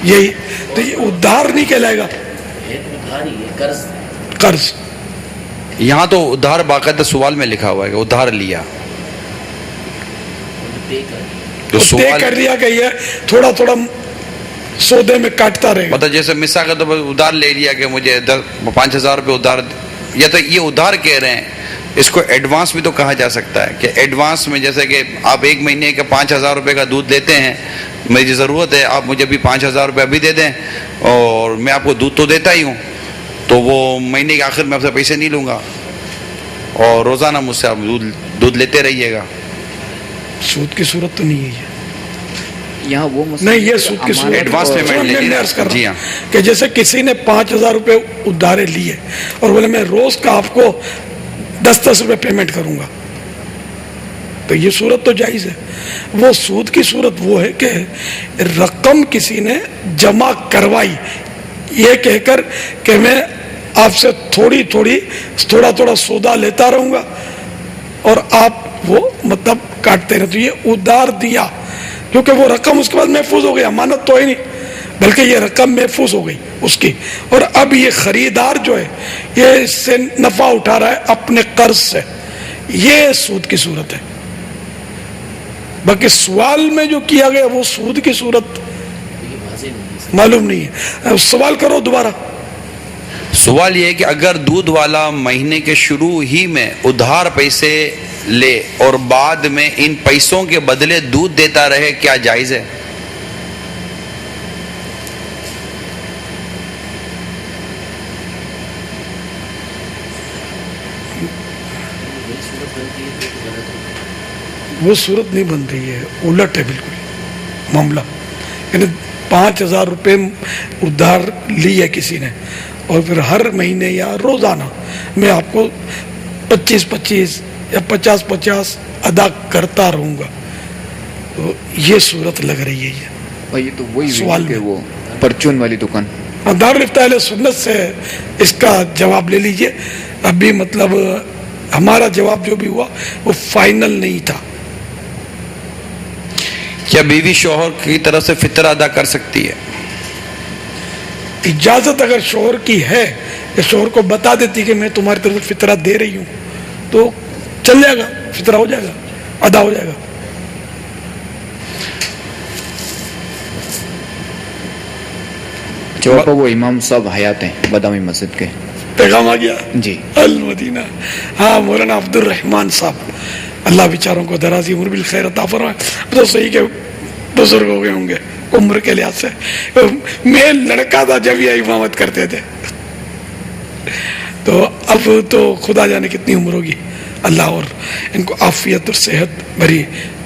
یہی تو یہ ادھار نہیں کہلائے گا، قرض. یہاں تو ادھار باقاعدہ سوال میں لکھا ہوا ہے کہ ادھار لیا، طے کر دیا کہ یہ تھوڑا تھوڑا سودے میں کاٹتا رہے گا. مطلب جیسے مثال کے طور پر ادھار لے لیا کہ مجھے 5,000 روپے ادھار، یا تو یہ ادھار کہہ رہے ہیں، اس کو ایڈوانس بھی تو کہا جا سکتا ہے کہ ایڈوانس میں جیسے کہ آپ 1 مہینے کا 5,000 روپے کا دودھ لیتے ہیں، میری ضرورت ہے، آپ مجھے بھی 5,000 روپے ابھی دے دیں اور میں آپ کو دودھ تو دیتا ہی ہوں، تو وہ مہینے کے آخر میں آپ سے پیسے نہیں لوں گا اور روزانہ مجھ سے آپ دودھ لیتے رہیے گا. سود کی صورت تو نہیں ہے یہاں وہ نہیں، یہ سود کی صورت ایڈوانس پیمنٹ جی ہاں کہ جیسے کسی نے 5,000 روپے ادھارے لیے اور بولے میں روز کا آپ کو 10 روپے پیمنٹ کروں گا، تو یہ صورت تو جائز ہے. وہ سود کی صورت وہ ہے کہ رقم کسی نے جمع کروائی یہ کہہ کر کہ میں آپ سے تھوڑا تھوڑا سودا لیتا رہوں گا اور آپ وہ مطلب کاٹتے رہے، تو یہ ادھار دیا کیونکہ وہ رقم اس کے بعد محفوظ ہو گئی، امانت تو ہے نہیں بلکہ یہ رقم محفوظ ہو گئی اس کی، اور اب یہ خریدار جو ہے یہ اس سے نفع اٹھا رہا ہے اپنے قرض سے، یہ سود کی صورت ہے. باقی سوال میں جو کیا گیا وہ سود کی صورت معلوم نہیں ہے. سوال کرو دوبارہ. سوال یہ ہے کہ اگر دودھ والا مہینے کے شروع ہی میں ادھار پیسے لے اور بعد میں ان پیسوں کے بدلے دودھ دیتا رہے کیا جائز ہے؟ وہ صورت نہیں بن رہی ہے، الٹ ہے بالکل معاملہ. یعنی 5,000 روپے ادھار لی ہے کسی نے اور پھر ہر مہینے یا روزانہ میں آپ کو 25 یا 50 ادا کرتا رہوں گا، تو یہ صورت لگ رہی ہے. یہ تو وہی سوال کہ وہ پرچون والی دکان. دارالفتہ اہل سنت سے اس کا جواب لے لیجئے. ابھی مطلب ہمارا جواب جو بھی ہوا وہ فائنل نہیں تھا. کیا بیوی شوہر کی طرف سے فطرہ ادا کر سکتی ہے؟ اجازت اگر شوہر کی ہے یا شوہر کو بتا دیتی کہ میں تمہاری طرف فطرہ دے رہی ہوں تو چل جائے گا، فطرہ ہو جائے گا، ادا ہو جائے گا. چوک وہ امام صاحب حیات ہیں بادامی مسجد کے. پیغام آ گیا جی المدینہ. ہاں مولانا عبد الرحمان صاحب، اللہ بیچاروں کو درازی عمر بالخیر عطا فرمائے. تو صحیح کہ بزرگ ہو گئے ہوں گے عمر کے لحاظ سے. میں لڑکا تھا جب یہ امامت کرتے تھے، تو اب تو خدا جانے کتنی عمر ہوگی. اللہ اور ان کو عافیت اور صحت بھری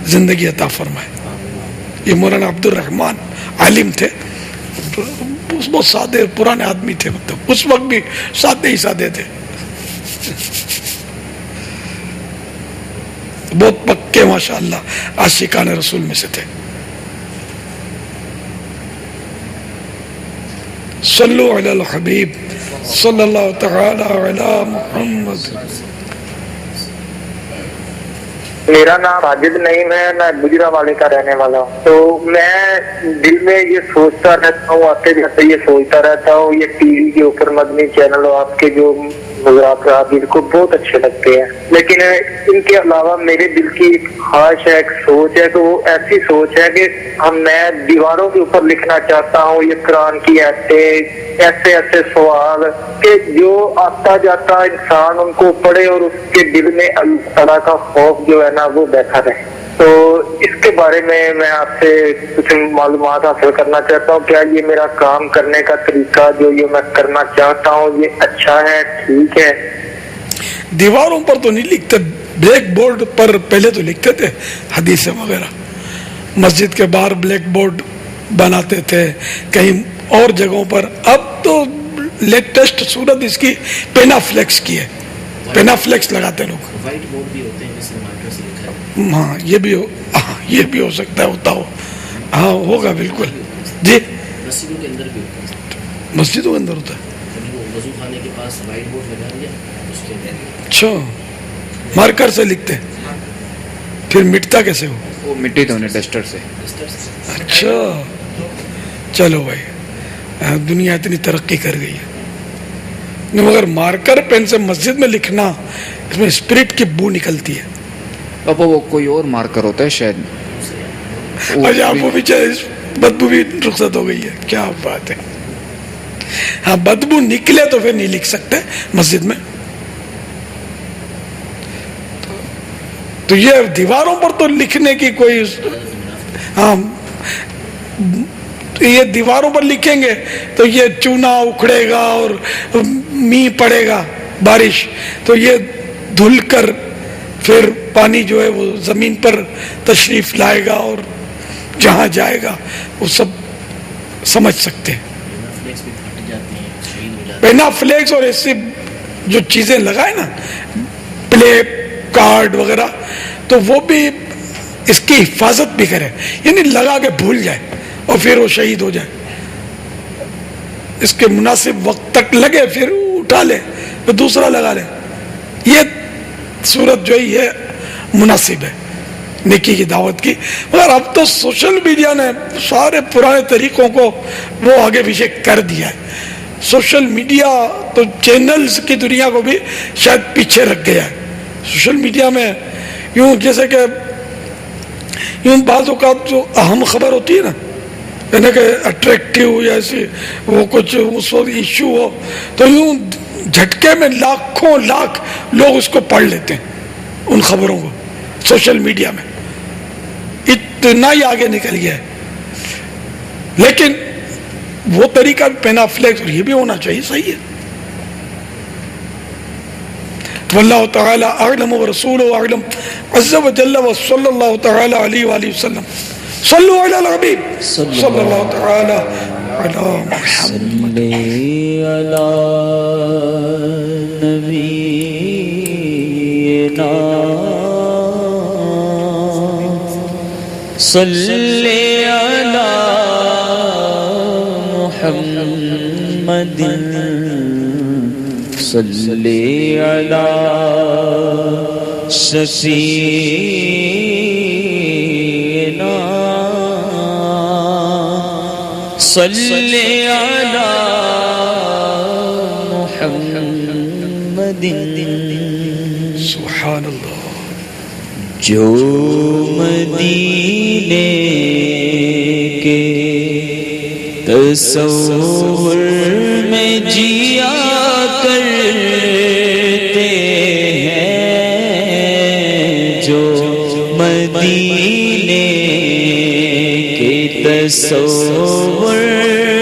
زندگی عطا فرمائے. یہ مولانا عبد الرحمان عالم تھے، بہت سادے پرانے آدمی تھے، مطلب اس وقت بھی سادے ہی سادے تھے، بہت پکے ماشاءاللہ عاشقان رسول میں سے تھے. صلو علی الحبیب صلی اللہ تعالی علی محمد. میرا نام واجد نعیم ہے، میں گجرانوالے کا رہنے والا ہوں. تو میں دل میں یہ سوچتا رہتا ہوں، آتے جاتے یہ سوچتا رہتا ہوں، یہ ٹی وی کے اوپر مدنی چینل اور آپ کے جو مذاکرات دل کو بہت اچھے لگتے ہیں، لیکن ان کے علاوہ میرے دل کی ایک خواہش ہے، ایک سوچ ہے، تو وہ ایسی سوچ ہے کہ میں دیواروں کے اوپر لکھنا چاہتا ہوں یہ قرآن کی ایسے سوال کہ جو آتا جاتا انسان ان کو پڑھے اور اس کے دل میں اللہ تعالیٰ کا خوف جو ہے نا وہ بیٹھا رہے. تو اس کے بارے میں آپ سے کچھ معلومات حاصل کرنا چاہتا ہوں. کیا یہ میرا کام کرنے کا طریقہ جو یہ میں کرنا چاہتا ہوں یہ اچھا ہے، ٹھیک ہے؟ دیواروں پر تو نہیں لکھتے، بلیک بورڈ پر پہلے تو لکھتے تھے حدیث وغیرہ، مسجد کے باہر بلیک بورڈ بناتے تھے، کہیں اور جگہوں پر. اب تو لیٹسٹ صورت اس کی پینا فلیکس کی ہے، پینا فلیکس لگاتے لوگ. وائٹ بورڈ بھی ہوتے ہیں جس میں مارکر سے لکھا ہے. ہاں یہ بھی ہو سکتا ہے، ہوتا ہو. ہاں ہوگا بالکل جی. مسجدوں کے اندر بھی ہوتا ہے، مسجدوں کے اندر ہوتا ہے. وضو خانے کے پاس وائٹ بورڈ لگا دیا اس کے اندر. اچھا مارکر سے لکھتے پھر مٹتا کیسے ہو؟ وہ مٹی تو ڈسٹر سے. اچھا چلو بھائی، دنیا اتنی ترقی کر گئی ہے. مگر مارکر پین سے مسجد میں لکھنا، اس میں اسپرٹ کی بو نکلتی ہے. پاپا وہ کوئی اور مارکر ہوتا ہے شاید. اچھا آپ کو بھی بدبو بھی رخصت ہو گئی ہے، کیا بات ہے. ہاں بدبو نکلے تو پھر نہیں لکھ سکتے مسجد میں. تو یہ دیواروں پر تو لکھنے کی کوئی، ہاں یہ دیواروں پر لکھیں گے تو یہ چونا اکھڑے گا اور میہ پڑے گا، بارش، تو یہ دھل کر پھر پانی جو ہے وہ زمین پر تشریف لائے گا اور جہاں جائے گا وہ سب سمجھ سکتے ہیں. پینا فلیکس اور ایسی جو چیزیں لگائے نا، پلے کارڈ وغیرہ، تو وہ بھی اس کی حفاظت بھی کرے، یعنی لگا کے بھول جائے اور پھر وہ شہید ہو جائے. اس کے مناسب وقت تک لگے پھر اٹھا لے پھر دوسرا لگا لے. یہ صورت جو ہے یہ مناسب ہے نیکی کی دعوت کی. مگر اب تو سوشل میڈیا نے سارے پرانے طریقوں کو وہ آگے پیچھے کر دیا ہے. سوشل میڈیا تو چینلز کی دنیا کو بھی شاید پیچھے رکھ گیا ہے. سوشل میڈیا میں یوں جیسے کہ یوں بعض اوقات جو اہم خبر ہوتی ہے نا، یعنی کہ اٹریکٹیو یا ایسی وہ کچھ اس وقت ایشو ہو، تو یوں جھٹکے میں لاکھوں لاکھ لوگ اس کو پڑھ لیتے ہیں، ان خبروں کو. سوشل میڈیا میں اتنا ہی آگے نکل گیا ہے. لیکن وہ طریقہ پینا فلیکس اور یہ بھی ہونا چاہیے، صحیح ہے. واللہ تعالی اعلم ورسولہ اعلم عز وجل وصلی اللہ تعالی علیہ وآلہ وسلم. صلو علی الحبیب صلی اللہ تعالی علی محمد. صلی علی محمد صلی علی شفیعنا صلی علی محمد. سبحان اللہ. جو مدینے کے تصور میں جیا کرتے ہیں، جو مدینے کے تصور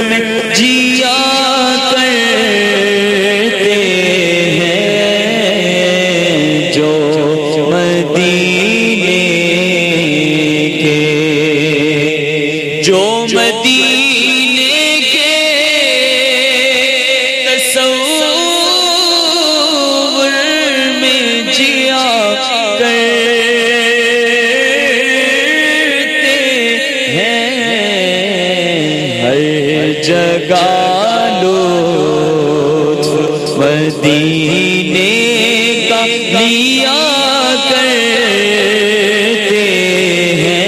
میں جیا کرتے ہیں، جو مدینے کے جگہ لطف مدینے کا لیا کرتے ہیں،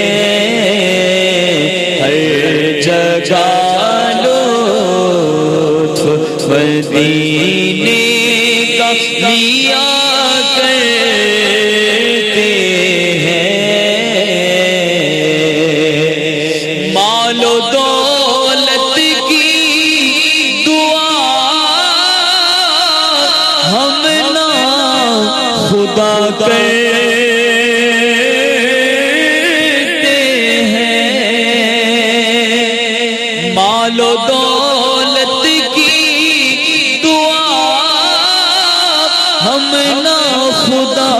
ہر جگہ لطف مدینے کا لیا کرتے ہیں، مال و دولت کی دعا ہم نہ خدا کرتے ہیں، مال و دولت کی دعا ہم نہ خدا